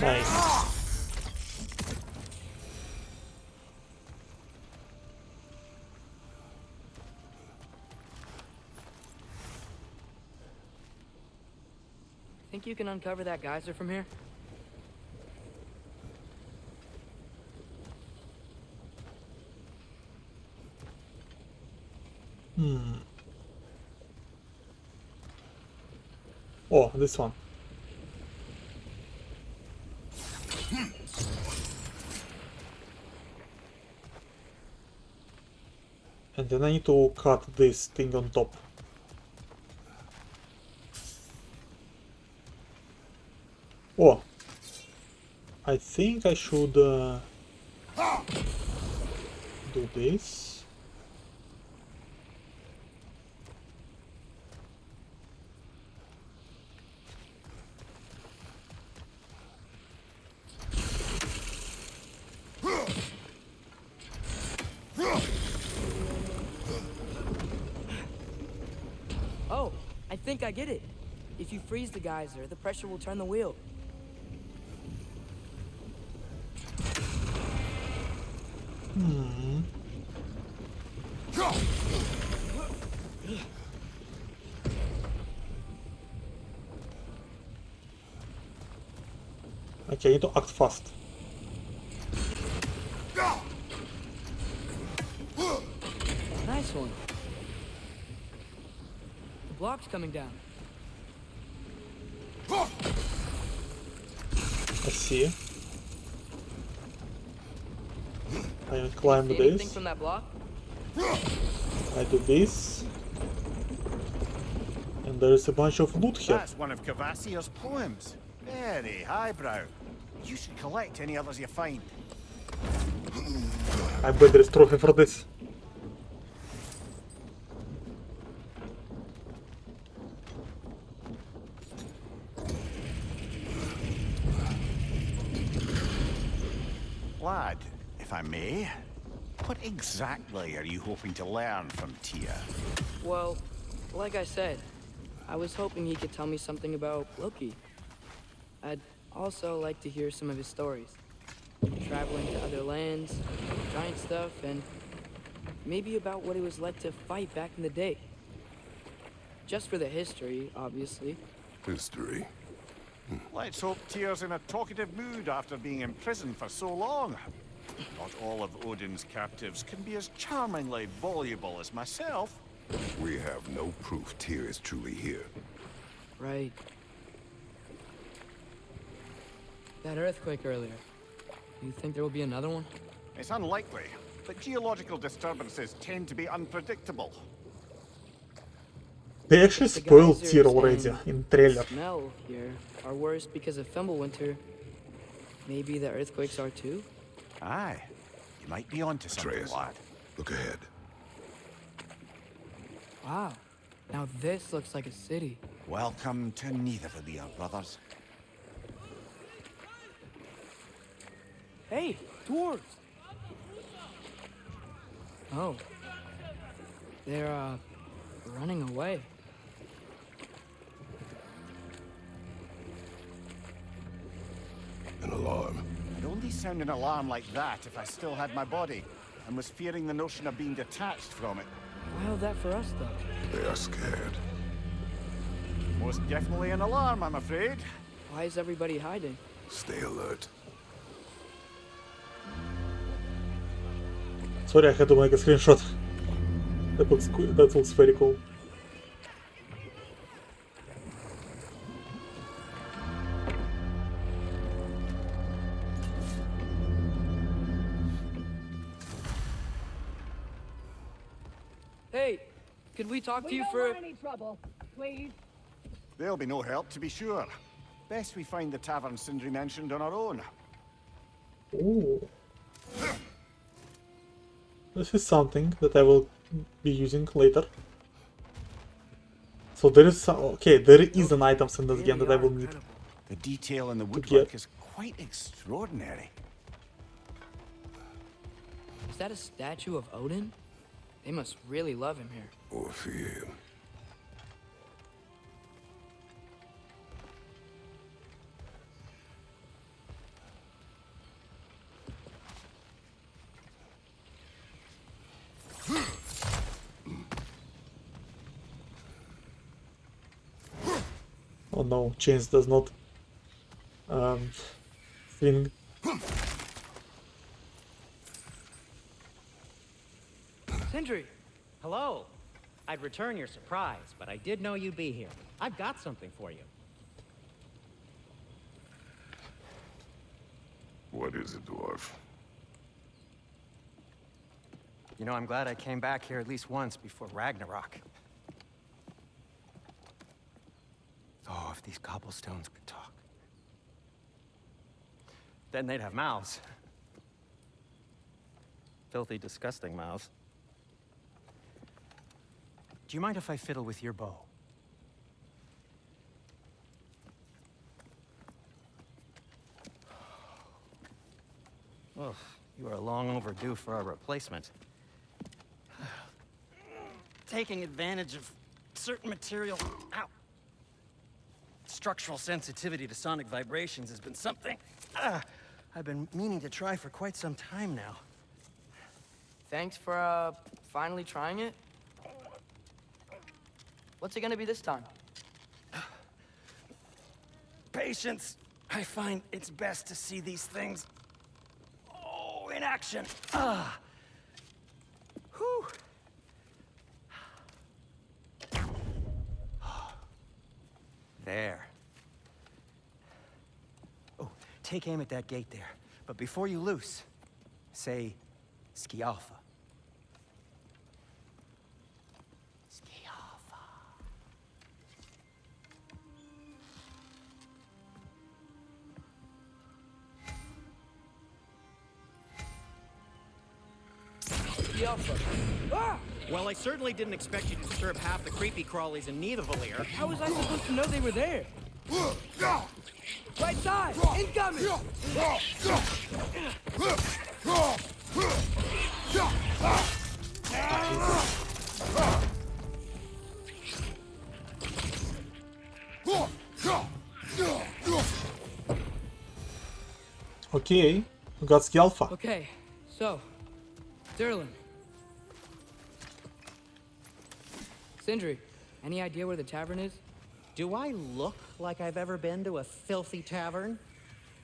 Nice. Think you can uncover that geyser from here? Oh, this one. And then I need to cut this thing on top. Oh, I think I should do this. Oh, I think I get it. If you freeze the geyser, the pressure will turn the wheel. Okay, I need to act fast. Nice one. The block's coming down. I see. I climb See anything this. from that block? I do this. And there is a bunch of loot here. That's one of Cavassier's poems. Very highbrow. You should collect any others you find. I bet there is trophy for this. Lad, if I may, what exactly are you hoping to learn from Tia? Well, like I said, I was hoping he could tell me something about Loki. I'd also like to hear some of his stories. Traveling to other lands, giant stuff, and maybe about what it was like to fight back in the day. Just for the history, obviously. History. Let's hope Tyr's in a talkative mood after being in prison for so long. Not all of Odin's captives can be as charmingly voluble as myself. We have no proof Tyr is truly here. Right. That earthquake earlier. Do you think there will be another one? It's unlikely, but geological disturbances tend to be unpredictable. They actually The spoiled geysers Tyr already and in trailer. Smell here are worse because of Fimbulwinter. Maybe the earthquakes are too? Aye. You might be onto something, Atreus, lad. look ahead. Wow. Now this looks like a city. Welcome to Nidavellir, brothers. Hey, dwarves! Oh. They're, running away. An alarm. I'd only sound an alarm like that if I still had my body, and was fearing the notion of being detached from it. How's that for us, though? They are scared. Most definitely an alarm, I'm afraid. Why is everybody hiding? Stay alert. Sorry, I had to make a screenshot. That looks very cool. Hey, could we talk to you for... any trouble, please. There'll be no help, to be sure. Best we find the tavern Sindri mentioned on our own. Ooh. This is something that I will be using later. So there is some, okay, there is an items in this game that I will need. The detail in the get. woodwork is quite extraordinary. Is that a statue of Odin? They must really love him here. Or fear him. Oh no, chains does not swing. Sindri! Hello. I'd return your surprise, but I did know you'd be here. I've got something for you. What is it, dwarf? You know, I'm glad I came back here at least once before Ragnarok. Oh, if these cobblestones could talk. Then they'd have mouths. Filthy, disgusting mouths. Do you mind if I fiddle with your bow? Oh, you are long overdue for a replacement. Taking advantage of certain material. Ow. Structural sensitivity to sonic vibrations has been something I've been meaning to try for quite some time now. Thanks for, finally trying it. What's it gonna be this time? Patience. I find it's best to see these things, in action. Whew. There. Oh, take aim at that gate there. But before you loose, say, Skialfa. Well, I certainly didn't expect you to disturb half the creepy crawlies in Nidavellir. How was I supposed to know they were there? Right side! Incoming! Okay, we got Skialfa. Okay, so, Durlin. Sindri, any idea where the tavern is? Do I look like I've ever been to a filthy tavern?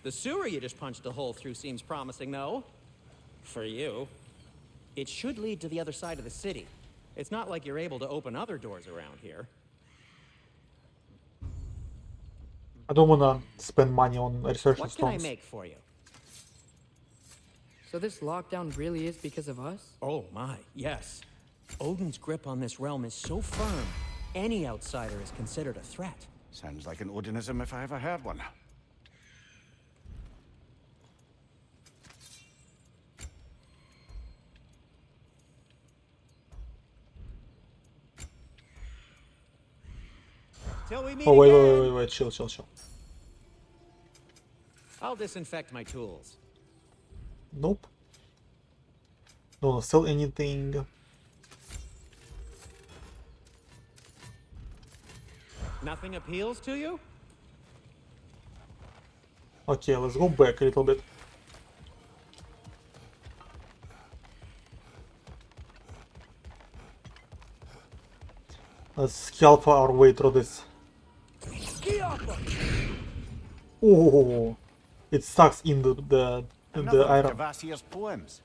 The sewer you just punched a hole through seems promising, though. For you. It should lead to the other side of the city. It's not like you're able to open other doors around here. I don't wanna spend money on research What stones. can I make for you? So this lockdown really is because of us? Oh my, yes. Odin's grip on this realm is so firm, any outsider is considered a threat. Sounds like an Odinism if I ever heard one. Till we meet Oh wait, again. wait, chill. I'll disinfect my tools. Nope. Don't sell anything. Nothing appeals to you? Okay, let's go back a little bit. Let's scalp our way through this. Oh, it sucks in the iron. Kvasir's poems.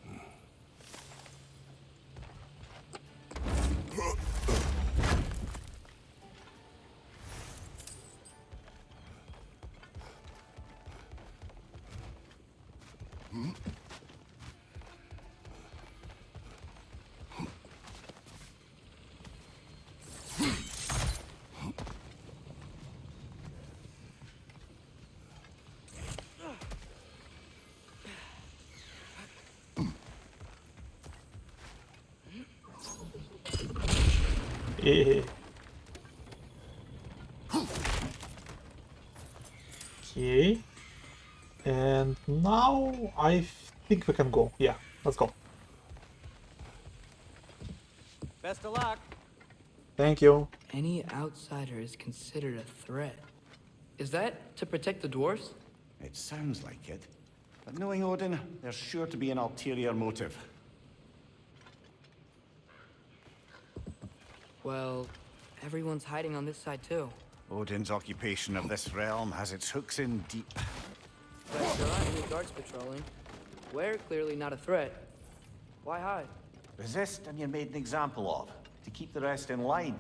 Okay. And now I think we can go. Yeah, let's go. Best of luck. Thank you. Any outsider is considered a threat. Is that to protect the dwarves? It sounds like it. But knowing Odin, there's sure to be an ulterior motive. Well, everyone's hiding on this side too. Odin's occupation of this realm has its hooks in deep. But there aren't any guards patrolling. We're clearly not a threat. Why hide? Resist and you're made an example of, to keep the rest in line.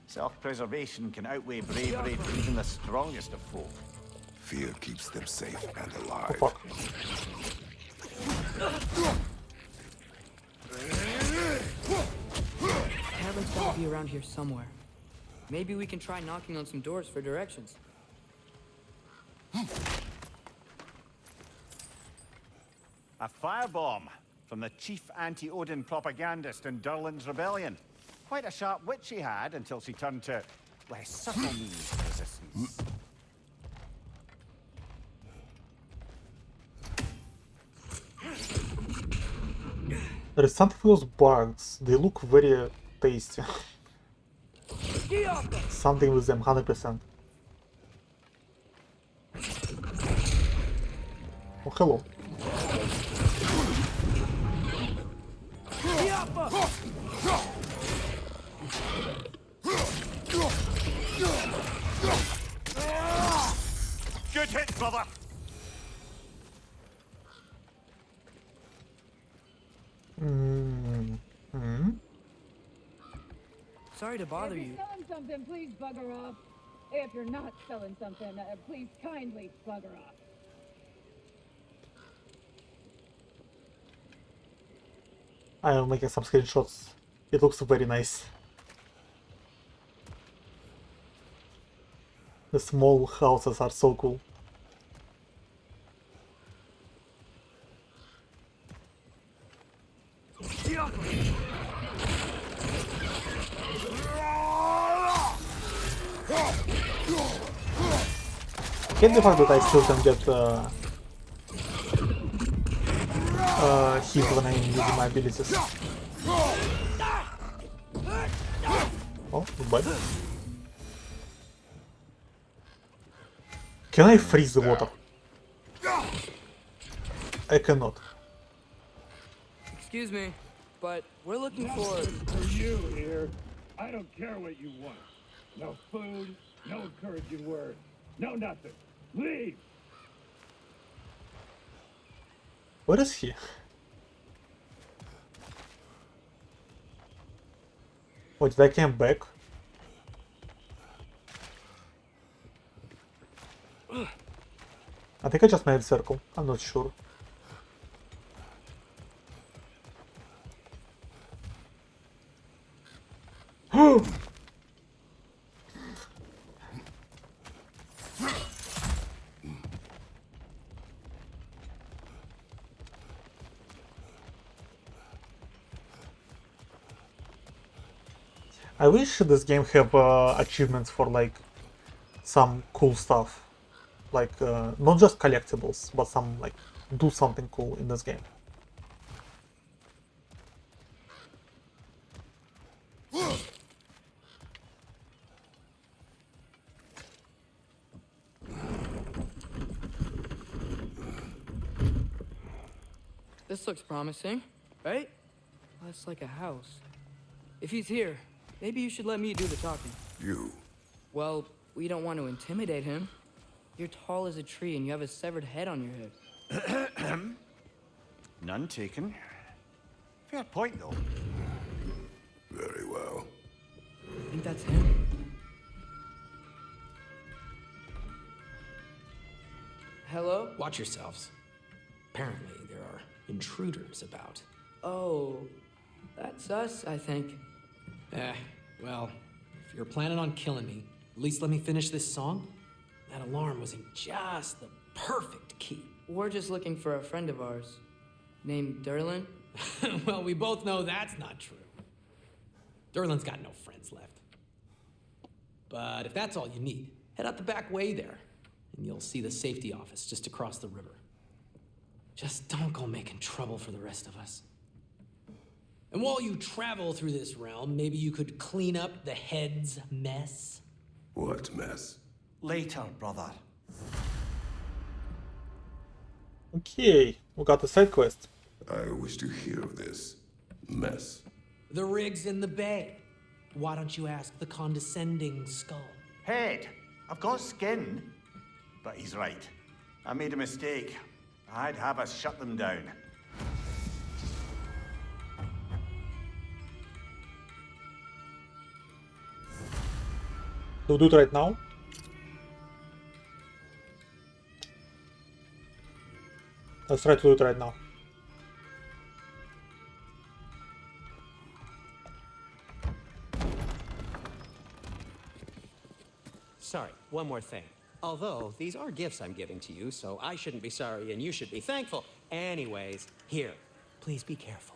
Self-preservation can outweigh bravery for even the strongest of folk. Fear keeps them safe and Oh, alive. fuck. Cabin's gotta be around here somewhere. Maybe we can try knocking on some doors for directions. A firebomb from the chief anti-Odin propagandist in Durlin's rebellion. Quite a sharp wit she had until she turned to less subtle means of resistance. There is something with those bugs. They look very tasty. Something with them, 100%. Oh, hello. Good hit, brother! Sorry to bother If you. you're selling something, please bugger off. If you're not selling something, please kindly bugger off. I am making some screenshots. It looks very nice. The small houses are so cool. Hate the fact that I still can get hit when I'm using my abilities. Oh, goodbye. Can I freeze the water? I cannot. Excuse me, but we're looking for... For you here. I don't care what you want. No food, no encouraging words, no nothing. Leave! Where is he? Oh, did I come back? I think I just made a circle. I'm not sure. I wish this game have achievements for like some cool stuff, like not just collectibles, but some like do something cool in this game. This looks promising, right? That's like a house. If he's here, maybe you should let me do the talking. You? Well, we don't want to intimidate him. You're tall as a tree and you have a severed head on your head. None taken. Fair point, though. Very well. I think that's him. Hello? Watch yourselves. Apparently, there are intruders about. Oh, that's us, I think. Well, if you're planning on killing me, at least let me finish this song. That alarm was in just the perfect key. We're just looking for a friend of ours, named Durlin. Well, we both know that's not true. Durlin's got no friends left. But if that's all you need, head out the back way there, and you'll see the safety office just across the river. Just don't go making trouble for the rest of us. And while you travel through this realm, maybe you could clean up the head's mess? What mess? Later, brother. Okay, we got a side quest. I wish to hear of this mess. The rig's in the bay. Why don't you ask the condescending skull? Head, I've got skin. But he's right. I made a mistake. I'd have us shut them down. Do we do it right now? Let's try to do it right now. Sorry, one more thing. Although, these are gifts I'm giving to you, so I shouldn't be sorry and you should be thankful. Anyways, here, please be careful.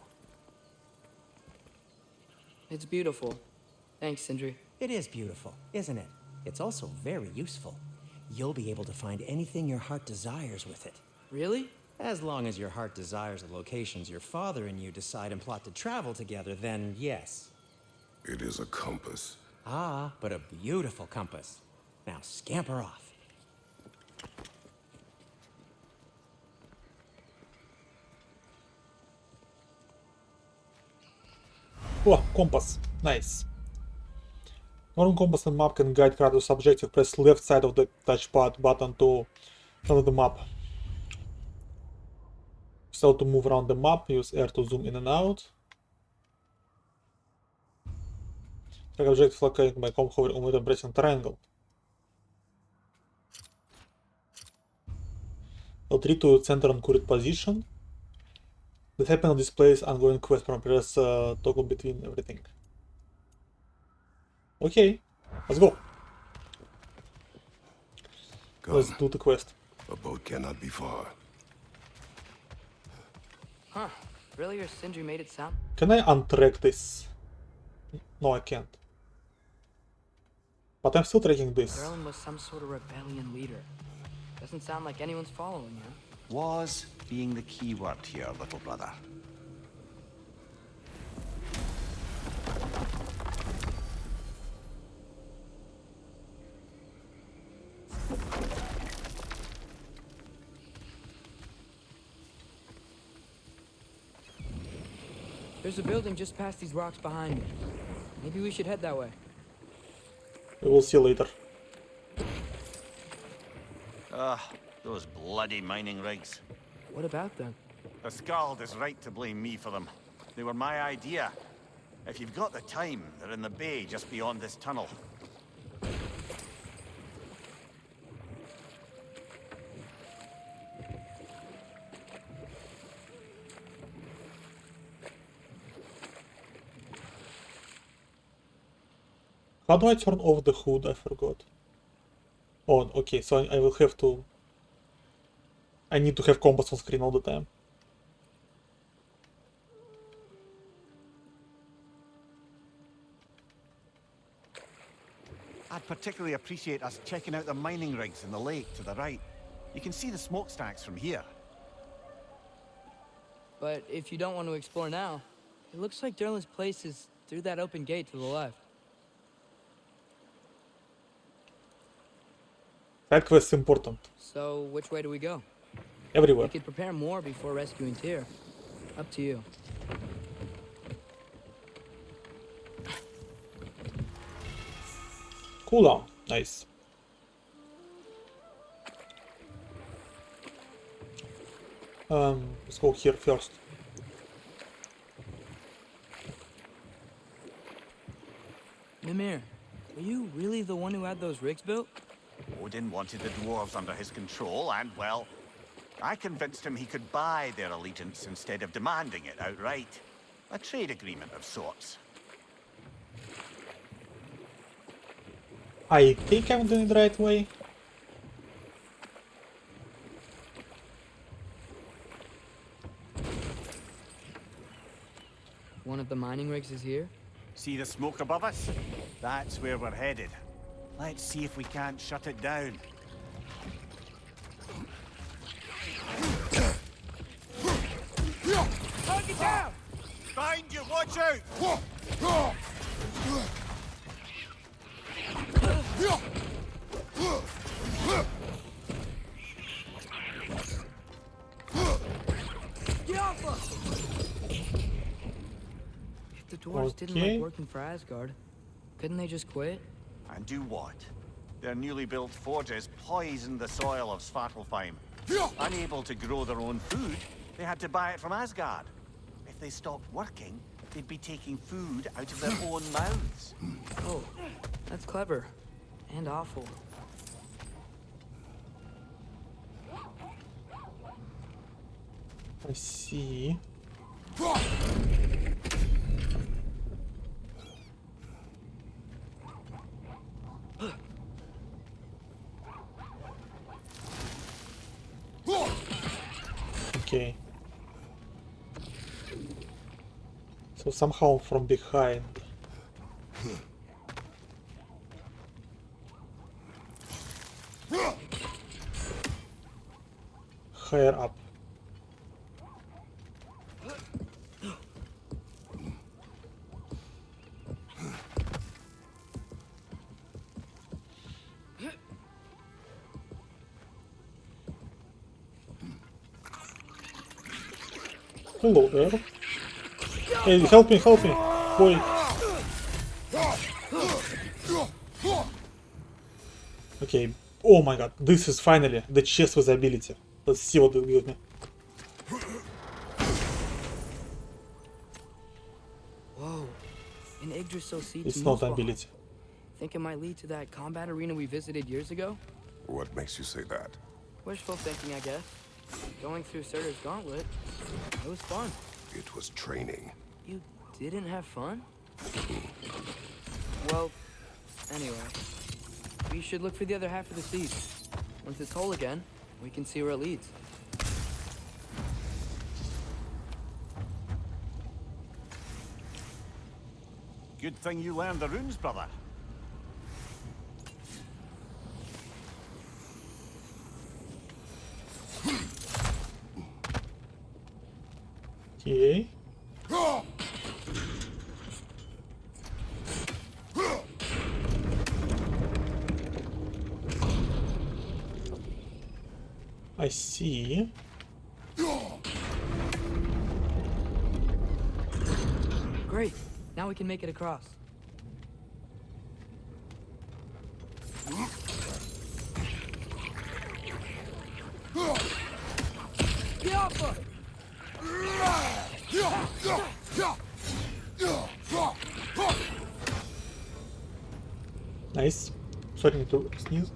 It's beautiful. Thanks, Sindri. It is beautiful, isn't it? It's also very useful. You'll be able to find anything your heart desires with it. Really? As long as your heart desires the locations your father and you decide and plot to travel together, then yes. It is a compass. Ah, but a beautiful compass. Now scamper off. Oh, compass. Nice. Normal compass and map can guide Kratos' objective. Press left side of the touchpad button to turn the map. So to move around the map, use R to zoom in and out. Track objective located by comp hovering over and pressing triangle. L3 to center on current position. The happen on displays ongoing quest from press toggle between everything. Okay, let's go. Let's do the quest. A boat cannot be far. Huh. Really, your Sindri made it sound? Can I untrack this? No, I can't. But I'm still tracking this. Derlin was some sort of rebellion leader. Doesn't sound like anyone's following him. Was being the key word here, little brother. There's a building just past these rocks behind me. Maybe we should head that way. We will see later. Those bloody mining rigs. What about them? The Skald is right to blame me for them. They were my idea. If you've got the time, they're in the bay just beyond this tunnel. How do I turn off the hood? I forgot. Oh, okay, so I will have to... I need to have compass on screen all the time. I'd particularly appreciate us checking out the mining rigs in the lake to the right. You can see the smokestacks from here. But if you don't want to explore now, it looks like Derlin's place is through that open gate to the left. Side quest is important. So, which way do we go? Everywhere. We could prepare more before rescuing Tyr. Up to you. Cooldown. Nice. Let's go here first. Mimir, were you really the one who had those rigs built? Odin wanted the dwarves under his control, and, well, I convinced him he could buy their allegiance instead of demanding it outright. A trade agreement of sorts. I think I'm doing it the right way. One of the mining rigs is here? See the smoke above us? That's where we're headed. Let's see if we can't shut it down. Target down! Behind you, watch out! Get off us! If the dwarves didn't like working for Asgard, couldn't they just quit? And do what? Their newly built forges poisoned the soil of Svartalfheim. Unable to grow their own food, they had to buy it from Asgard. If they stopped working, they'd be taking food out of their own mouths. Oh, that's clever. And awful. I see. Okay. So somehow from behind. Higher up. Hello there. Hey, help me, boy. Okay, oh my god, this is finally the chest with ability. Let's see what it gives me. Whoa, an Yggdrasil seat. It's not ability. Think it might lead to that combat arena we visited years ago? What makes you say that? Wishful thinking, I guess. Going through Surtur's gauntlet, it was fun. It was training. You didn't have fun? Well, anyway, we should look for the other half of the seed. Once it's whole again, we can see where it leads. Good thing you learned the runes, brother. Okay. I see. Great. Now we can make it across. Nice. Starting to sneeze.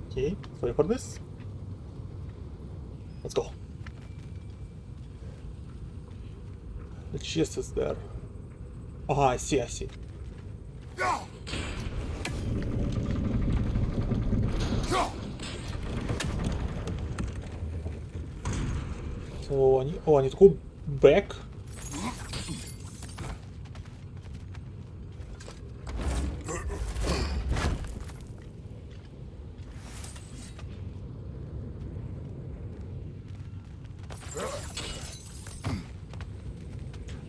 Okay, sorry for this. Let's go. The chest is there. Oh, I see, I see. So I need to go back.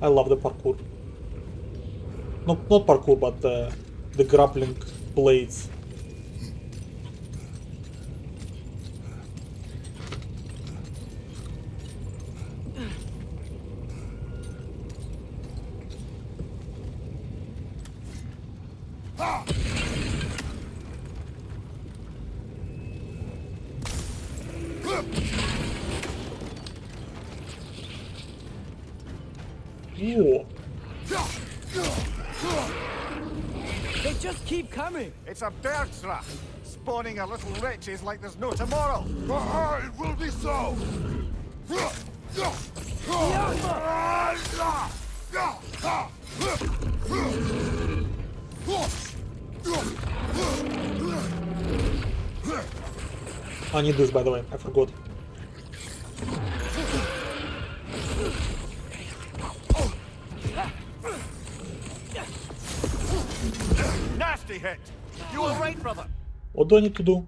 I love the parkour. Not parkour, but the grappling blades. Whoa. They just keep coming! It's a Bergsra, spawning our little wretches like there's no tomorrow. It will be so! I need this, by the way, I forgot. Nasty hit! You all right, brother? What do I need to do?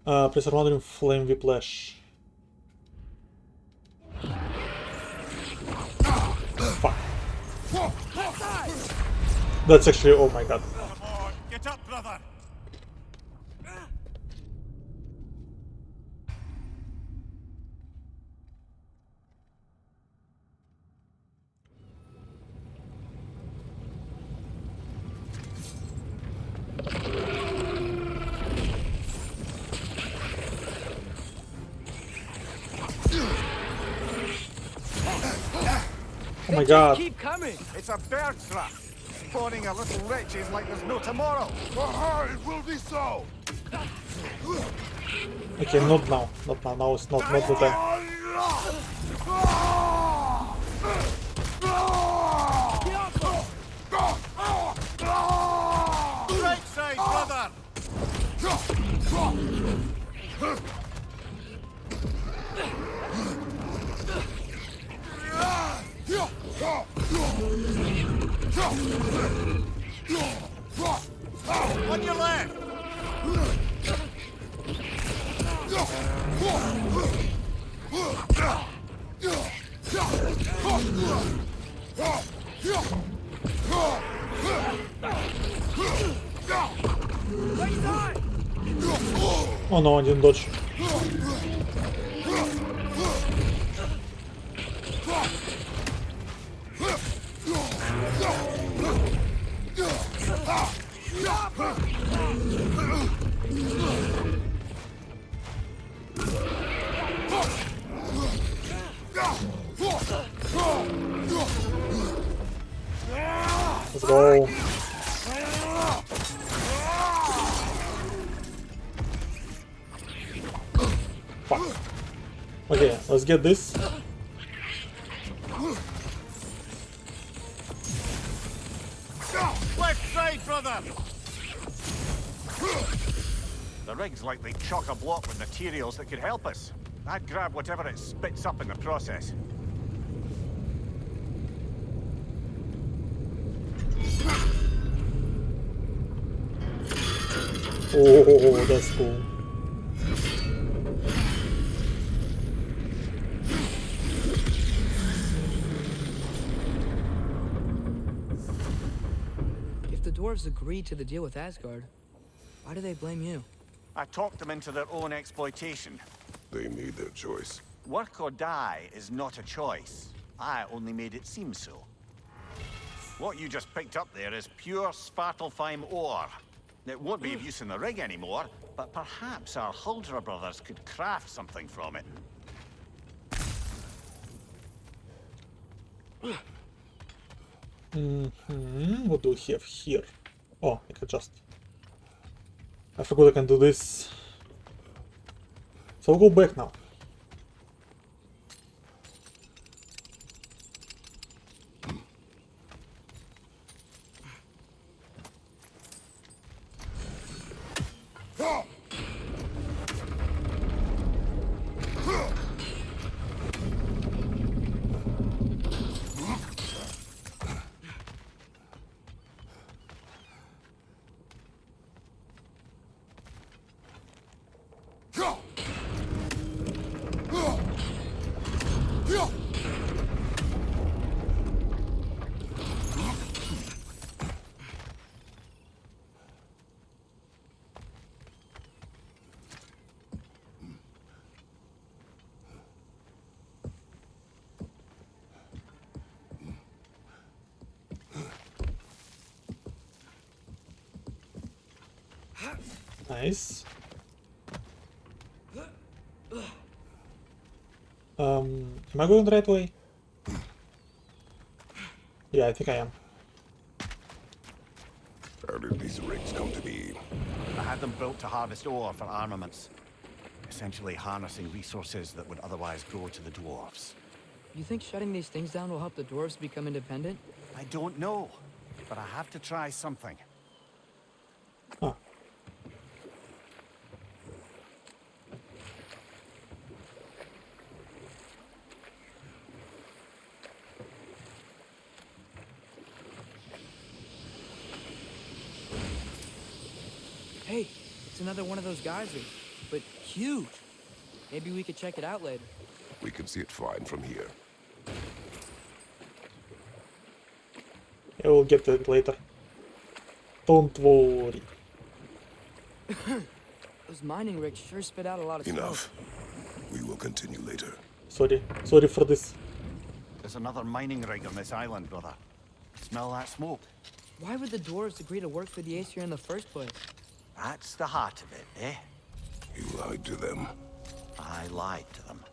Press R1 in flame whiplash. Fuck. That's actually, oh my god. Come on, get up, brother! Oh my god. Keep coming. It's a bird trap. Spawning a little wretches like there's no tomorrow. It will be so. Okay, not now. Not now. Now it's not the time. Right side, brother. On your left. Oh no, I didn't dodge. Let's go. Fuck. Okay, let's get this. Left side, brother. The rig's likely chock-a-block with materials that could help us. I'd grab whatever it spits up in the process. Oh, that's cool. If the dwarves agreed to the deal with Asgard, why do they blame you? I talked them into their own exploitation. They made their choice. Work or die is not a choice. I only made it seem so. What you just picked up there is pure Svartalfheim ore. It won't be of use in the rig anymore, but perhaps our Huldra brothers could craft something from it. What do we have here? Oh, I can just... I forgot I can do this. So I'll go back now. Nice. Am I going the right way? Yeah, I think I am. How did these rigs come to be? I had them built to harvest ore for armaments. Essentially harnessing resources that would otherwise go to the dwarves. You think shutting these things down will help the dwarves become independent? I don't know, but I have to try something. Huh. Hey, it's another one of those geysers, but huge. Maybe we could check it out later. We can see it fine from here. I will get to it later. Don't worry. Those mining rigs sure spit out a lot of smoke. Enough. We will continue later. Sorry for this. There's another mining rig on this island, brother. Smell that smoke? Why would the dwarves agree to work for the Aesir in the first place? That's the heart of it, eh? You lied to them. I lied to them.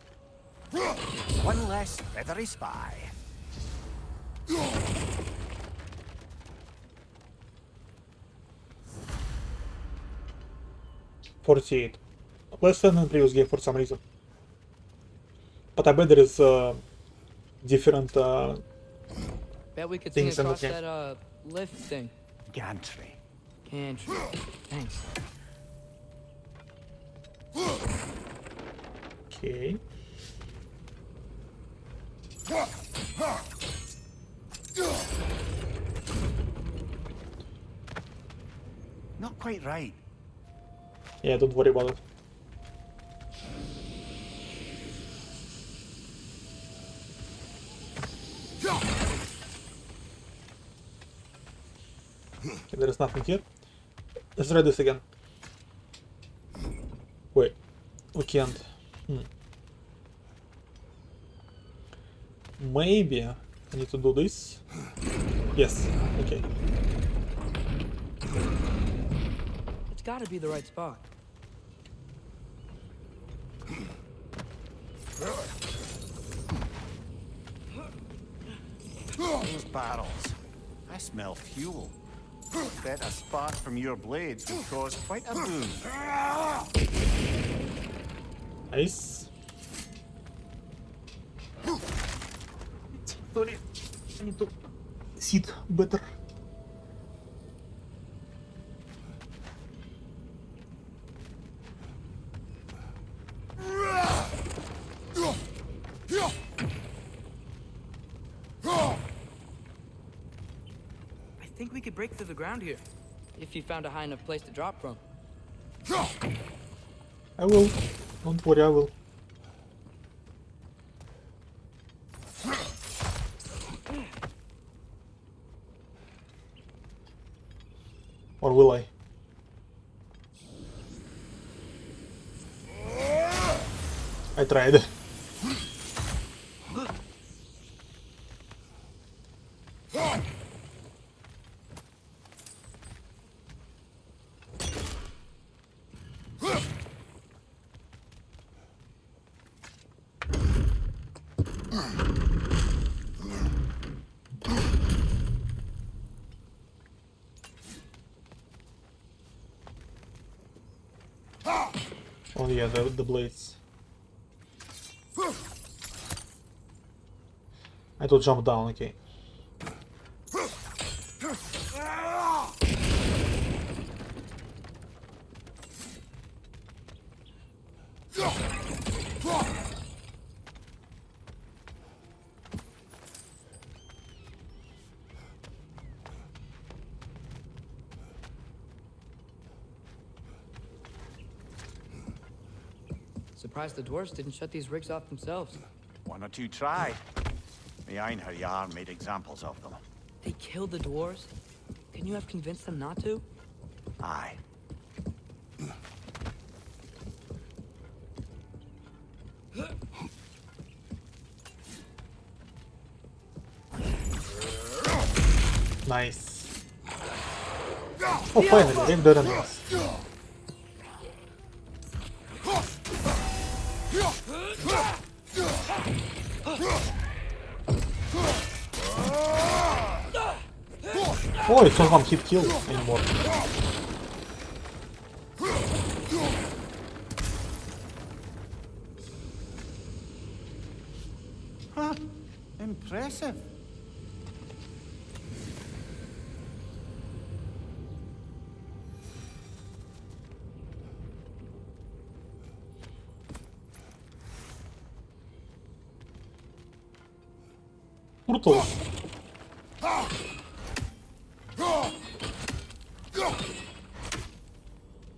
One less feathery spy. 48. Less than in previous game for some reason. But I bet there is different Bet we could swing things in the across game. that lift thing. Gantry. Gantry. Thanks. Okay. Not quite right. Yeah, don't worry about it. Okay, there is nothing here. Let's try this again. Wait, we can't. Maybe I need to do this. Yes, okay. It's gotta be the right spot. Those barrels. I smell fuel. Bet a spark from your blades would cause quite a boom. Nice. Sorry, I need to sit better. I think we could break through the ground here. If you found a high enough place to drop from. I will. Don't worry, I will. Or will I? I tried. Oh yeah, the blades. I had to jump down, okay. Surprised the dwarves didn't shut these rigs off themselves. One or two try. The Einherjar made examples of them. They killed the dwarves? Can you have convinced them not to? Aye. Nice. Oh, finally, they've done this. Oh, it's not one hit kill anymore. Huh. Impressive. Turtles.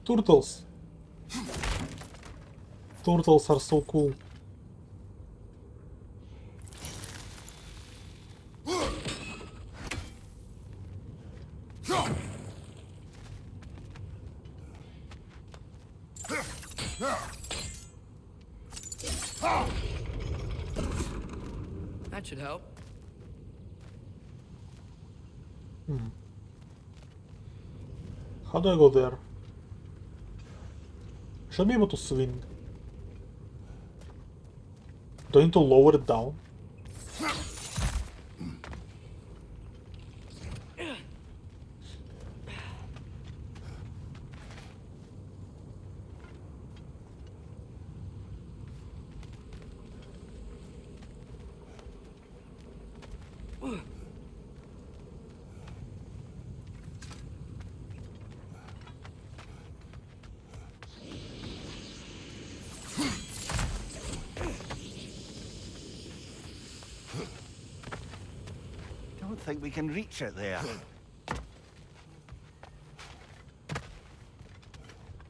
Turtles. Turtles are so cool. That should help. How do I go there? Should be able to swing. Do I need to lower it down? Don't think we can reach it there.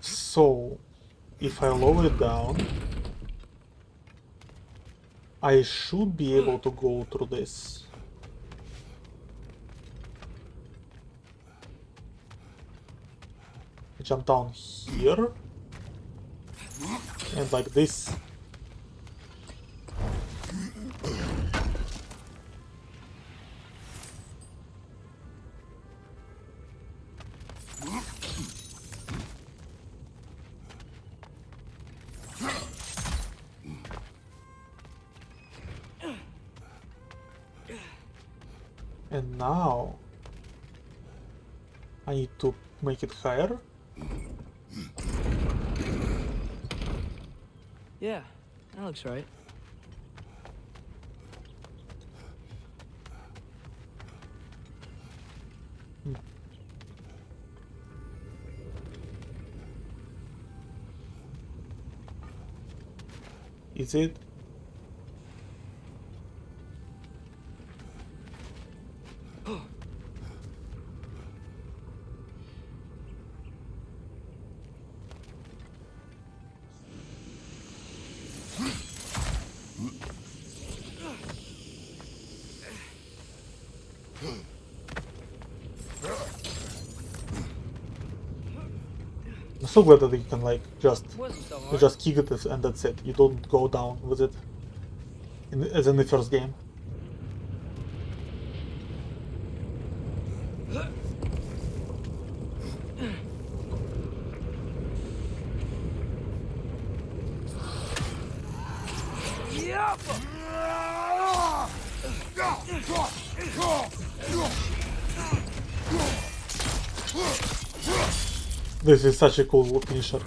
So, if I lower it down, I should be able to go through this. Jump down here, and like this. And now I need to make it higher. Yeah, that looks right. Is it? I'm so glad that you can like just you just kick it and that's it. You don't go down with it as in the first game. This is such a cool finisher.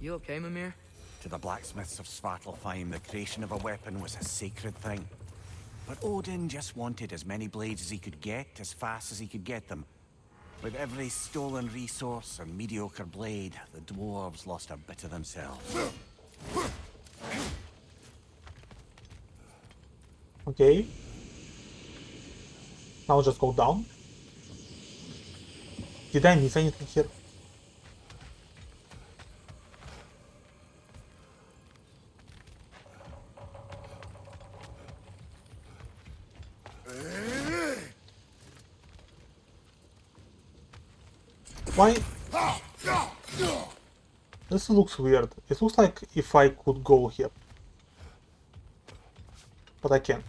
You okay, Mimir? To the blacksmiths of Svartalfheim, the creation of a weapon was a sacred thing. But Odin just wanted as many blades as he could get, as fast as he could get them. With every stolen resource and mediocre blade, the dwarves lost a bit of themselves. Okay. Now just go down. Did I miss anything here? Why? This looks weird. It looks like if I could go here. But I can't.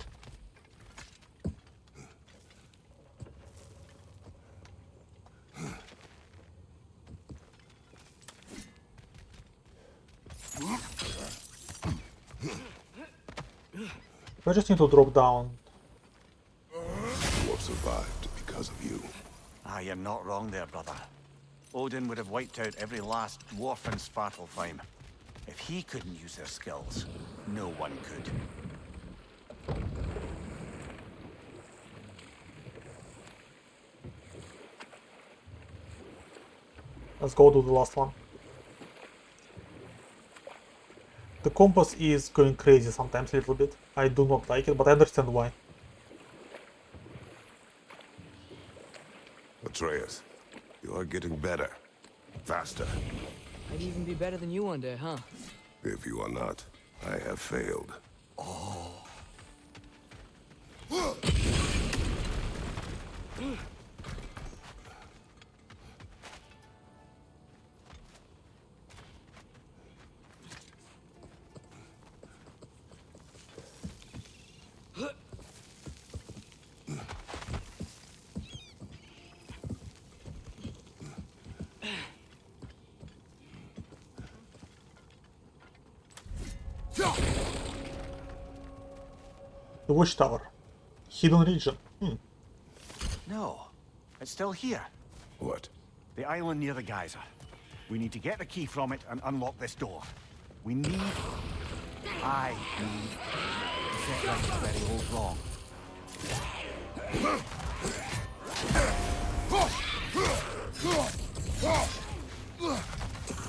I just need to drop down survived because of you. Ah, you're not wrong there, brother. Odin would have wiped out every last dwarf in Svartalfheim. If he couldn't use their skills, no one could. Let's go to the last one. The compass is going crazy sometimes a little bit. I do not like it, but I understand why. Atreus, you are getting better. Faster. I'd even be better than you one day, huh? If you are not, I have failed. Oh. The watchtower. Hidden region. No, it's still here. What? The island near the geyser. We need to get the key from it and unlock this door. I need to set right a very old wrong.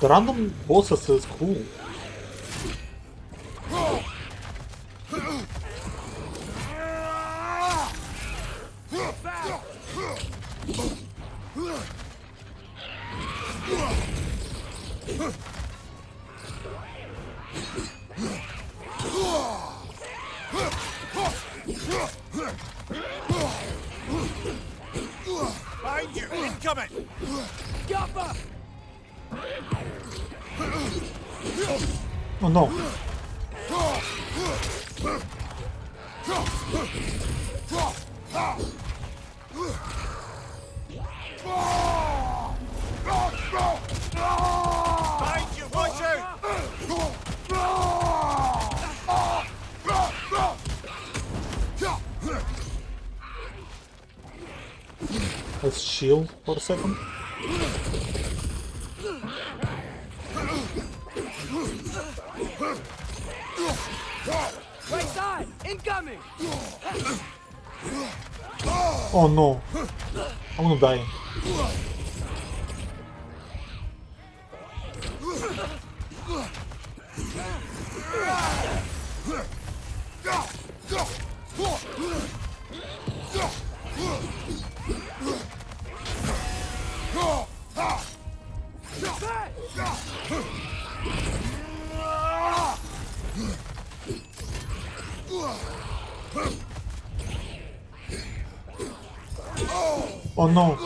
The random bosses is cool. Behind you! Incoming! Gaffa! Oh no. Behind you! Watch Let's chill for a second. Right side! Incoming! Oh no. I'm gonna die. Oh no.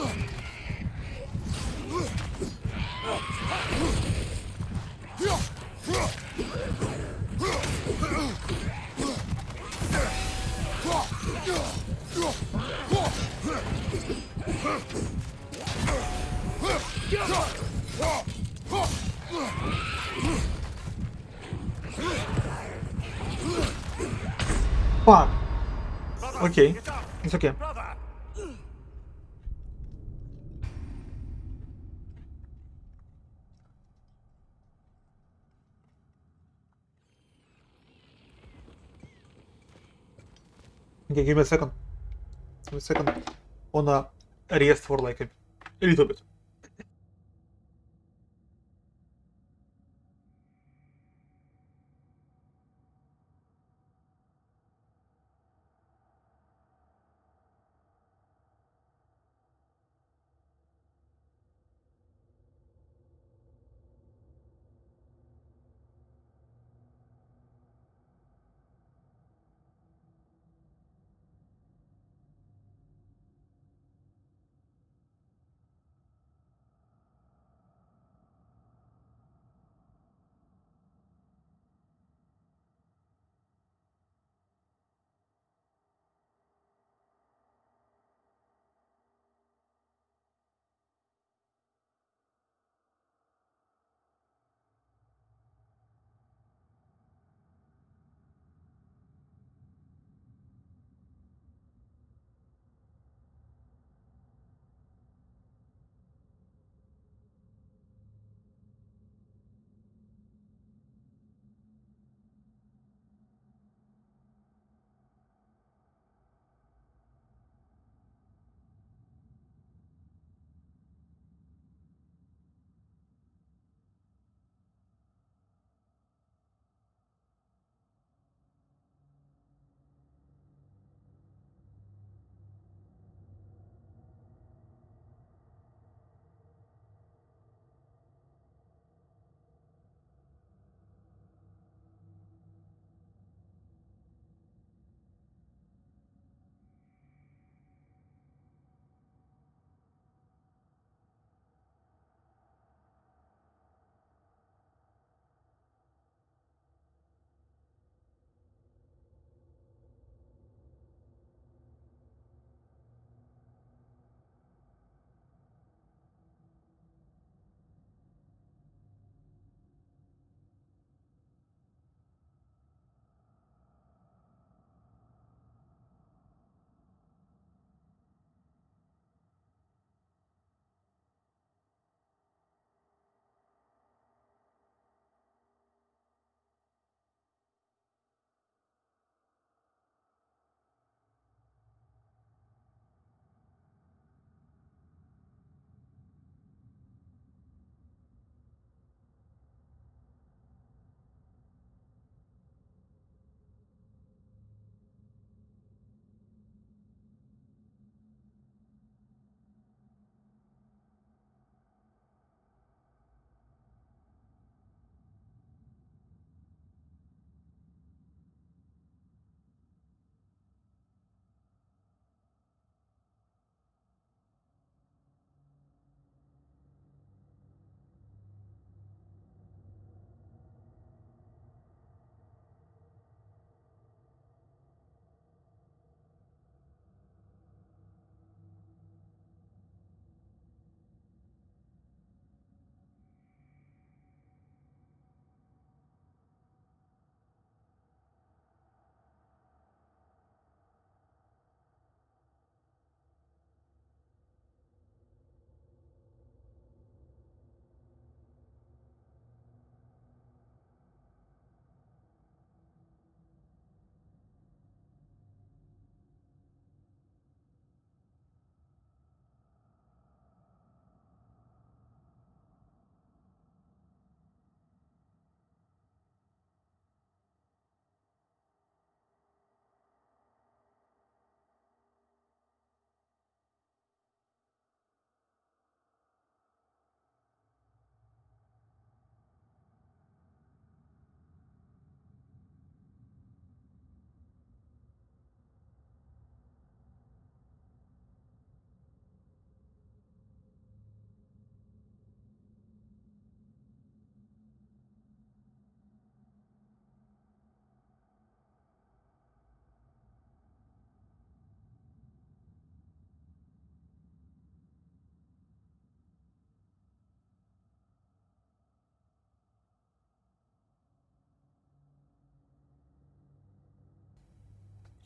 Fuck. Okay. It's okay. Okay, give me a second. Give me a second. Wanna rest for like a little bit.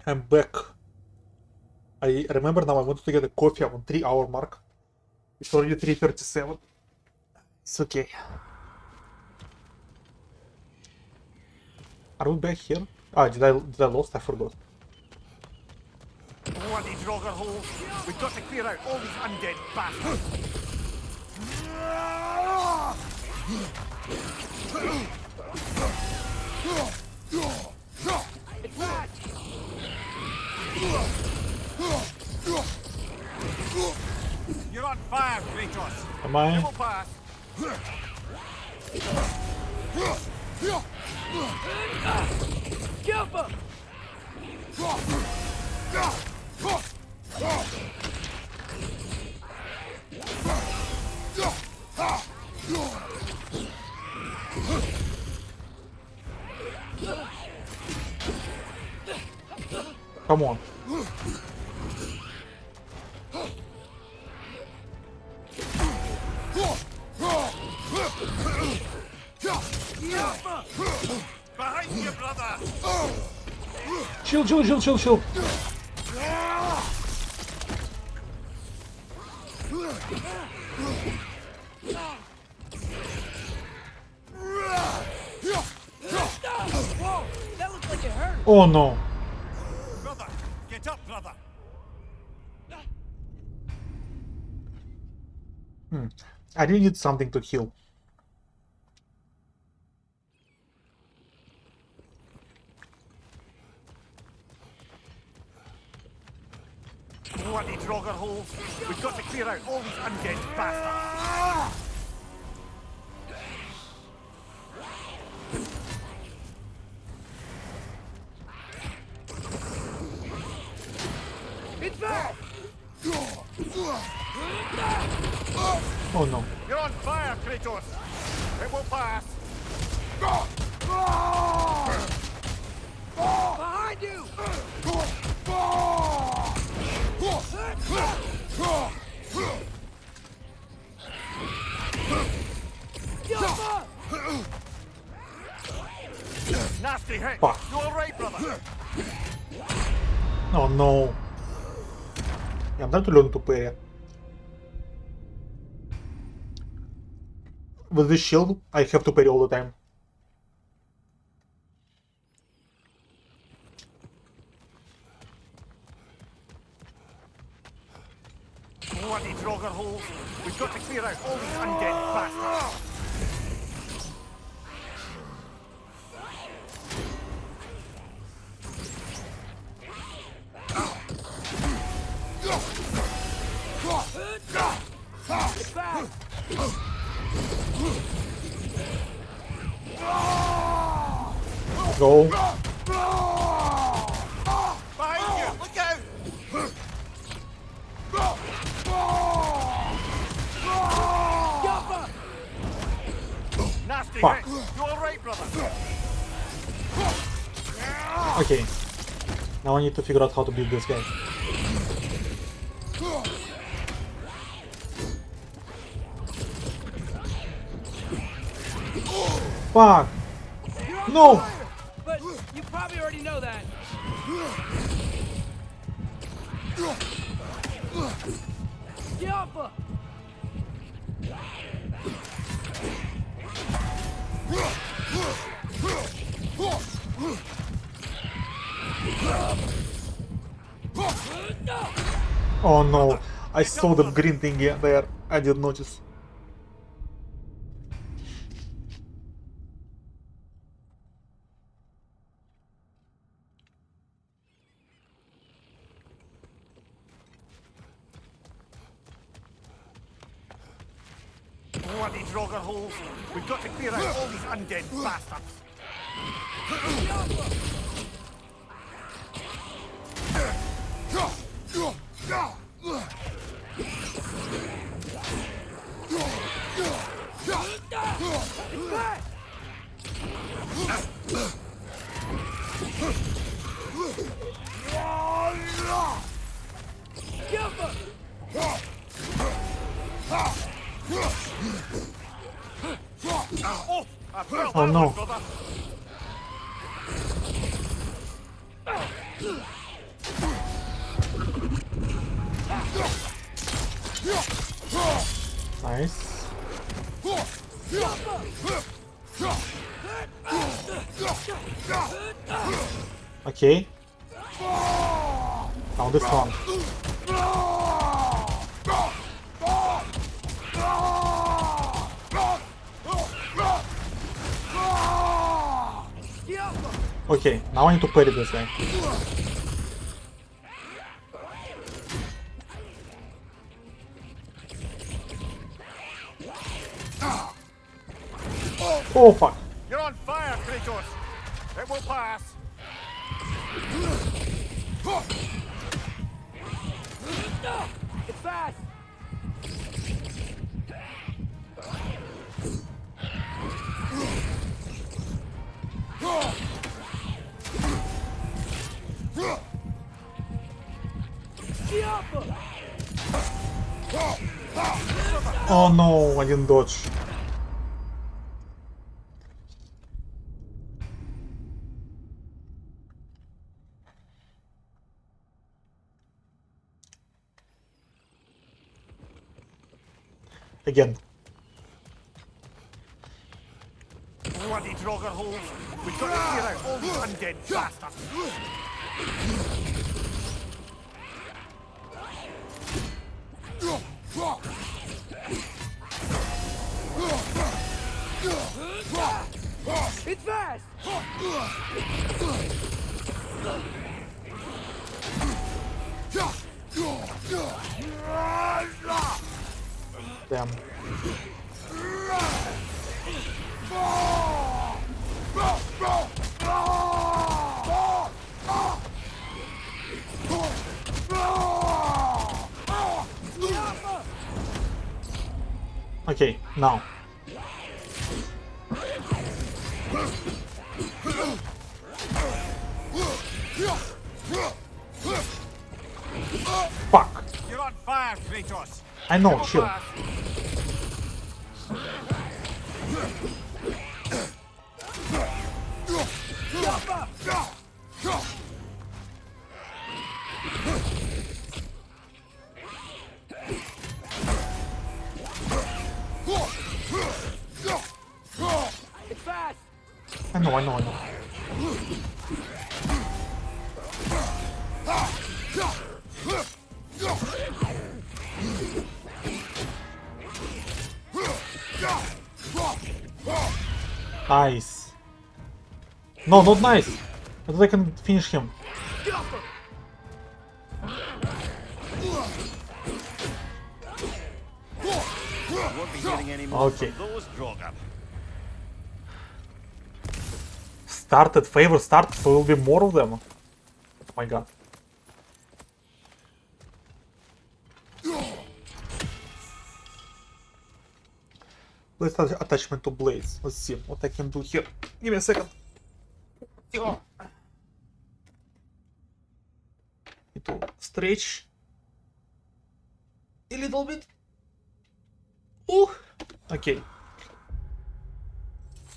I'm back. I remember now I wanted to get a coffee on 3-hour mark. It's already 3:37. It's okay. Are we back here? Ah, did I lost? I forgot. Bloody Draugr holes! We've got to clear out all these undead bastards! It's mad! You're on fire, Kratos! Am I? It will pass! Jump him! Come on. Behind you, brother! Chill. Whoa! That looks like it hurt! Oh no. Brother! Get up, brother! I really need something to heal. Bloody Draugr holes! We've got to clear out all these undead bastards! It's back! Oh no. You're on fire, Kratos! It will pass! Behind you! Jump up! Nasty hit! Fuck. You alright, brother? Oh no. Yeah, I'm trying to learn to parry. With this shield, I have to parry all the time. Bloody Draugr holes! We've got to clear out all these undead bastards! It's back! Go. Behind you! Look out! Jump up! Nasty Fuck. hit! You alright, brother? Okay. Now I need to figure out how to beat this guy. Fuck! You're on No! fire, but you probably already know that. Jump up! Oh no! I saw the green thing there. I didn't notice. Bloody Draugr holes! We've got to clear out all these undead bastards! It's back! Jump up! Oh! I felt Oh that no. one, brother! Nice. Okay. Now this one. Okay, now I need to parry this guy. Oh fuck. You're on fire, Kratos! It will pass! It's fast! Oh no, I didn't dodge. Again. Bloody Draugr holes! We've got to clear out all these undead bastards! It's fast! Damn. Okay, now. Fuck. You're on fire, Kratos! I know, chill. It's fast! I know. Nice. No, not nice. I thought I can finish him. Won't be getting any more Okay. from those Draugr. Started, favor started, so will be more of them. Oh my god. Let's add attachment to blades. Let's see what I can do here. Give me a second. Need to stretch a little bit. Ooh. Okay.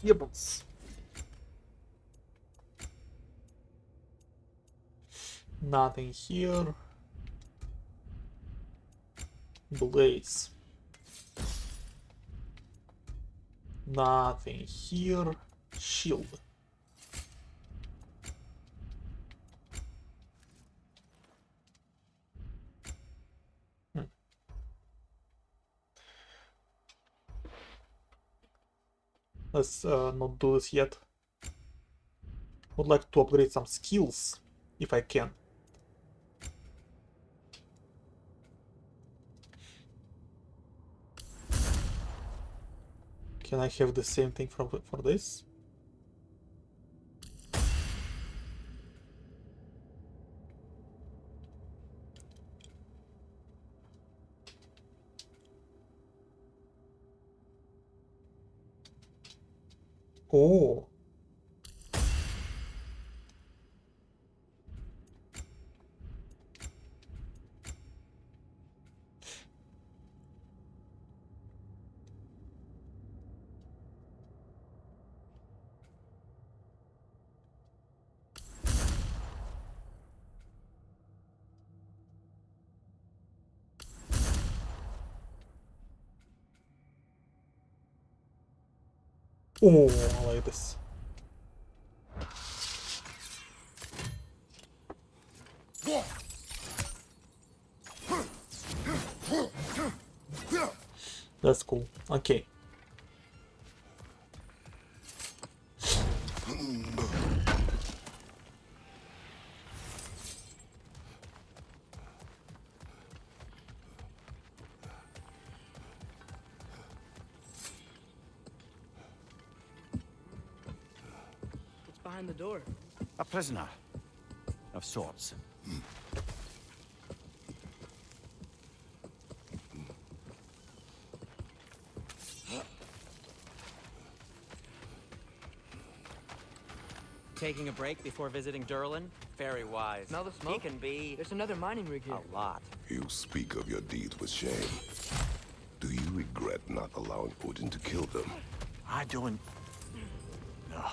Yebbles. Nothing here. Blades. Nothing here. Shield. Let's not do this yet. Would like to upgrade some skills if I can. Can I have the same thing for this? Oh. Oh, I like this. That's cool. Okay. What's behind the door? A prisoner. Of sorts. Taking a break before visiting Durlin? Very wise. Smell the smoke? He can be There's another mining rig here. a lot. You speak of your deeds with shame. Do you regret not allowing Odin to kill them? I don't... No.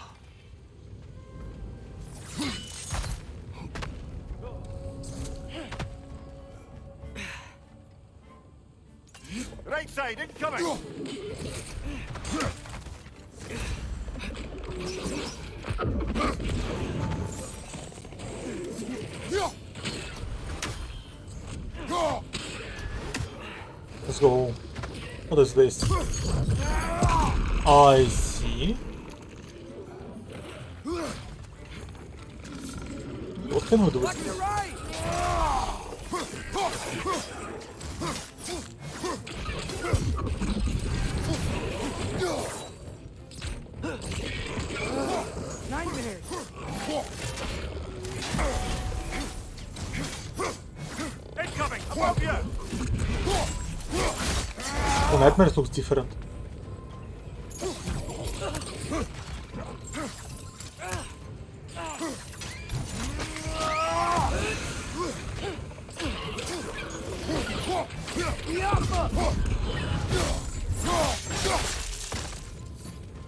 Right side, incoming! Let's go. What is this? I see. What can we do with this? Nightmare! Incoming! Above you! Oh, Nightmares looks different.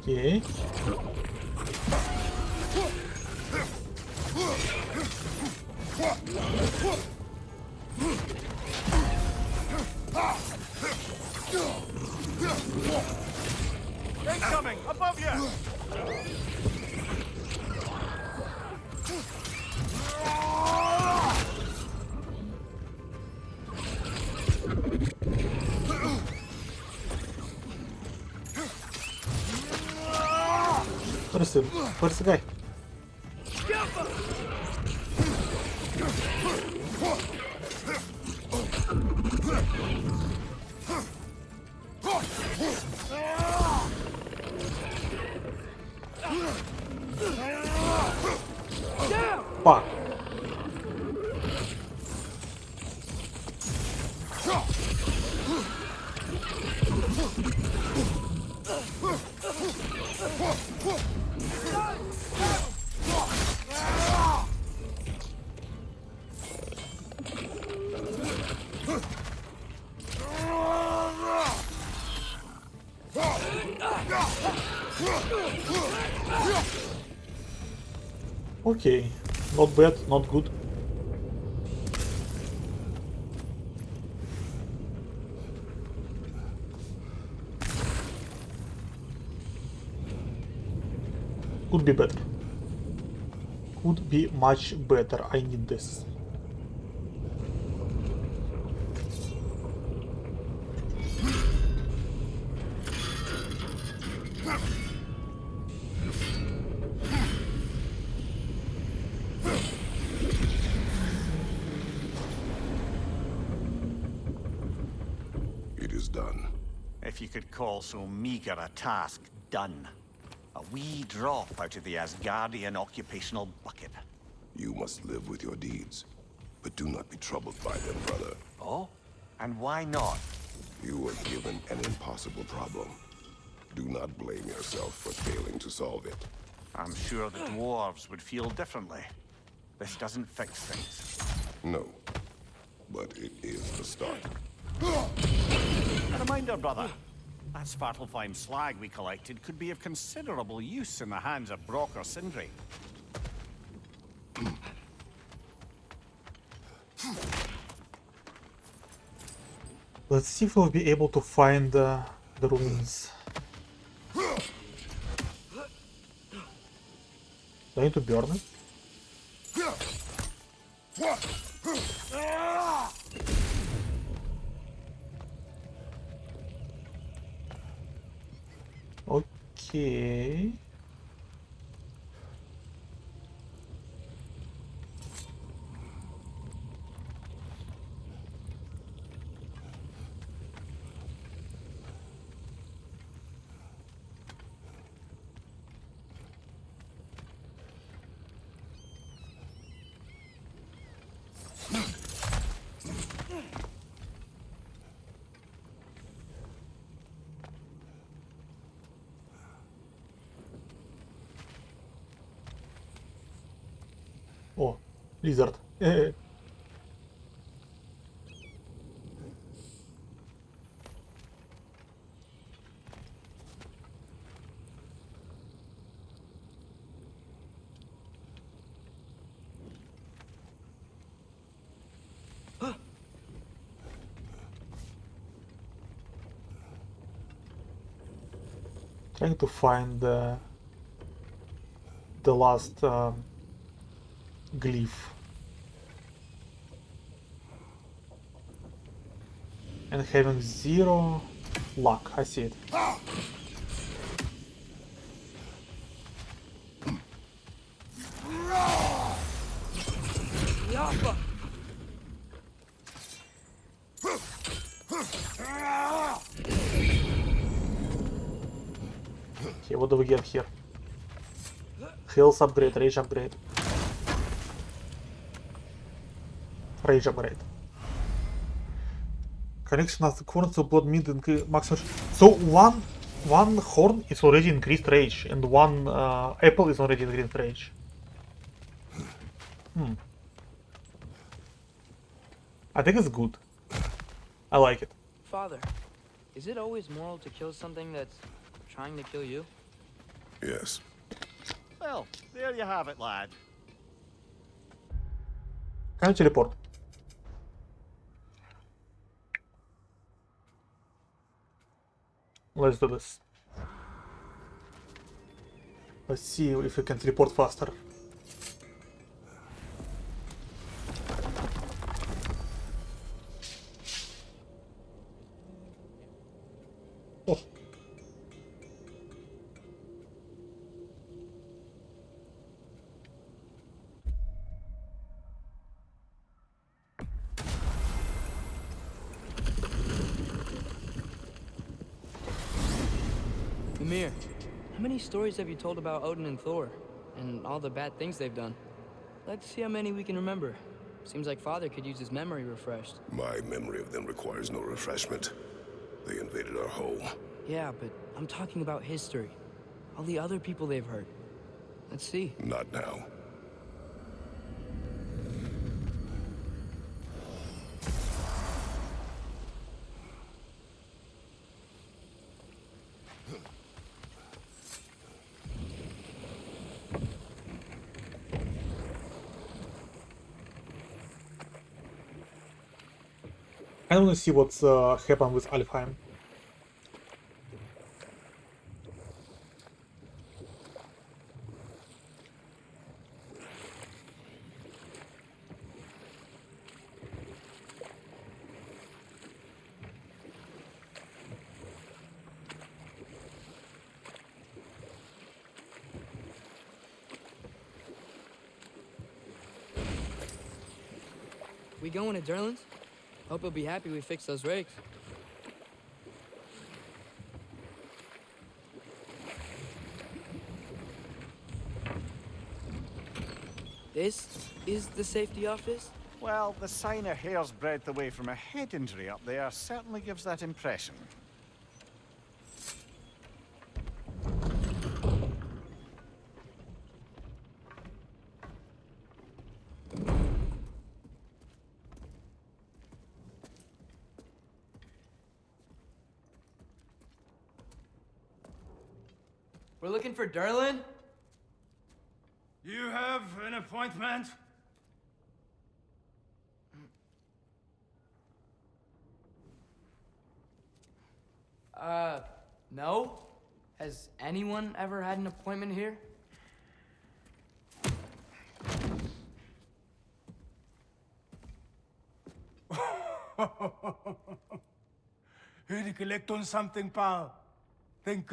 Okay. Incoming! Above you! What is him? Where's the guy? Fuck. Okay, not bad, not good. Could be better. Could be much better. I need this. It is done. If you could call so meager a task done. A wee drop out of the Asgardian occupational bucket. You must live with your deeds, but do not be troubled by them, brother. Oh? And why not? You were given an impossible problem. Do not blame yourself for failing to solve it. I'm sure the dwarves would feel differently. This doesn't fix things. No, but it is the start. A reminder, brother. That Svartalfheim slag we collected could be of considerable use in the hands of Brock or Sindri. Let's see if we'll be able to find the ruins. Do I need to burn it? Okay. Oh, lizard. Trying to find the last glyph. And having 0 luck, I see it. Okay, what do we get here? Health upgrade, rage upgrade. Rage upgrade. Connection of the horns to blood mid maximum. So one horn is already increased rage, and one apple is already increased rage. I think it's good. I like it. Father, is it always moral to kill something that's trying to kill you? Yes. Well, there you have it, lad. Can I teleport? Let's do this. Let's see if we can teleport faster. Oh. Mimir, how many stories have you told about Odin and Thor? And all the bad things they've done? Let's see how many we can remember. Seems like Father could use his memory refreshed. My memory of them requires no refreshment. They invaded our home. Yeah, but I'm talking about history. All the other people they've hurt. Let's see. Not now. I want to see what's happened with Alfheim. We going to Derlin's? Hope he'll be happy we fixed those rakes. This is the safety office? Well, the sign a hair's breadth away from a head injury up there certainly gives that impression. We're looking for Derlin? You have an appointment? No? Has anyone ever had an appointment here? Here to collect on something, pal? Think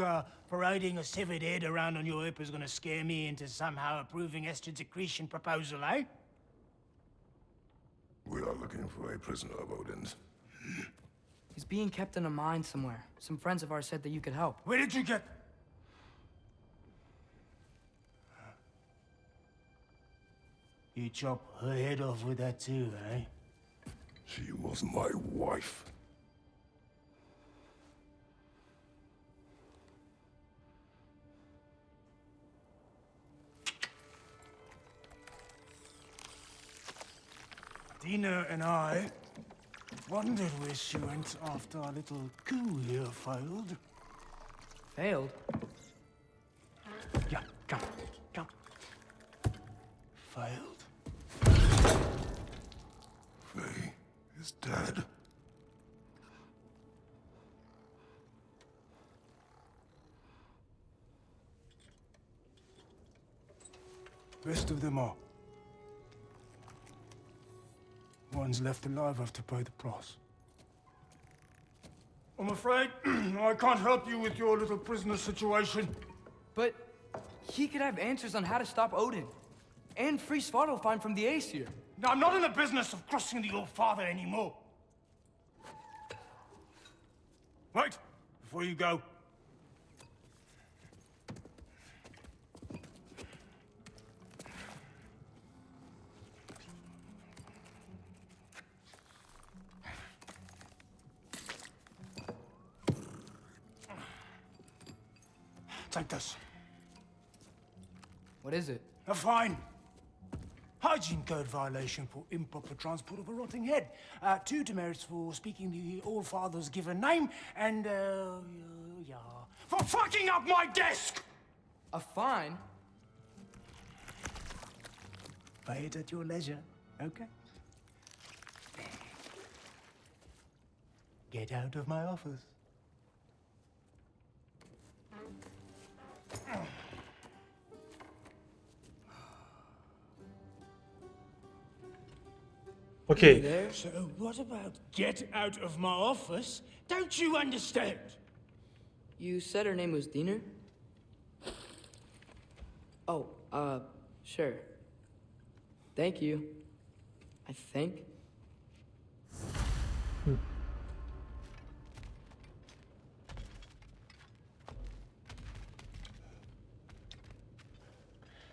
parading a severed head around on your hip is gonna scare me into somehow approving Esther's accretion proposal, eh? We are looking for a prisoner of Odin's. He's being kept in a mine somewhere. Some friends of ours said that you could help. Where did you get... You chop her head off with that too, eh? She was my wife. Dina and I wondered where she went after our little coup here failed. Failed? Yeah, come, come. Failed. Faye is dead. Rest of them are. Ones left alive have to pay the price. I'm afraid I can't help you with your little prisoner situation. But he could have answers on how to stop Odin. And free Svartalfheim from the Aesir. Now, I'm not in the business of crossing the old father anymore. Wait, before you go. Take this. What is it? A fine. Hygiene code violation for improper transport of a rotting head. 2 demerits for speaking the All-Father's given name, and, yeah, for fucking up my desk! A fine? Pay it at your leisure, okay? Get out of my office. Okay. So what about get out of my office? Don't you understand? You said her name was Diener? Oh, sure. Thank you. I think.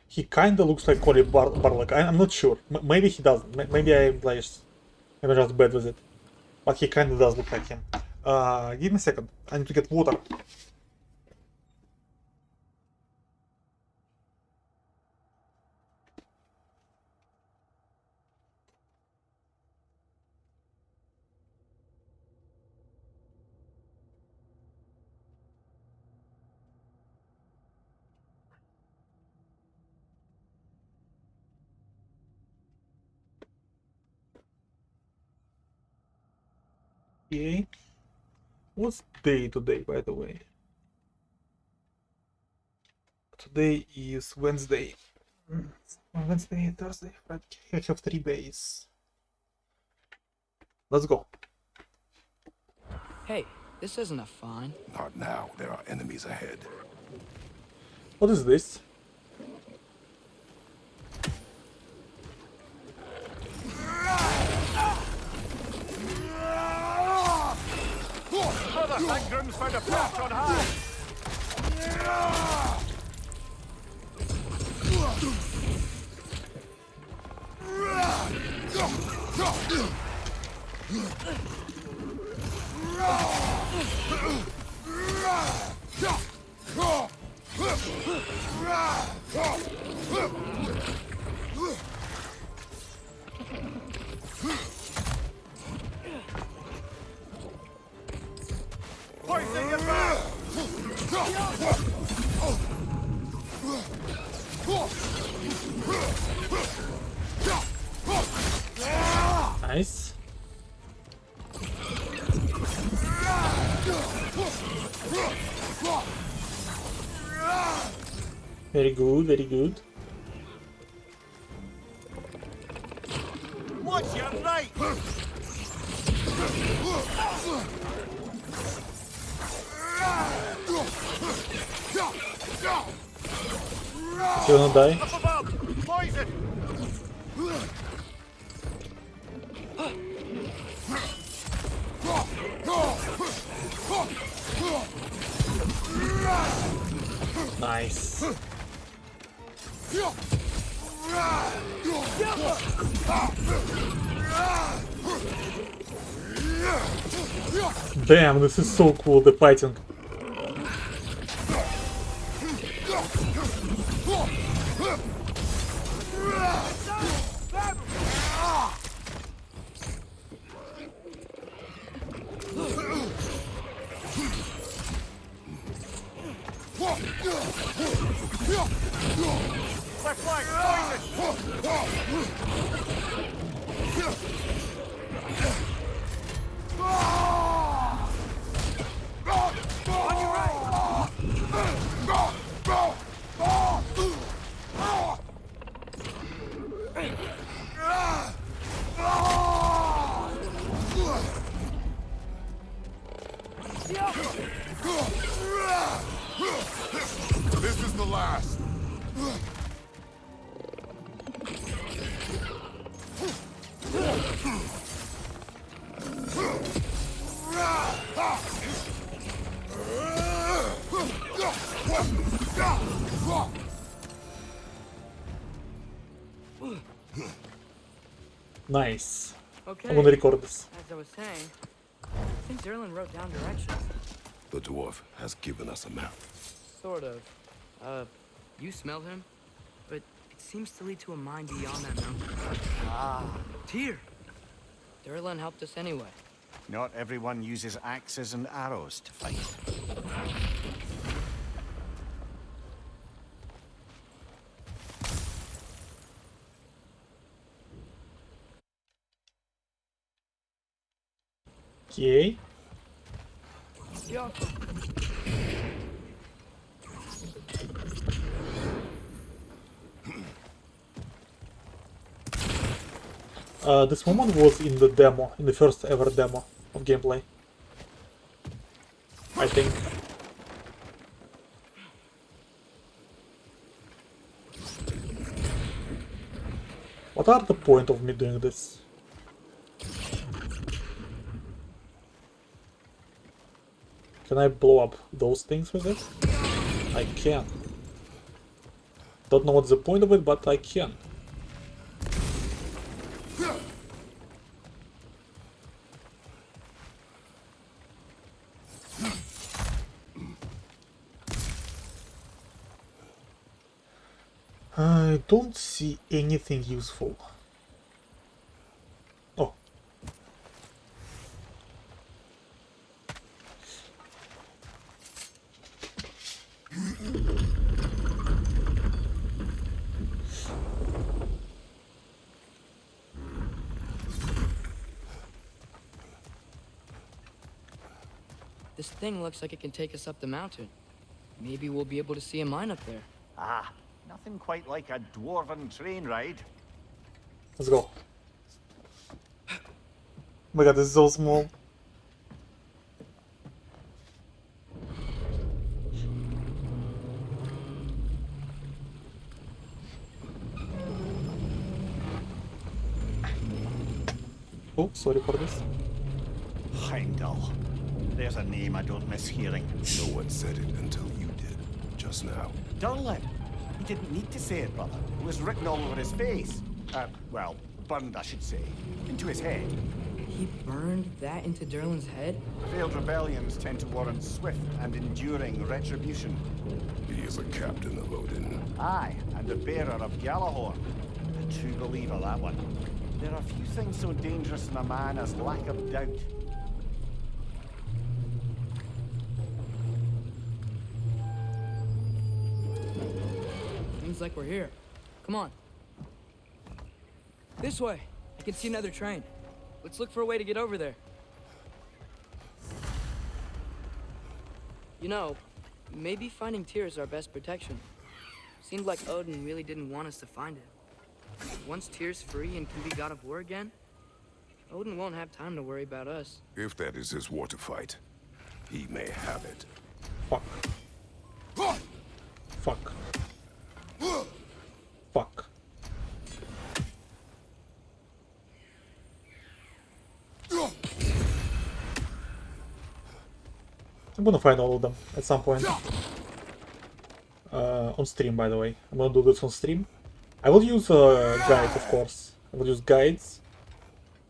He kinda looks like Cory Barlog. I'm not sure. Maybe he doesn't. Maybe I'm just bad with it. But he kinda does look like him. Give me a second. I need to get water. Okay. What's day today, by the way? Today is Wednesday. Wednesday, Thursday, Friday. I have 3 days. Let's go. Hey, this isn't a fine. Not now. There are enemies ahead. What is this? Brother Thangrim's found a perch on high. Pointing it back! Nice. Very good, very good. Watch your right! You gonna die? Up above! Poison! Nice. Damn, this is so cool, the fighting. Left flank, On your right! This is the last. Nice. Okay. I'm gonna record this. As I was saying, I think Derlin wrote down directions. The dwarf has given us a map. Sort of. You smelled him, but it seems to lead to a mine beyond that mountain. Ah, Tyr! Derlin helped us anyway. Not everyone uses axes and arrows to fight. Okay. Yeah. This moment was in the demo, in the first ever demo of gameplay. I think. What are the point of me doing this? Can I blow up those things with it? I can. Don't know what's the point of it, but I can. I don't see anything useful. Oh. This thing looks like it can take us up the mountain. Maybe we'll be able to see a mine up there. Ah, nothing quite like a dwarven train ride. Let's go. Oh my god, this is so small. Oh, sorry for this. Heimdall. There's a name I don't miss hearing. No one said it until you did, just now. Durlin. He didn't need to say it, brother. It was written all over his face. Well, burned, I should say. Into his head. He burned that into Derlin's head? Failed rebellions tend to warrant swift and enduring retribution. He is a captain of Odin. Aye, and the bearer of Gjallarhorn. A true believer, that one. There are few things so dangerous in a man as lack of doubt. Seems like we're here. Come on. This way. I can see another train. Let's look for a way to get over there. You know, maybe finding Tyr is our best protection. Seemed like Odin really didn't want us to find it. Once Tyr's free and can be god of war again, Odin won't have time to worry about us. If that is his war to fight, he may have it. Fuck. Fuck. Fuck. I'm gonna find all of them at some point. On stream, by the way. I'm gonna do this on stream. I will use guides, of course. I will use guides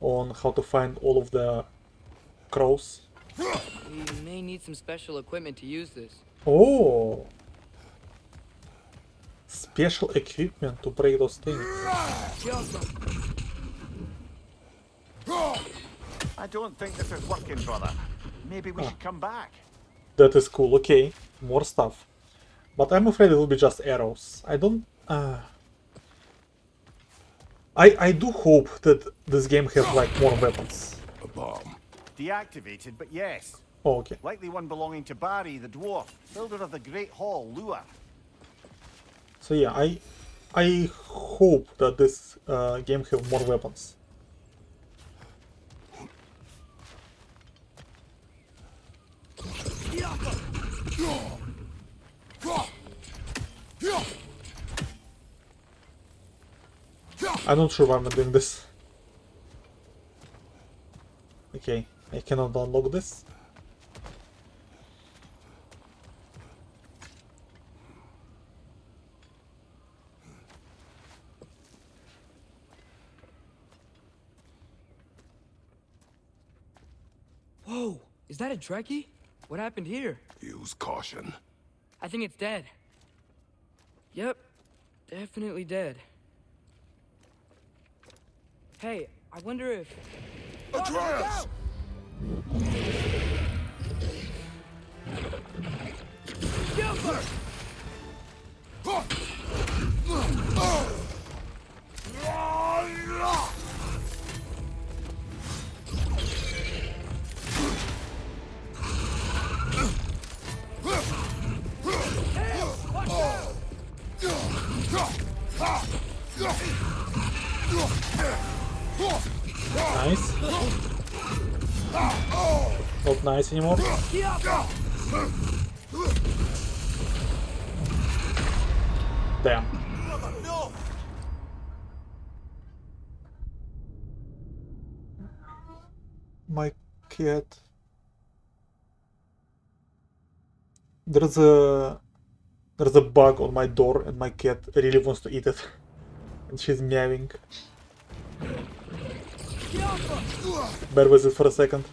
on how to find all of the crows. We may need some special equipment to use this. Oh! Special equipment to break those things. I don't think this is working, brother. Maybe we should come back. That is cool, okay. More stuff. But I'm afraid it will be just arrows. I don't... I do hope that this game has like more weapons. A bomb. Deactivated, but yes. Oh, okay. Like the one belonging to Barry, the dwarf, builder of the Great Hall, Lua. So yeah, I hope that this game has more weapons. I'm not sure why I'm doing this. Okay, I cannot unlock this. Whoa, is that a Trekkie? What happened here? Use caution. I think it's dead. Yep, definitely dead. Hey, I wonder if... Atreus! Nice. Not nice anymore. Damn. My cat. There's a bug on my door and my cat really wants to eat it. And she's meowing. Bear with it for a second.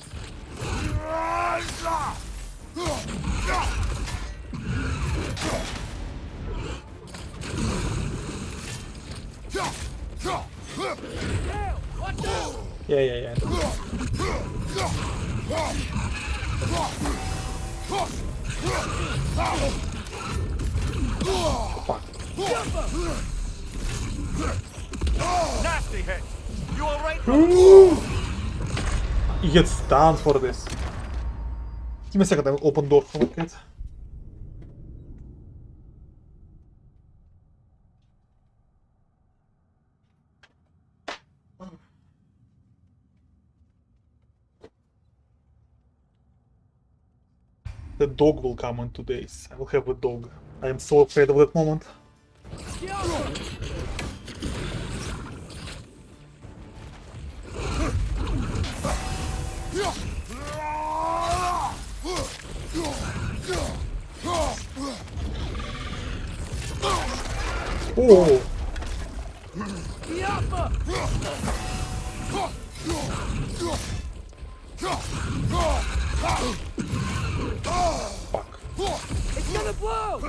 Yeah. Fuck. Nasty hit. You all right? You get stunned for this. Give me a second, I will open door for my cat. The dog will come in 2 days. I will have a dog. I am so afraid of that moment. Oh! Fuck. It's gonna blow!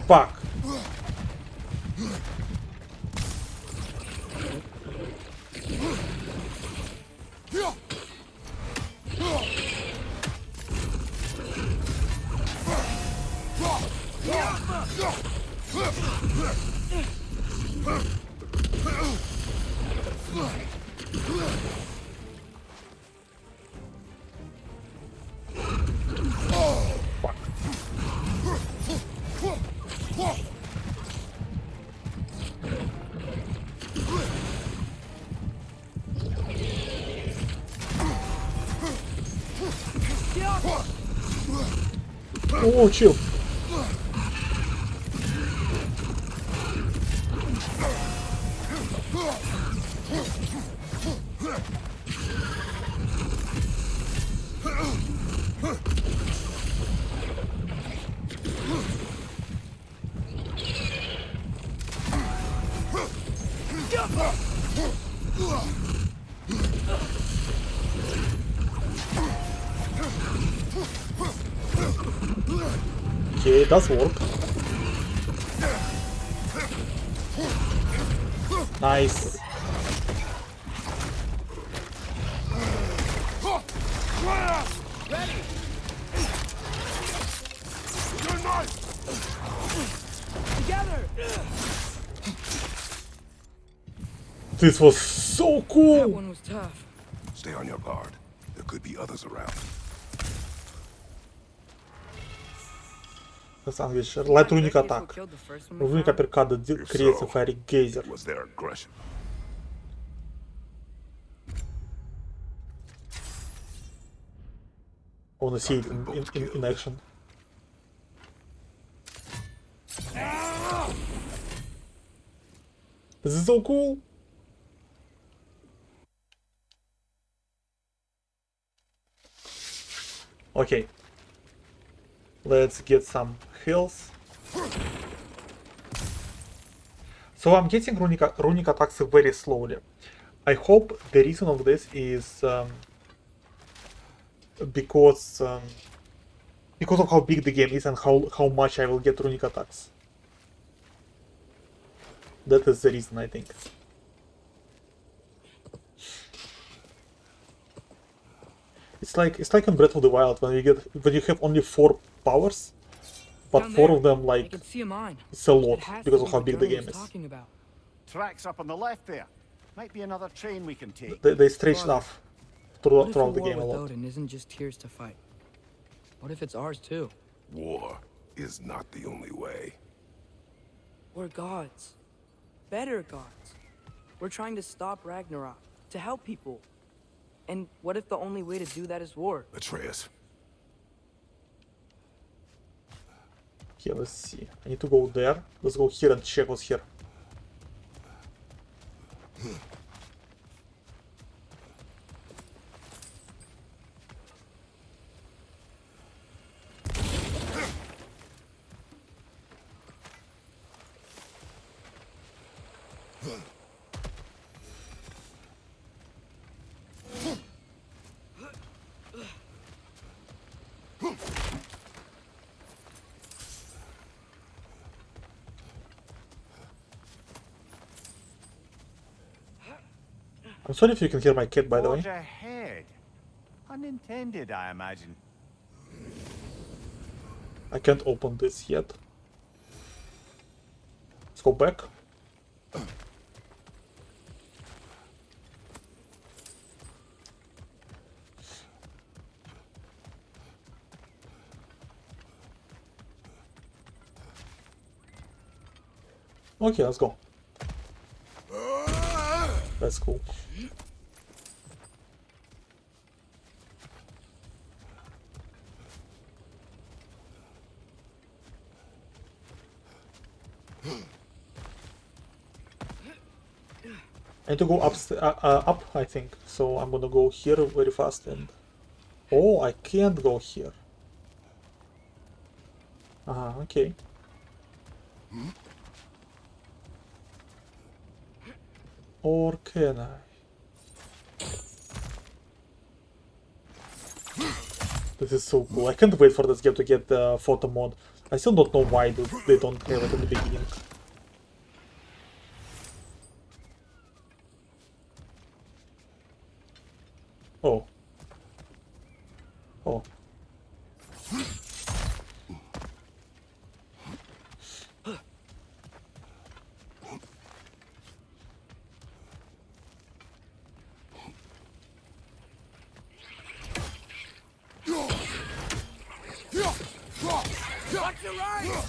Fuck. Oh, chill. Okay, it does work. Nice. Ready! Good night! Together! This was so cool. That one was tough. Stay on your guard. There could be others around. Sandwich. Light runic attack. Runic uppercut that creates a fiery geyser. Was their aggression? I wanna see it in action. This is so cool. Okay. Let's get some heals. So I'm getting runic attacks very slowly. I hope the reason of this is because of how big the game is and how much I will get runic attacks. That is the reason, I think. It's like in Breath of the Wild when you have only 4 powers, but Down 4 there, of them I like can see a mine. it's a lot It has because to of be how what big the Durlin game was is. talking about. Tracks up on the left there. Might be another train we can take. They stretched Father, off What if a throughout the war game a with lot. Odin isn't just tears to fight? What if it's ours too? War is not the only way. We're gods. Better gods. We're trying to stop Ragnarok, to help people. And what if the only way to do that is war? Atreus. Okay, let's see. I need to go there. Let's go here and check what's here. I'm sorry if you can hear my cat, by the way. Forge ahead. Unintended, I imagine. I can't open this yet. Let's go back. Okay, let's go. That's cool. I need to go up, I think. So I'm gonna go here very fast and... Oh, I can't go here. Okay. Or can I? This is so cool. I can't wait for this game to get the photo mod. I still don't know why they don't have it in the beginning. Oh. Oh. the right!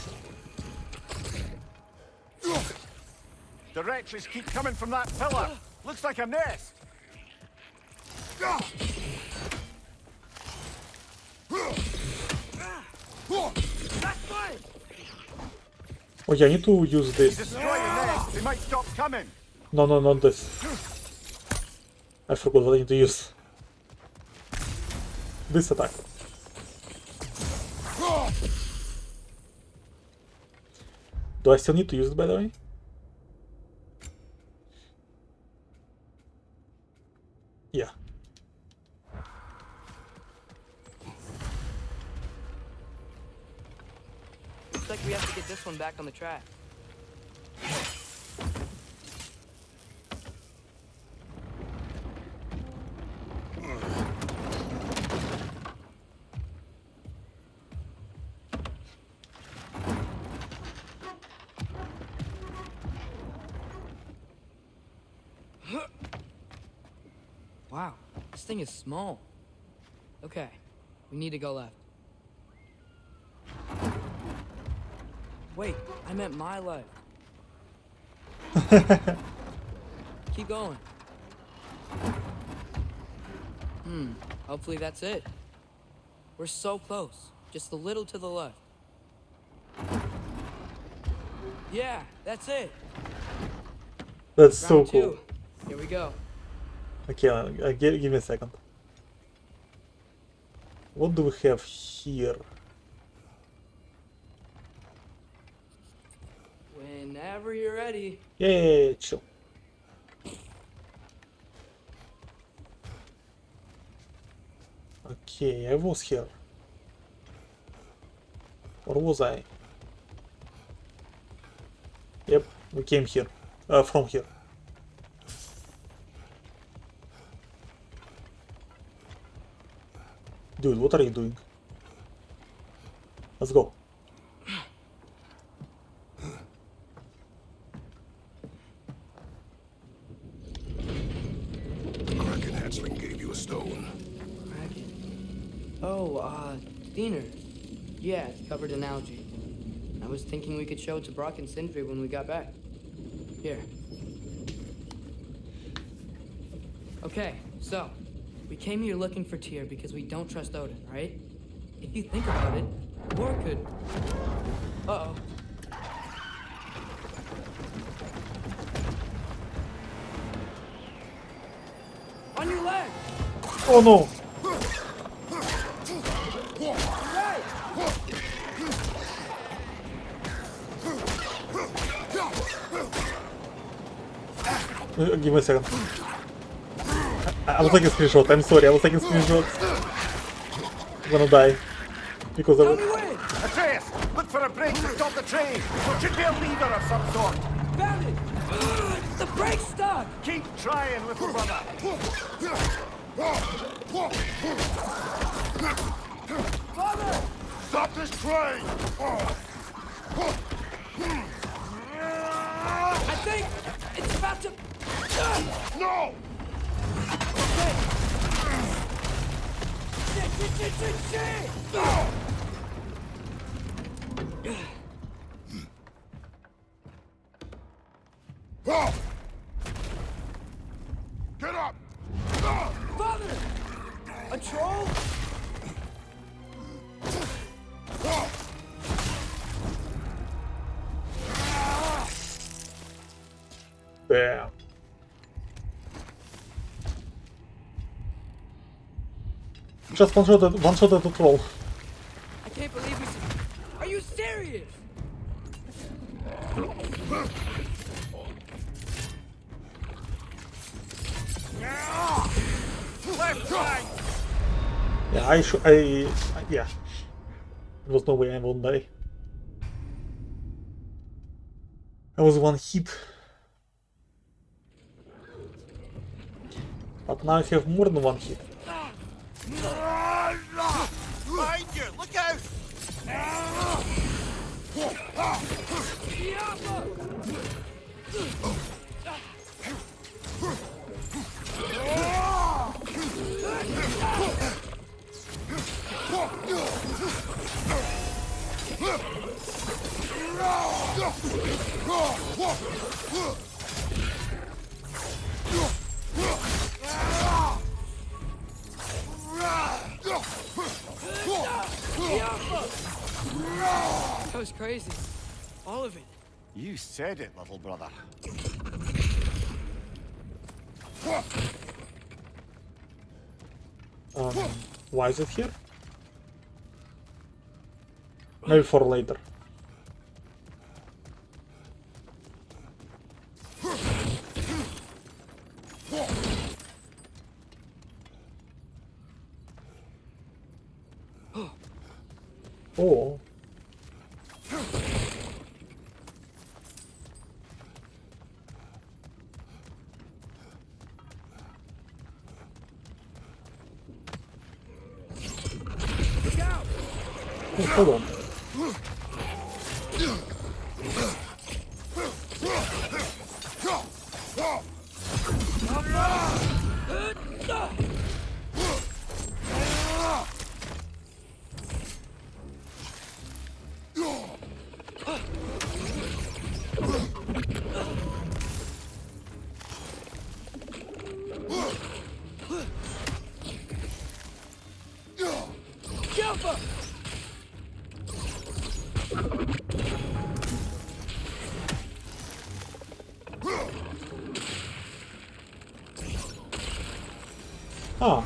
Directions keep coming from that pillar. Looks like a nest. Oh yeah, I need to use this. Destroy the nest. They might stop coming. No, not this. I forgot what I need to use. This attack. Do I still need to use it, by the way? Yeah. Looks like we have to get this one back on the track. Wow, this thing is small. Okay, we need to go left. Wait, I meant my life. Keep going. Hopefully that's it. We're so close, just a little to the left. Yeah, that's it. That's so Round cool. two. Here we go. Okay, give me a second. What do we have here? Whenever you're ready. Yeah, chill. Okay, I was here. Or was I? Yep, we came here. From here. Dude, what are you doing? Let's go. The Kraken hatchling gave you a stone. Kraken. Oh, Diener. Yeah, it's covered in algae. I was thinking we could show it to Brock and Sindri when we got back. Here. Okay, so, we came here looking for Tyr because we don't trust Odin, right? If you think about it, War could... Uh-oh. On your leg! Oh no! Give me a second. I was taking a screenshot, I'm sorry, I was taking screenshots. I'm gonna die. Because I was... Atreus, look for a break to stop the train. There should be a lever of some sort. Found it! The brake's stuck! Keep trying, little brother. Father! Stop this train! I think it's about to... No! Okay. Shit! Get up! Father! A troll? Bam. Just one-shot the troll. I can't believe we... Are you serious? Left side! Yeah, yeah. There was no way I won't die. I was one hit. But now I have more than one hit. Behind you! Look out! That was crazy. All of it. You said it, little brother. Why is it here? Maybe for later. Oh. Oh, hold on. Ah,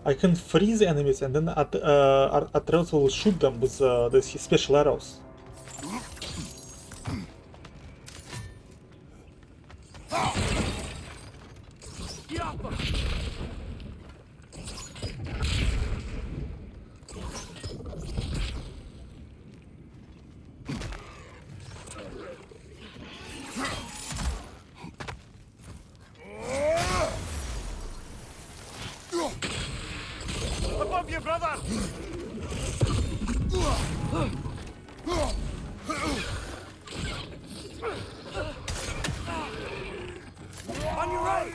I can freeze enemies and then Atreus will shoot them with the special arrows. Above you, brother! On your right!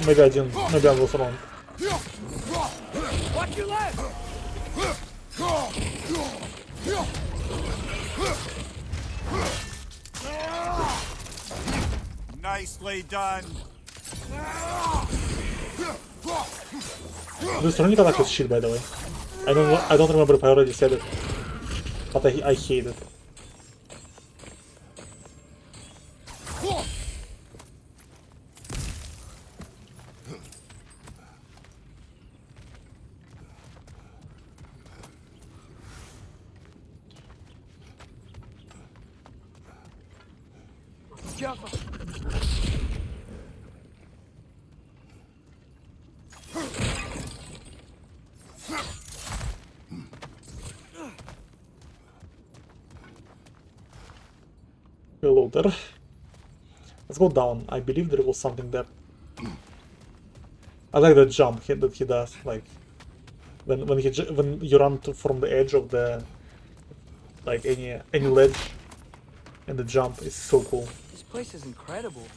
Maybe I was wrong. Watch your left! Nicely done. This running attack is shit, by the way. I don't remember if I already said it, but I hate it. Careful. Hello there. Let's go down. I believe there was something there. I like the jump that he does. Like when you run from the edge of the any ledge, and the jump is so cool. This place is incredible.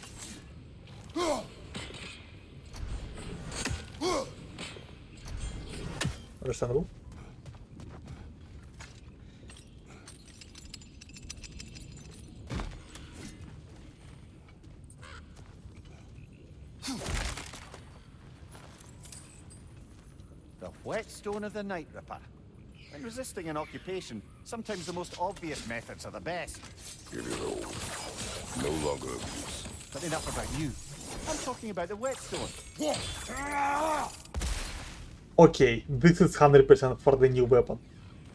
Understandable. The whetstone of the Night Ripper. When resisting an occupation, sometimes the most obvious methods are the best. Give it all. No longer abuse. But enough about you. I'm talking about the whetstone. Okay, this is 100% for the new weapon.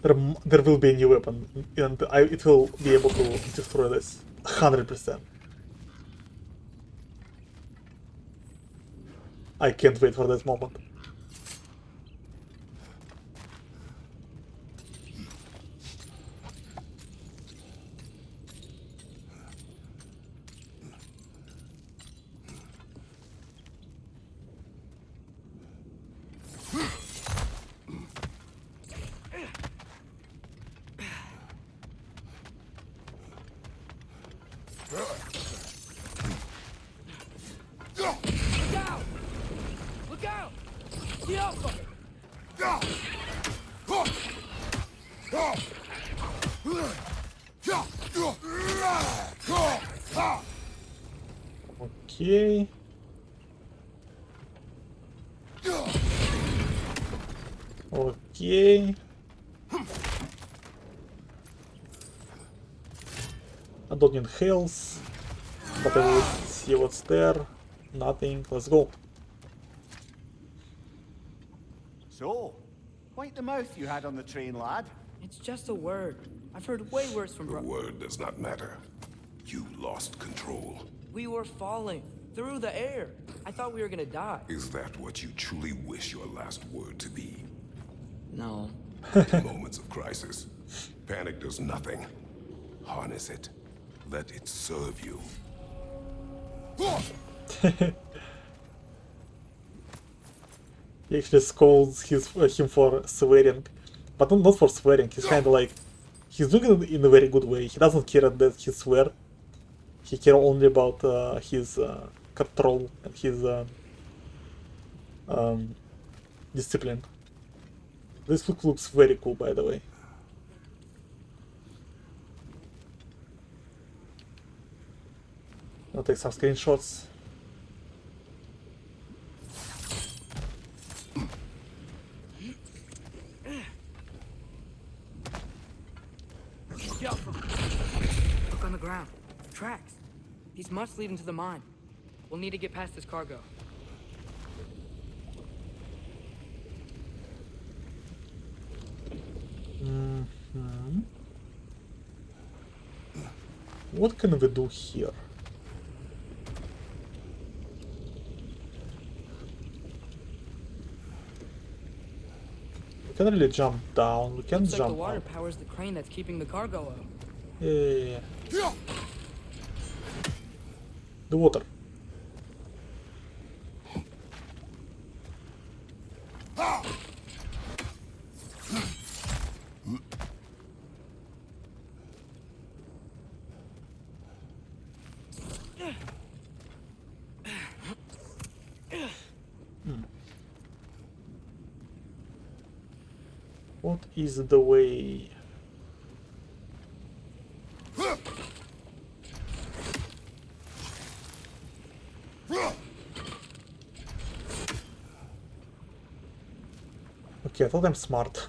There will be a new weapon, and it will be able to destroy this. 100%. I can't wait for this moment. Look out! Okay. Okay. I don't need heals, but I will see what's there. Nothing. Let's go. So, quite the mouth you had on the train, lad. It's just a word. I've heard way worse from The word does not matter. You lost control. We were falling through the air. I thought we were gonna die. Is that what you truly wish your last word to be? No. In moments of crisis, panic does nothing. Harness it. Let it serve you. He actually scolds him for swearing, but not for swearing. He's kind of like, he's doing it in a very good way. He doesn't care that he swear. He cares only about his control and his discipline. This looks very cool, by the way. I'll take some screenshots. Look on the ground. Tracks. These must lead into the mine. We'll need to get past this cargo. What can we do here? We can't really jump down. We can Looks like jump the water up. powers the crane that's keeping the cargo up. Yeah. The water. What is the way? Okay, I thought I'm smart.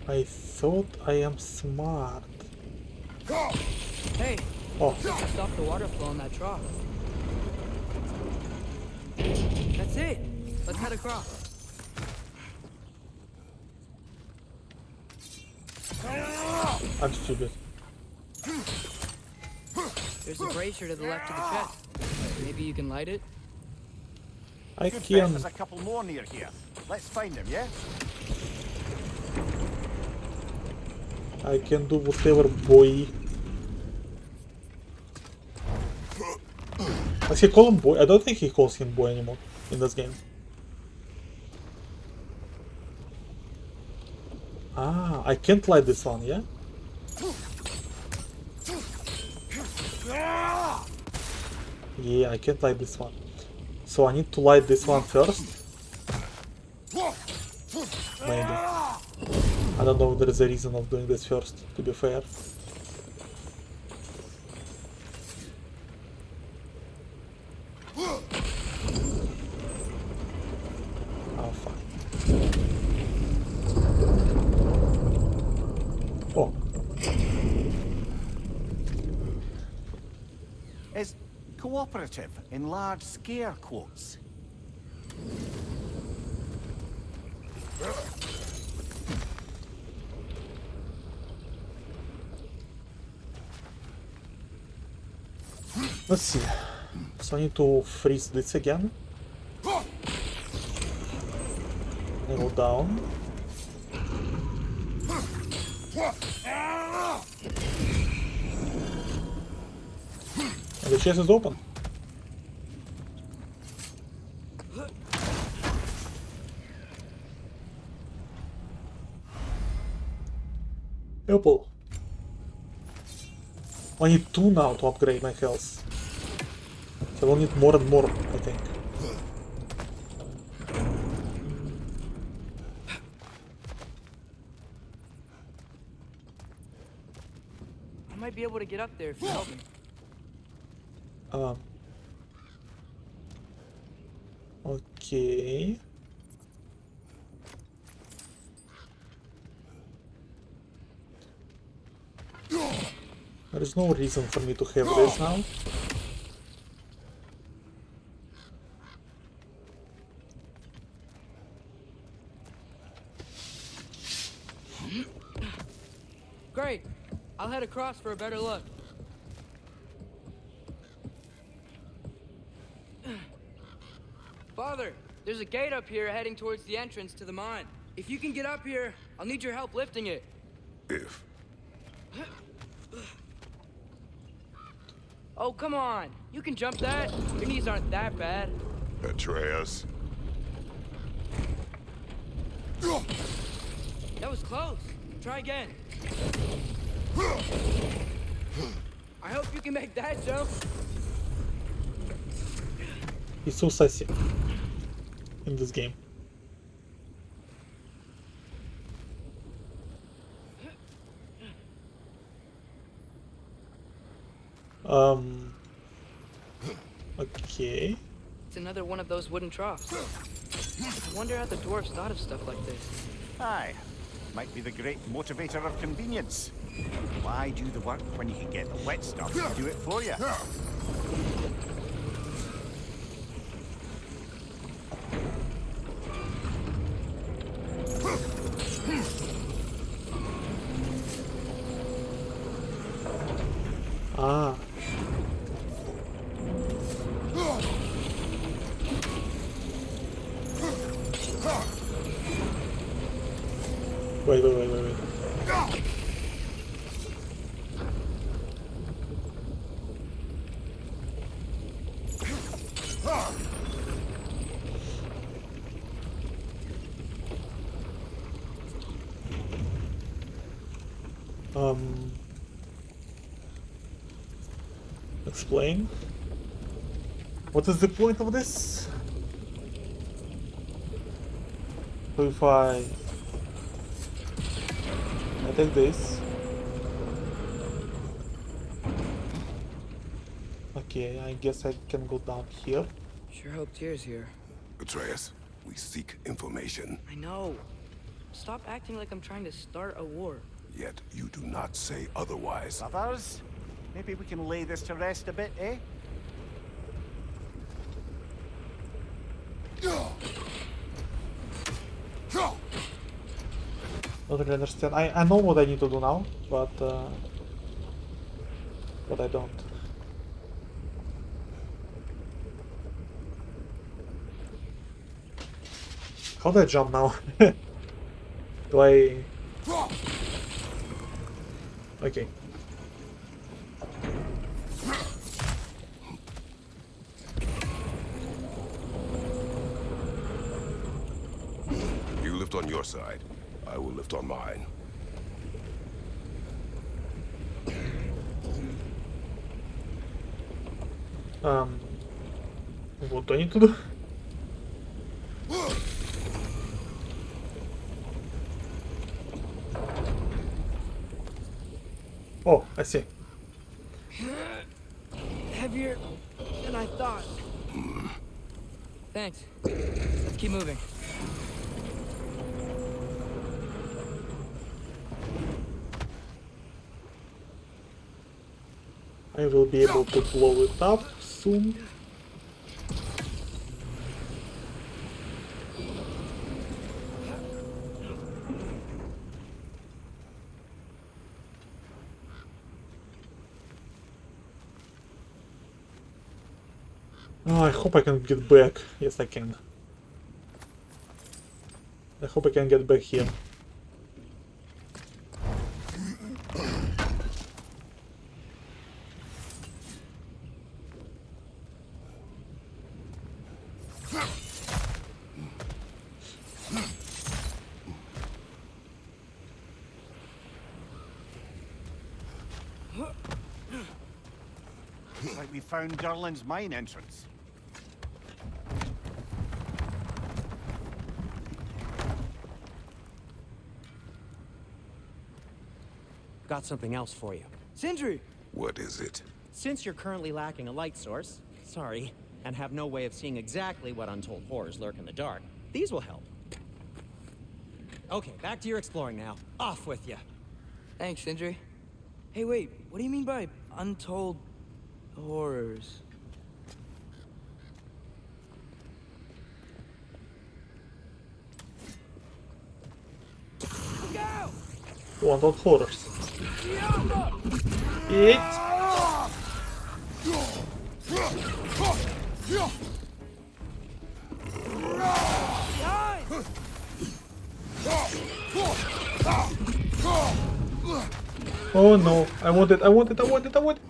I thought I am smart. Hey! Oh. Stop the water flow in that trough. That's it! Let's head across. I'm stupid. There's a brazier to the left of the chest. Maybe you can light it? I Good bet can. there's a couple more near here. Let's find them, yeah? I can do whatever, boy. Does he call him boy? I don't think he calls him boy anymore in this game. Ah, I can't light this one, yeah? Yeah, I can't light this one. So I need to light this one first? Maybe. I don't know if there is a reason of doing this first, to be fair. Oh, fuck. Oh. Is cooperative in large scare quotes. Let's see. So I need to freeze this again. Go down. And the chest is open. Apple. I need 2 now to upgrade my health. So I will need more and more, I think. I might be able to get up there if you help me. Okay. There is no reason for me to have this now. Great. I'll head across for a better look. Father, there's a gate up here heading towards the entrance to the mine. If you can get up here, I'll need your help lifting it. If. Oh, come on. You can jump that. Your knees aren't that bad. Atreus. That was close. Try again. I hope you can make that jump. He's so sassy in this game. Okay. It's another one of those wooden troughs. I wonder how the dwarves thought of stuff like this. Aye. Might be the great motivator of convenience. Why do the work when you can get the wet stuff to do it for you? Ah. Wait. Explain. What is the point of this? So if I take this. Okay, I guess I can go down here. Sure hope Tyr's here. Atreus, we seek information. I know. Stop acting like I'm trying to start a war. Yet you do not say otherwise. Others? Maybe we can lay this to rest a bit, eh? Don't really understand. I know what I need to do now, but I don't. How do I jump now? Do I? Okay. You lift on your side. I will lift on mine. What do I need to do? Oh, I see. Heavier than I thought. Thanks. Let's keep moving. I will be able to blow it up soon. Oh, I hope I can get back. Yes, I can. I hope I can get back here. Like we found Durlin's mine entrance. Got something else for you. Sindri! What is it? Since you're currently lacking a light source, sorry, and have no way of seeing exactly what untold horrors lurk in the dark, these will help. Okay, back to your exploring now. Off with you. Thanks, Sindri. Hey, wait, what do you mean by untold horrors? Look out! Untold horrors. Eat. Oh no, I want it, I want it, I want it, I want it.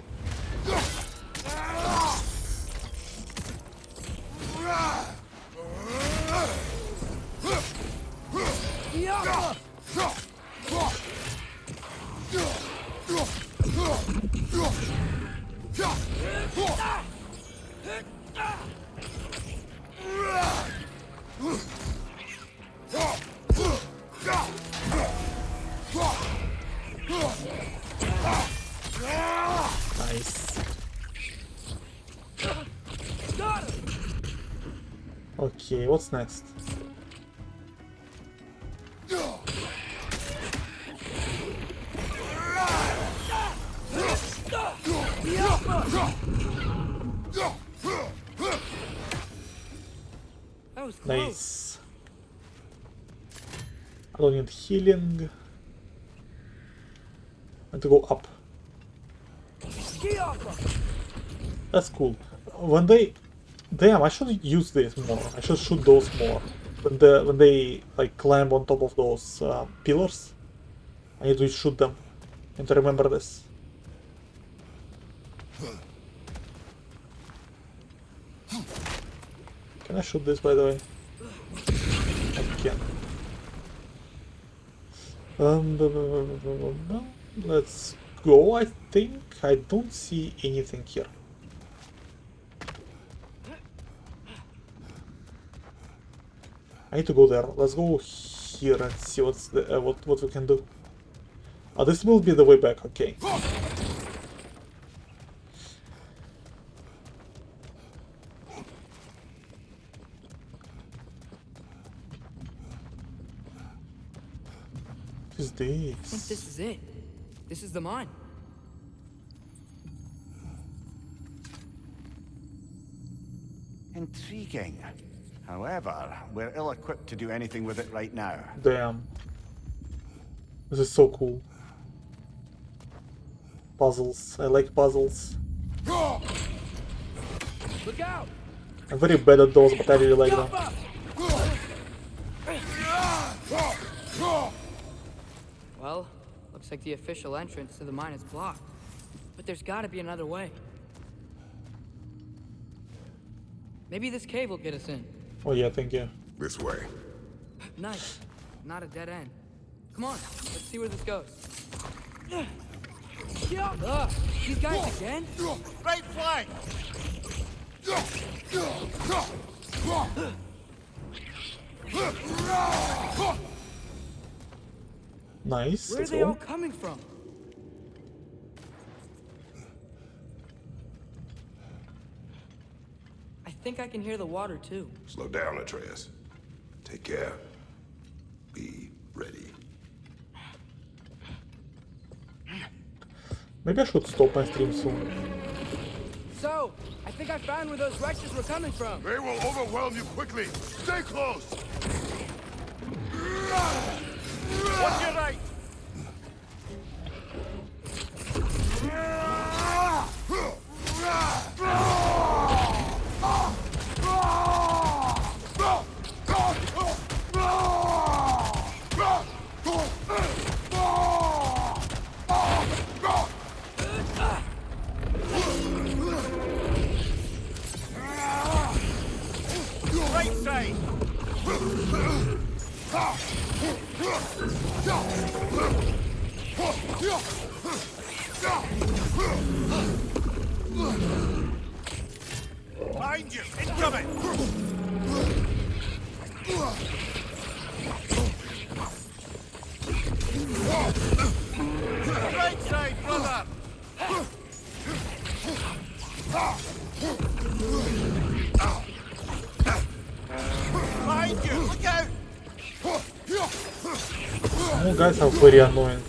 Nice. Okay, what's next? That was close. Nice. I don't need healing. I have to go up. That's cool. When they... Damn, I should use this more. I should shoot those more. When they like climb on top of those pillars, I need to shoot them. And to remember this. Can I shoot this, by the way? I can. Let's go, I think. I don't see anything here. I need to go there. Let's go here and see what's the, what we can do. Oh, this will be the way back, okay. What is this? I think this is it. This is the mine. Intriguing. However, we're ill-equipped to do anything with it right now. Damn. This is so cool. Puzzles. I like puzzles. Look out! I'm very bad at those, but I really like them. Well, looks like the official entrance to the mine is blocked. But there's gotta be another way. Maybe this cave will get us in. Oh yeah, thank you. This way. Nice. Not a dead end. Come on, let's see where this goes. Ugh, these guys again? Right flank! Nice, Where are let's they go. all coming from? I think I can hear the water too. Slow down, Atreus. Take care. Be ready. Maybe I should stop my stream soon. So, I think I found where those wretches were coming from. They will overwhelm you quickly. Stay close. Watch your right! Right side! Behind you! Incoming! Right side, brother! Behind you! Look out! You guys are very annoying.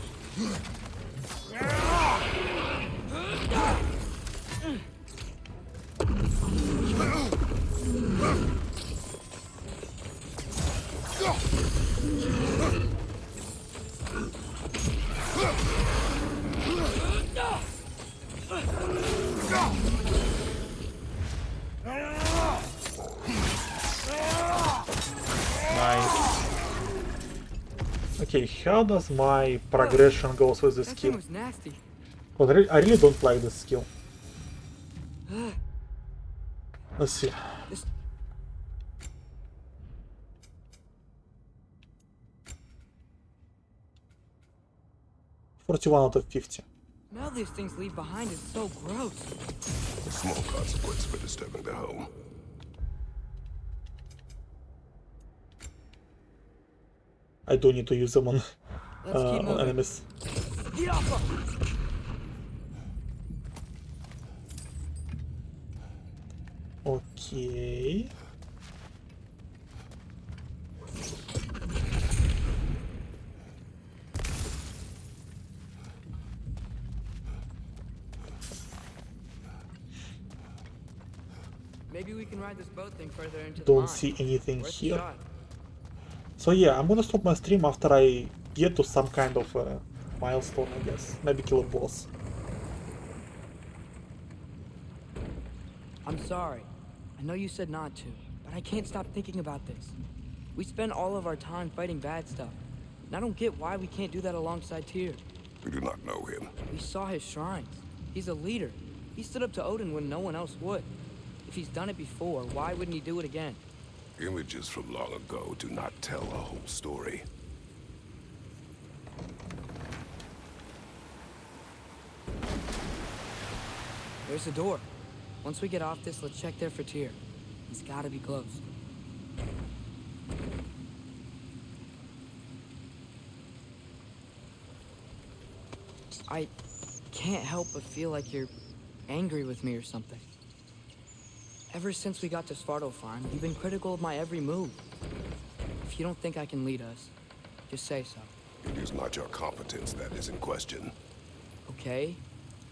Nice. Okay, how does my progression goes with this That skill? thing was nasty. Well, I really don't like this skill. Let's see. This 41 out of 50. smell these things leave behind is so gross. A small consequence for disturbing their home. I do need to use them on, Let's keep on moving. enemies. Get off of- Okay. Maybe we can ride this boat thing further into the Don't mine. see anything Worth a here. shot. So yeah, I'm gonna stop my stream after I get to some kind of milestone, I guess. Maybe kill a boss. I'm sorry. I know you said not to, but I can't stop thinking about this. We spend all of our time fighting bad stuff, and I don't get why we can't do that alongside Tyr. We do not know him. We saw his shrines. He's a leader. He stood up to Odin when no one else would. If he's done it before, why wouldn't he do it again? Images from long ago do not tell a whole story. There's a door. Once we get off this, let's check there for Tyr. He's gotta be close. I can't help but feel like you're angry with me or something. Ever since we got to Svartalfheim, you've been critical of my every move. If you don't think I can lead us, just say so. It is not your competence that is in question. Okay?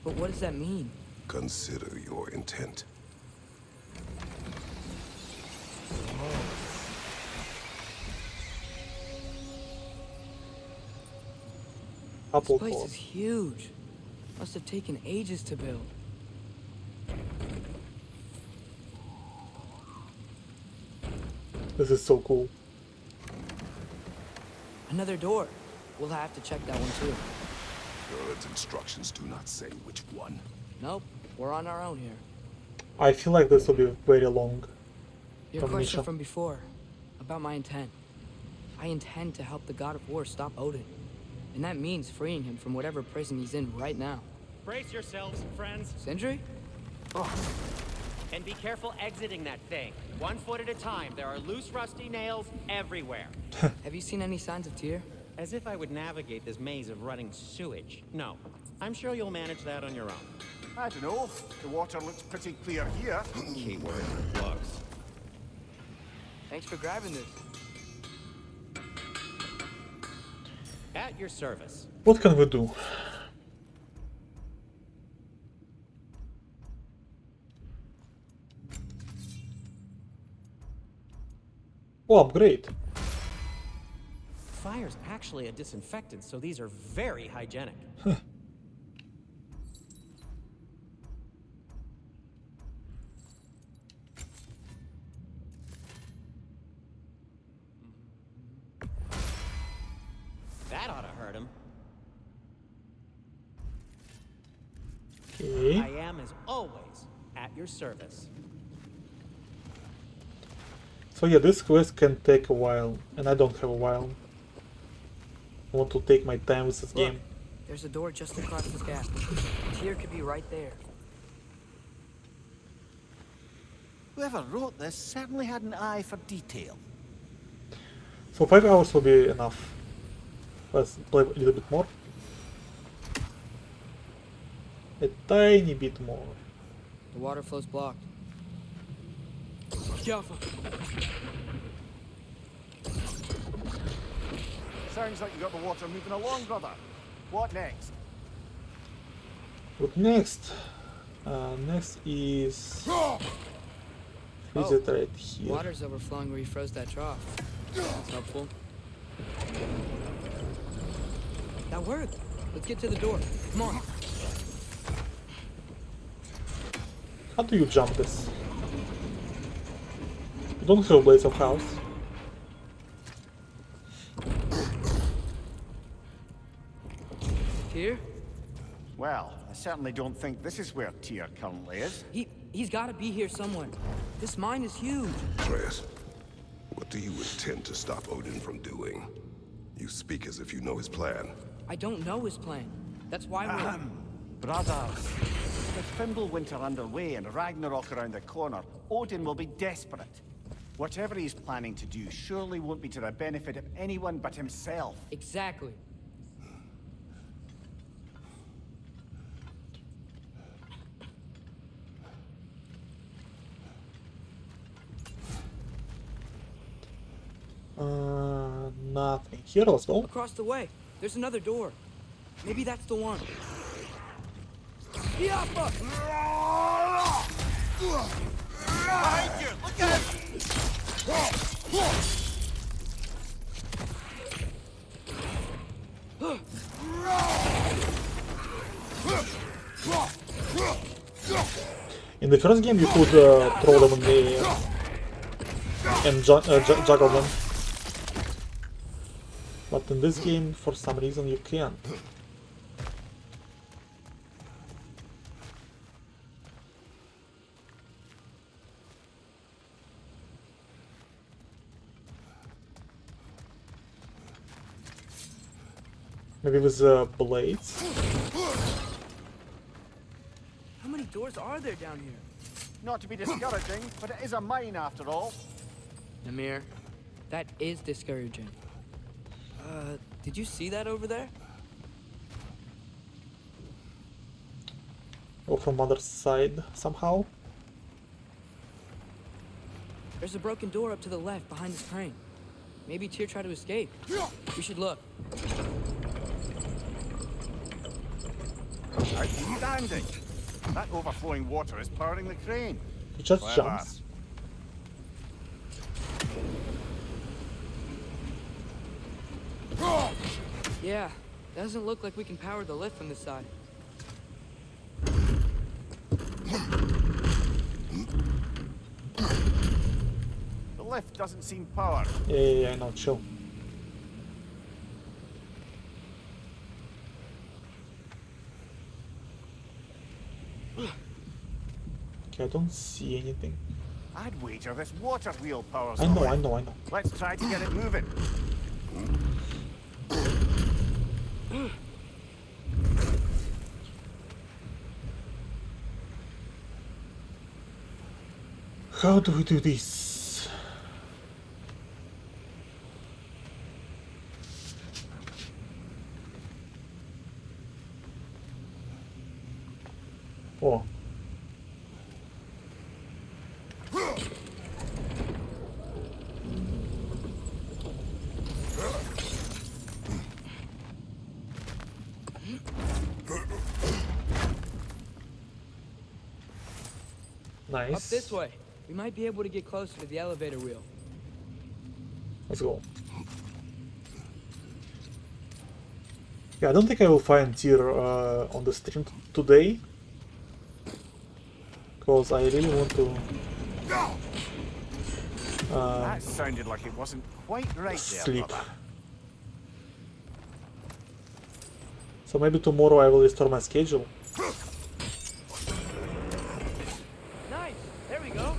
But what does that mean? Consider your intent. Apple This place core. is huge. Must have taken ages to build. This is so cool. Another door. We'll have to check that one too. God's instructions do not say which one. Nope, we're on our own here. I feel like this will be very long. Your From question Misha. from before, about my intent. I intend to help the God of War stop Odin. And that means freeing him from whatever prison he's in right now. Brace yourselves, friends. Sindri? And be careful exiting that thing. 1 foot at a time. There are loose, rusty nails everywhere. Have you seen any signs of Tyr? As if I would navigate this maze of running sewage. No. I'm sure you'll manage that on your own. I don't know. The water looks pretty clear here. Keyword looks. Thanks for grabbing this. At your service. What can we do? Oh, upgrade. Fire's actually a disinfectant, so these are very hygienic. That ought to hurt him. Okay. I am, as always, at your service. So yeah, this quest can take a while, and I don't have a while. I want to take my time with this Look, game. there's a door just across this gap. Tyr could be right there. Whoever wrote this certainly had an eye for detail. So 5 hours will be enough. Let's play a little bit more. A tiny bit more. The water flow's blocked. Careful. Sounds like you got the water moving along, brother. What next? What next? Next is freeze it right here. Water's overflowing where you froze that trough. That's helpful. That worked. Let's get to the door. Come on. How do you jump this? You don't have blades of house. Here? Well, I certainly don't think this is where Tyr currently is. He's got to be here somewhere. This mine is huge. Atreus, what do you intend to stop Odin from doing? You speak as if you know his plan. I don't know his plan. That's why we're... Brothers, with Fimbulwinter underway and Ragnarok around the corner, Odin will be desperate. Whatever he's planning to do surely won't be to the benefit of anyone but himself. Exactly. Nothing. Here, let's go. Across the way. There's another door. Maybe that's the one. Behind you! Look out! In the first game, you could throw them in the air and juggle them. But in this game, for some reason, you can't. Maybe with blades? How many doors are there down here? Not to be discouraging, but it is a mine after all. Namir, that is discouraging. Did you see that over there? Or from other side, somehow? There's a broken door up to the left behind this crane. Maybe Tyr tried to escape. We should look. Outstanding! That overflowing water is powering the crane. He just Clever. jumps. Yeah, doesn't look like we can power the lift from this side. The lift doesn't seem powered. Yeah, I know, chill. Okay, I don't see anything. I'd wager this water wheel powers I the know, lift. I know, I know. Let's try to get it moving. How do we do this? Oh. Nice. Up this way. We might be able to get closer to the elevator wheel. Let's go. Yeah, I don't think I will find Tyr on the stream today. Because I really want to That sounded like it wasn't quite right there, sleep. brother. So maybe tomorrow I will restore my schedule. Nice. There we go.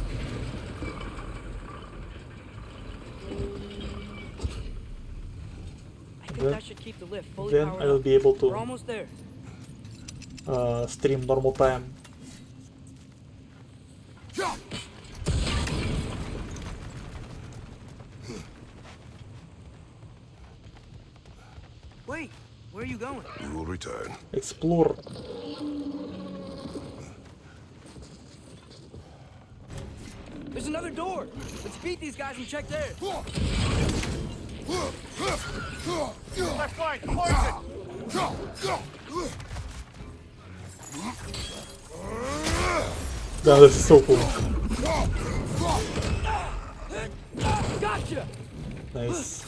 I think that should keep the lift fully Then powered I will up. be able We're almost there. to stream normal time. turn. Explore. There's another door. Let's beat these guys and check theirs. Left flank, poison! Yeah, this is so cool. Gotcha. Nice.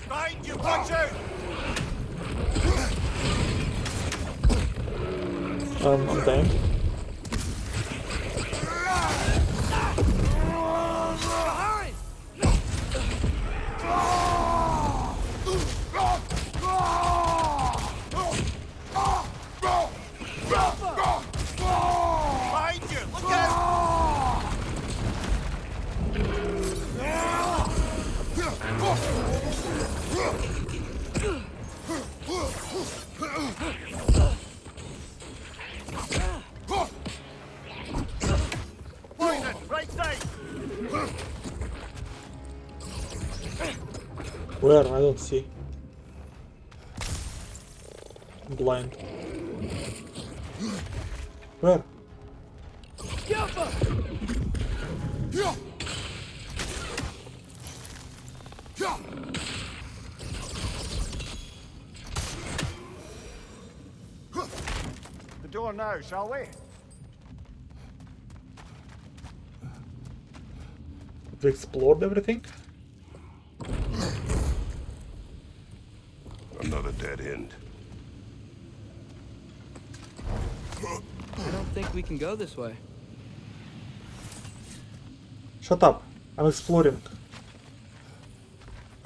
Find you, watch out! I'm dying. Behind. Behind you, look out! Poison, right side! Where? I don't see. I'm blind. Where? The door now, shall we? We explored everything? Another dead end. I don't think we can go this way. Shut up. I'm exploring.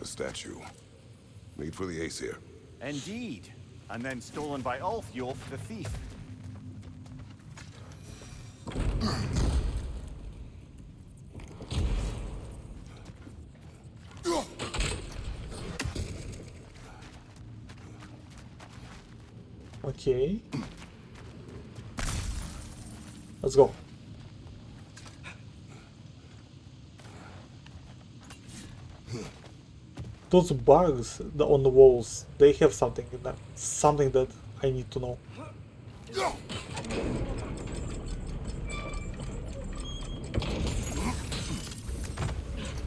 A statue. Made for the Aesir. Indeed. And then stolen by Ulfjolf the thief. Okay. Let's go. Those bugs on the walls, they have something in them. Something that I need to know.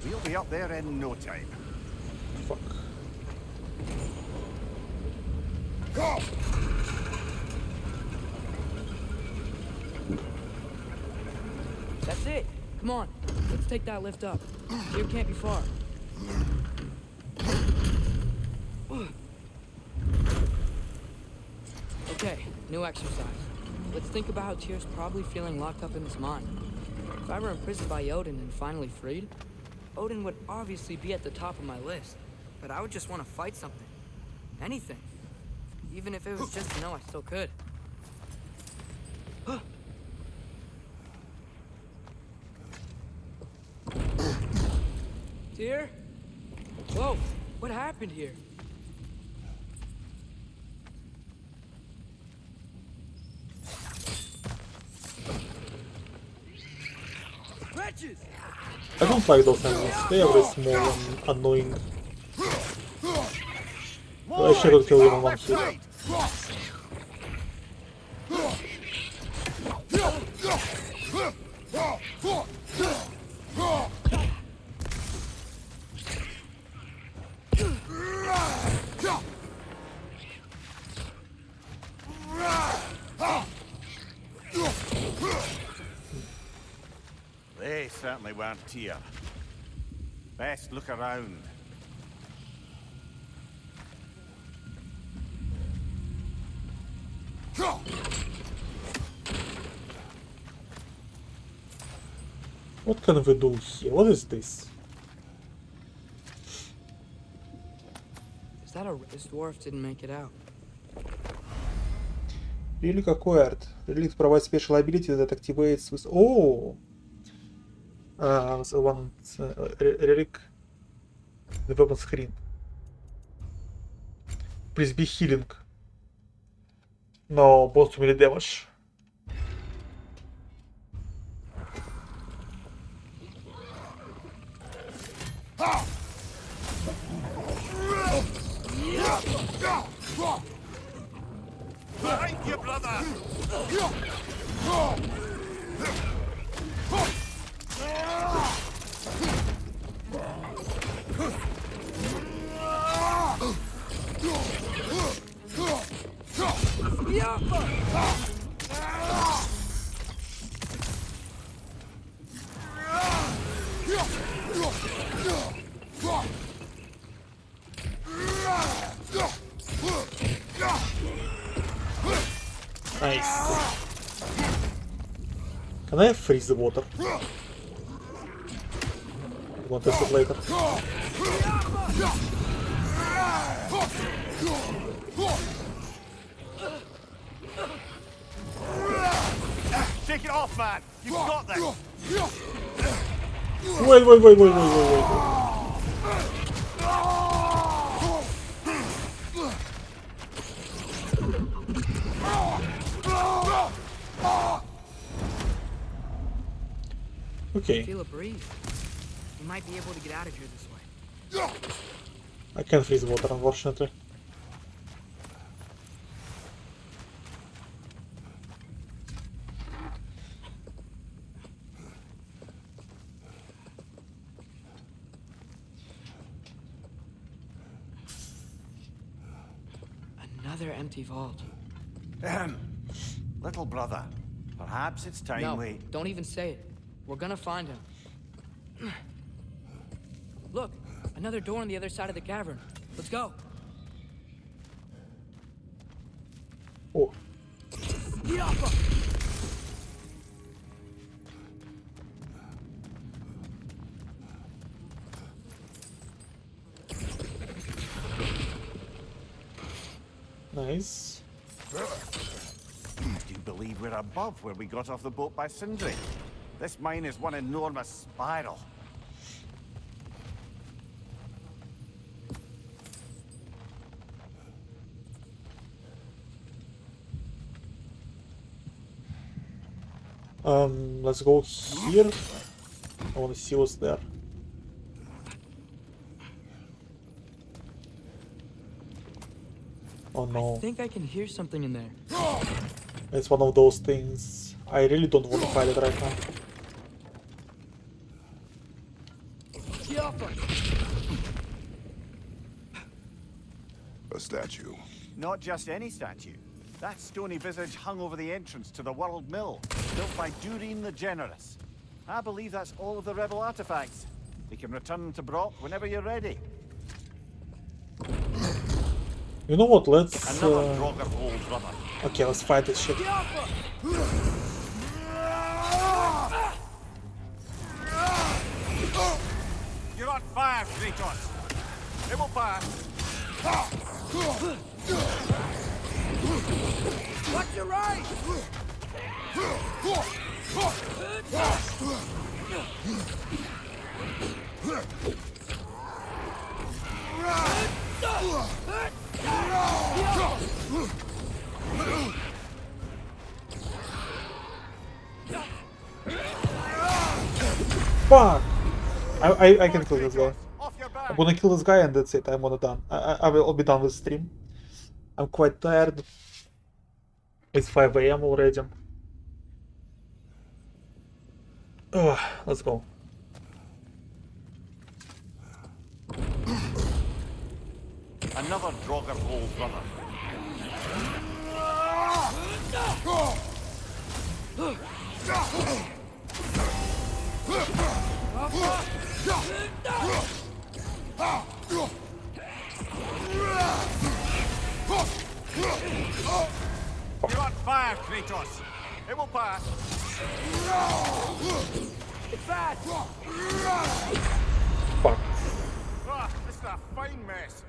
We'll be up there in no time. Fuck. That's it. Come on. Let's take that lift up. Here can't be far. Okay, new exercise. Let's think about how Tyr's probably feeling locked up in his mind. If I were imprisoned by Odin and finally freed, Odin would obviously be at the top of my list. But I would just want to fight something. Anything. Even if it was just to know I still could. Tyr? Whoa, what happened here? Wretches! I don't like those enemies. They are very small and annoying. Well, I should have killed them in one hit. They certainly weren't Tyr. Best look around. What can we do here? What is this? Is that a... This dwarf didn't make it out. Relic acquired. Relic provides special ability that activates with... Oh! The one... relic... The weapon screen. Please be healing. No, both too many damage. Behind you, brother! Nice. Can I freeze the water? I want to test it later. Take it off, man! You've got this! Wait. Okay. I feel a breeze. We might be able to get out of here this way. I can't freeze the water, unfortunately. Another empty vault. Little brother, perhaps it's time No, we... don't even say it. We're gonna find him. Look, another door on the other side of the cavern. Let's go. Oh. Nice. Do you believe we're above where we got off the boat by Sindri? This mine is one enormous spiral. Let's go here. I want to see what's there. Oh no. I think I can hear something in there. It's one of those things. I really don't want to fight it right now. A statue. Not just any statue. That stony visage hung over the entrance to the World Mill, built by Durin the Generous. I believe that's all of the rebel artifacts. We can return to Brock whenever you're ready. You know what, let's... Another Draugr hole, brother. Okay, let's fight this shit. You're on fire, Kratos. It will pass. Watch your right! Fuck! I can kill this guy. I'm gonna kill this guy and that's it. I'm done. I'll be done with stream. I'm quite tired. It's 5 AM already. Ugh, let's go. Another Draugr hole, brother. You're on fire, Kratos. It will pass. It's bad! Fuck. Ah, this is a fine mess.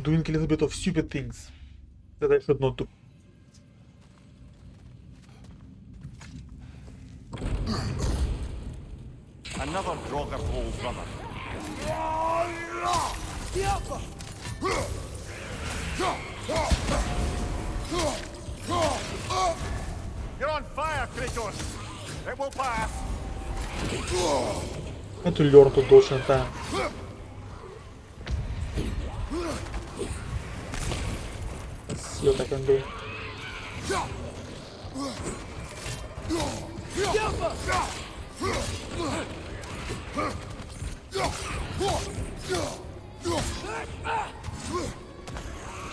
Doing a little bit of stupid things that I should not do. Another Draugr hole, brother. You're on fire, Kratos. It will pass. And to learn to dodge in time. Let's see what I can do.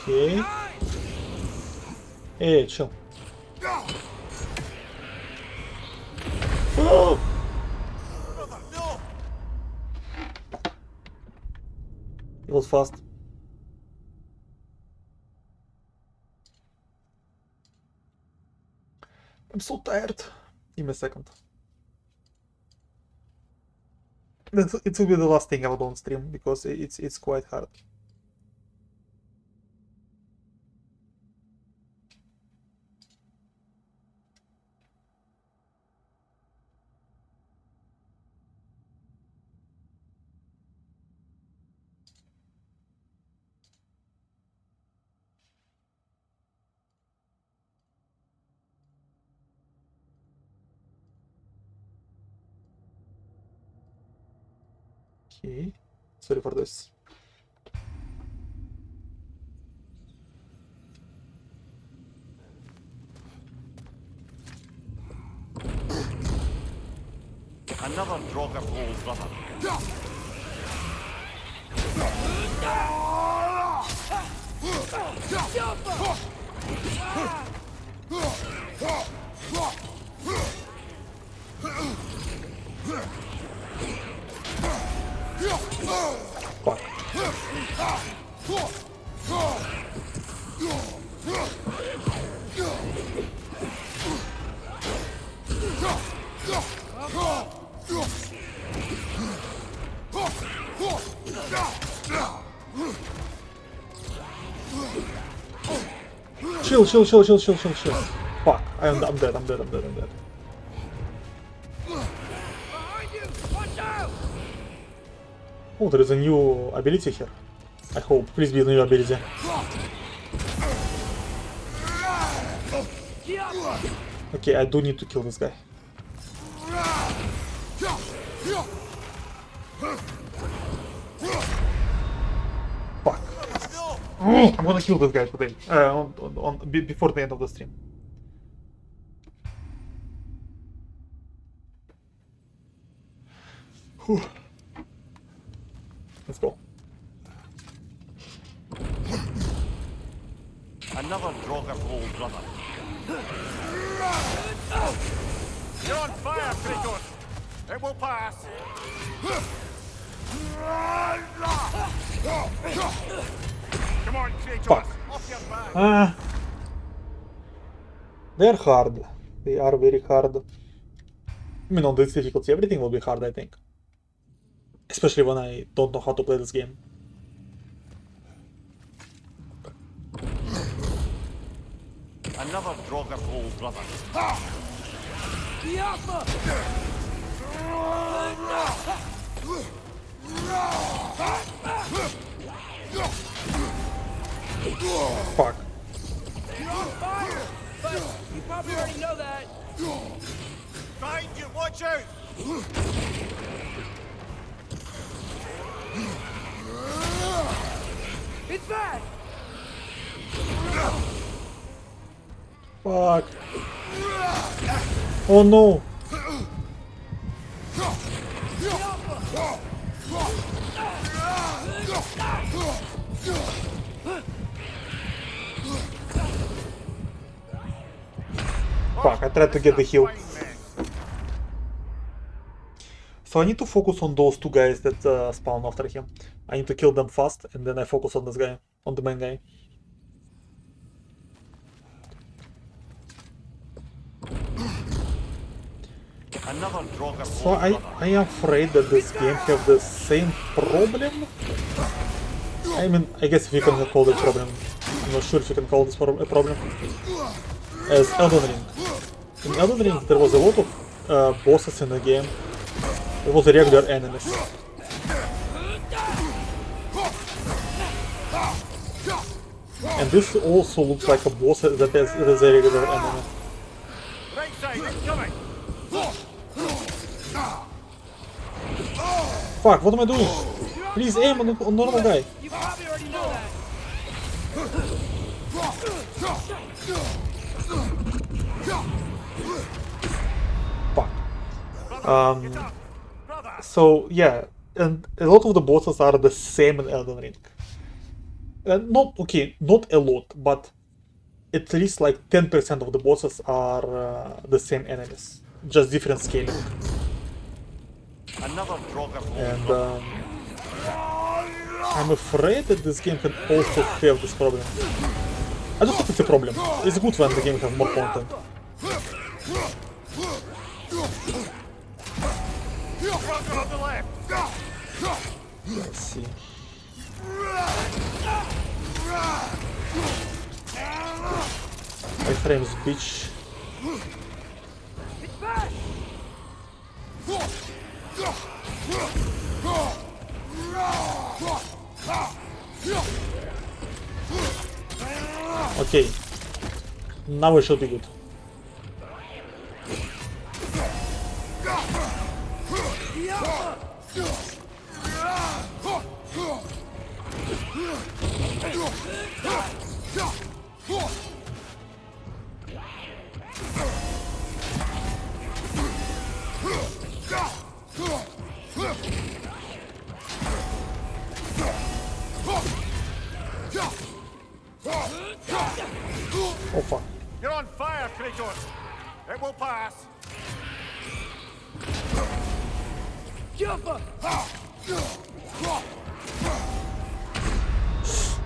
Okay. Hey, chill. Oh! It was fast. I'm so tired. Give me a second. It will be the last thing I will do on stream because it's quite hard. Okay, sorry for this. Another Draugr old brother. Chill. Fuck, I'm dead. Oh, there is a new ability here. I hope. Please be a new ability. Okay, I do need to kill this guy. Fuck. I'm gonna kill this guy today. Before the end of the stream. Whew. Let's go. Another Draugr old brother. You're on fire, Kratos! It will pass! Come on, Kratos! Fuck. Off your back! They're hard. They are very hard. I mean, on this difficulty, everything will be hard, I think. Especially when I don't know how to play this game. Another Draugr old brother. Fuck. You're on fire! But you probably already know that. Behind you, watch out! It's bad! Fuck. Oh no. Fuck, I tried to get the heal. So I need to focus on those two guys that spawn after him. I need to kill them fast, and then I focus on this guy, on the main guy. Another Draugr So I am afraid that this game have the same problem. I mean, I guess if you can call it problem. I'm not sure if you can call this a problem. As Elden Ring. In Elden Ring there was a lot of bosses in the game. It was regular enemies. And this also looks like a boss that is a regular enemy. Right side, incoming! Fuck, what am I doing? Please aim on normal guy. You probably already know that. Fuck. So yeah, and a lot of the bosses are the same in Elden Ring. Not okay, not a lot, but at least like 10% of the bosses are the same enemies, just different scaling. Another And I'm afraid that this game can also have this problem. I don't think it's a problem. It's good when the game has more content. Let's see. My frames, bitch. Okay. Now we should be good. Oh fuck. You're on fire, Kratos! It will pass!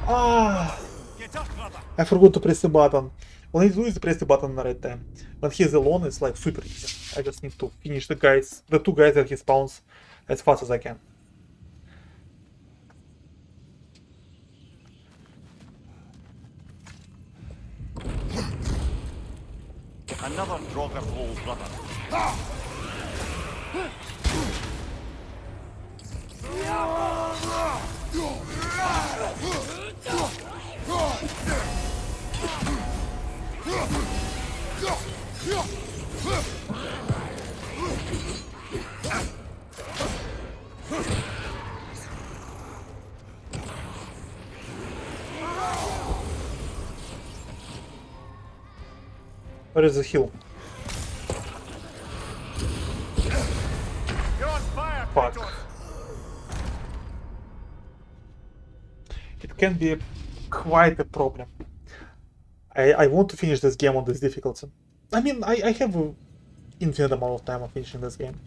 Ah! I forgot to press the button. All I need to do is press the button at the right time. When he's alone, it's like super easy. I just need to finish the two guys that he spawns as fast as I can. Another Draugr old brother. Where is the hill? You're on fire, Fuck. Kratos! It can be quite a problem. I want to finish this game on this difficulty. I mean, I have an infinite amount of time of finishing this game.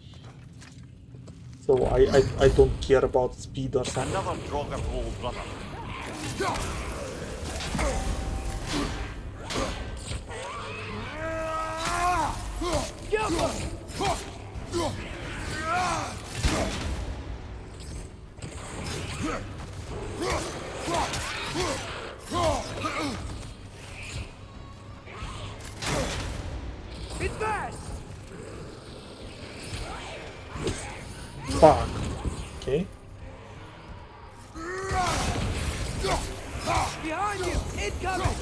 So I don't care about speed or something. Another Draugr old brother. It's fast! Fuck. Okay. Behind you! Incoming!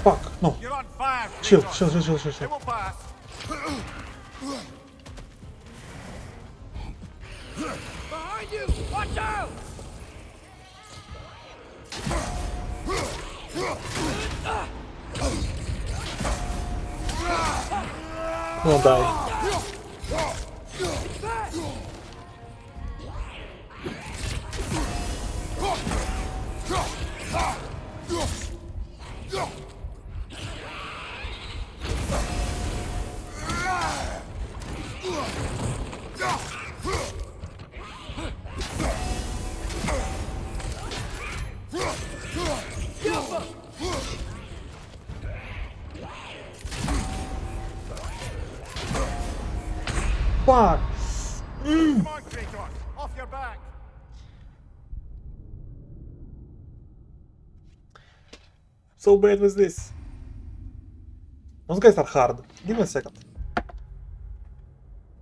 Fuck, no. You're on fire, Chill. It will pass! Behind you! Watch out! Don't die. fuck! Come on, Kratos, off your back. So bad with this. Those guys are hard. Give me a second.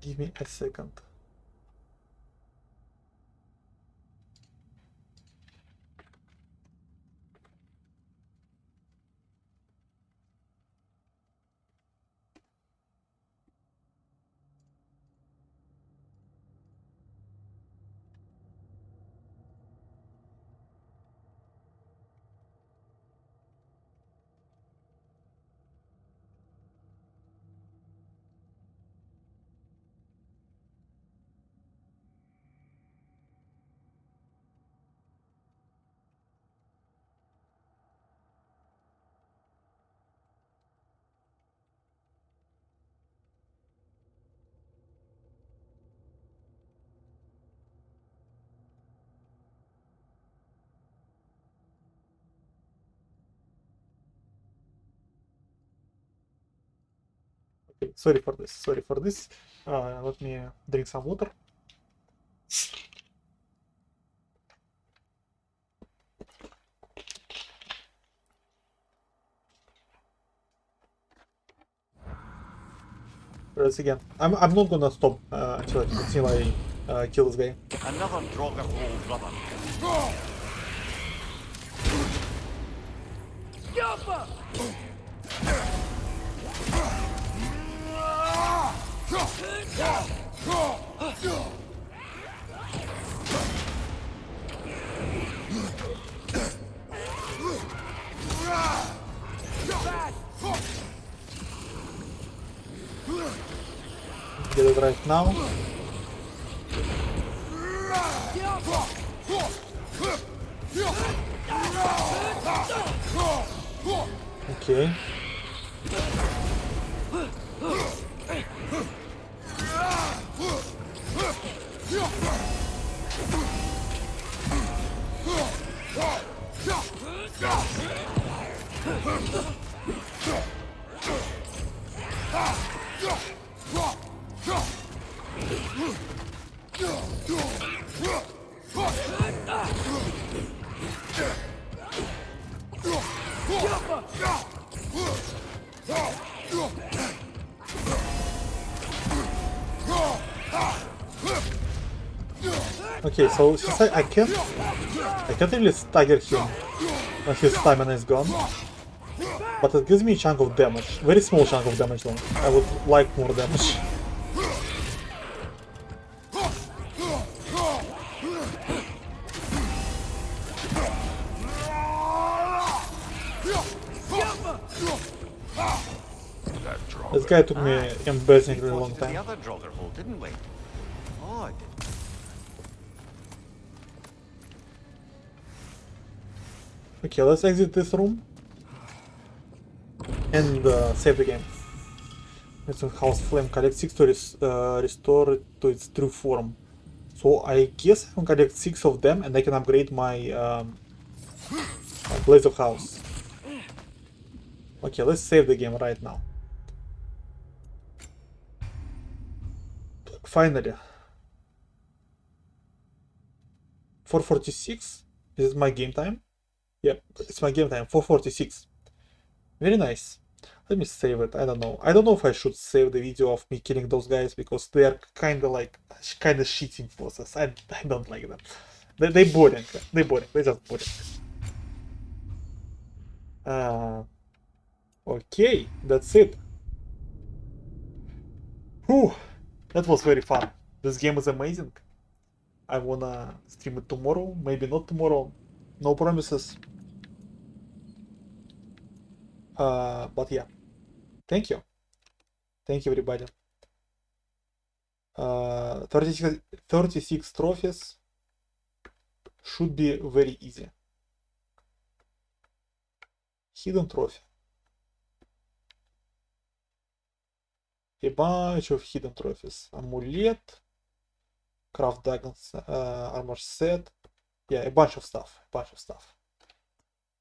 Give me a second. Okay, sorry for this. Sorry for this. Let me drink some water. Let's again. I'm not gonna stop until I kill this guy. Another Draugr hole, brother. Get it right now. Okay. Okay, so since I can't really stagger him when his stamina is gone, but it gives me a chunk of damage, very small chunk of damage though. I would like more damage. This guy took me embarrassingly long time. The other Draugr hole, didn't we? Odd. Okay, let's exit this room and save the game. It's a house flame. Collect 6 to restore it to its true form. So I guess I can collect 6 of them and I can upgrade my Blaze of House. Okay, let's save the game right now. Finally. 4:46. Is it my game time? Yep, it's my game time. 4:46. Very nice. Let me save it. I don't know. I don't know if I should save the video of me killing those guys because they are kind of cheating process. I don't like them. They boring. They boring. They just boring. Okay, that's it. Whew, that was very fun. This game is amazing. I wanna stream it tomorrow, maybe not tomorrow. No promises. But yeah. Thank you. Thank you, everybody. 36 trophies should be very easy. Hidden trophy. A bunch of hidden trophies. Amulet, craft dragons, armor set. Yeah, a bunch of stuff.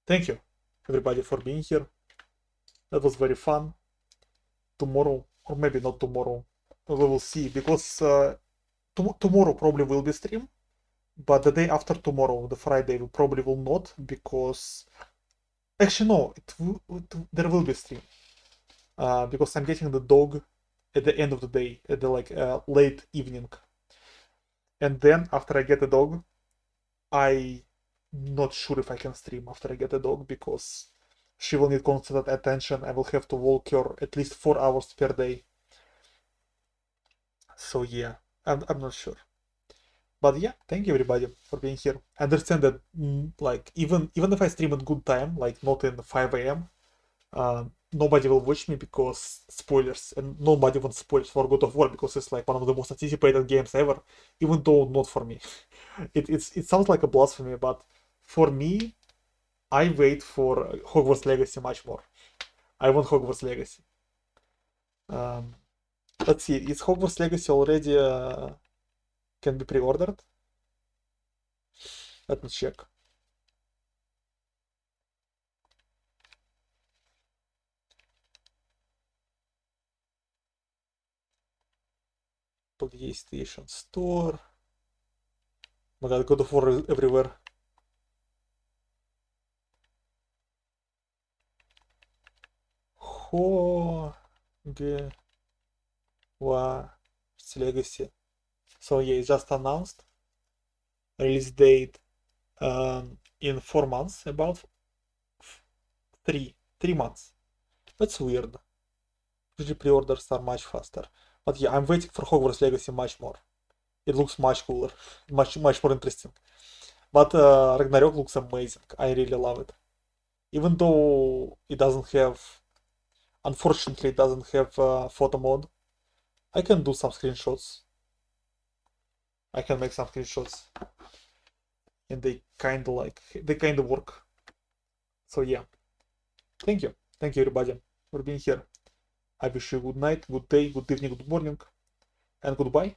Thank you, everybody, for being here. That was very fun. Tomorrow, or maybe not tomorrow, we will see, because tomorrow probably will be stream, but the day after tomorrow, the Friday, we probably will not, because actually no, there will be stream, because I'm getting the dog at the end of the day, at the like late evening, and then after I get the dog, I not sure if I can stream after I get the dog, because she will need constant attention. I will have to walk her at least 4 hours per day. So yeah, I'm not sure. But yeah, thank you everybody for being here. I understand that like even if I stream at good time, like not in 5 a.m., nobody will watch me because spoilers, and nobody wants spoilers for God of War because it's like one of the most anticipated games ever, even though not for me. It sounds like a blasphemy, but for me, I wait for Hogwarts Legacy much more. I want Hogwarts Legacy. Let's see, is Hogwarts Legacy already can be pre-ordered? Let me check. PlayStation Store. My god, God of War is everywhere. Hogwarts Legacy. So yeah, it's just announced. Release date in 4 months, about 3 months. That's weird. Usually pre-orders are much faster. But yeah, I'm waiting for Hogwarts Legacy much more. It looks much cooler, much more interesting. But Ragnarok looks amazing. I really love it. Even though it doesn't have, unfortunately, it doesn't have photo mode. I can do some screenshots. I can make some screenshots, and they kind of work. So yeah, thank you everybody for being here. I wish you good night, good day, good evening, good morning, and goodbye.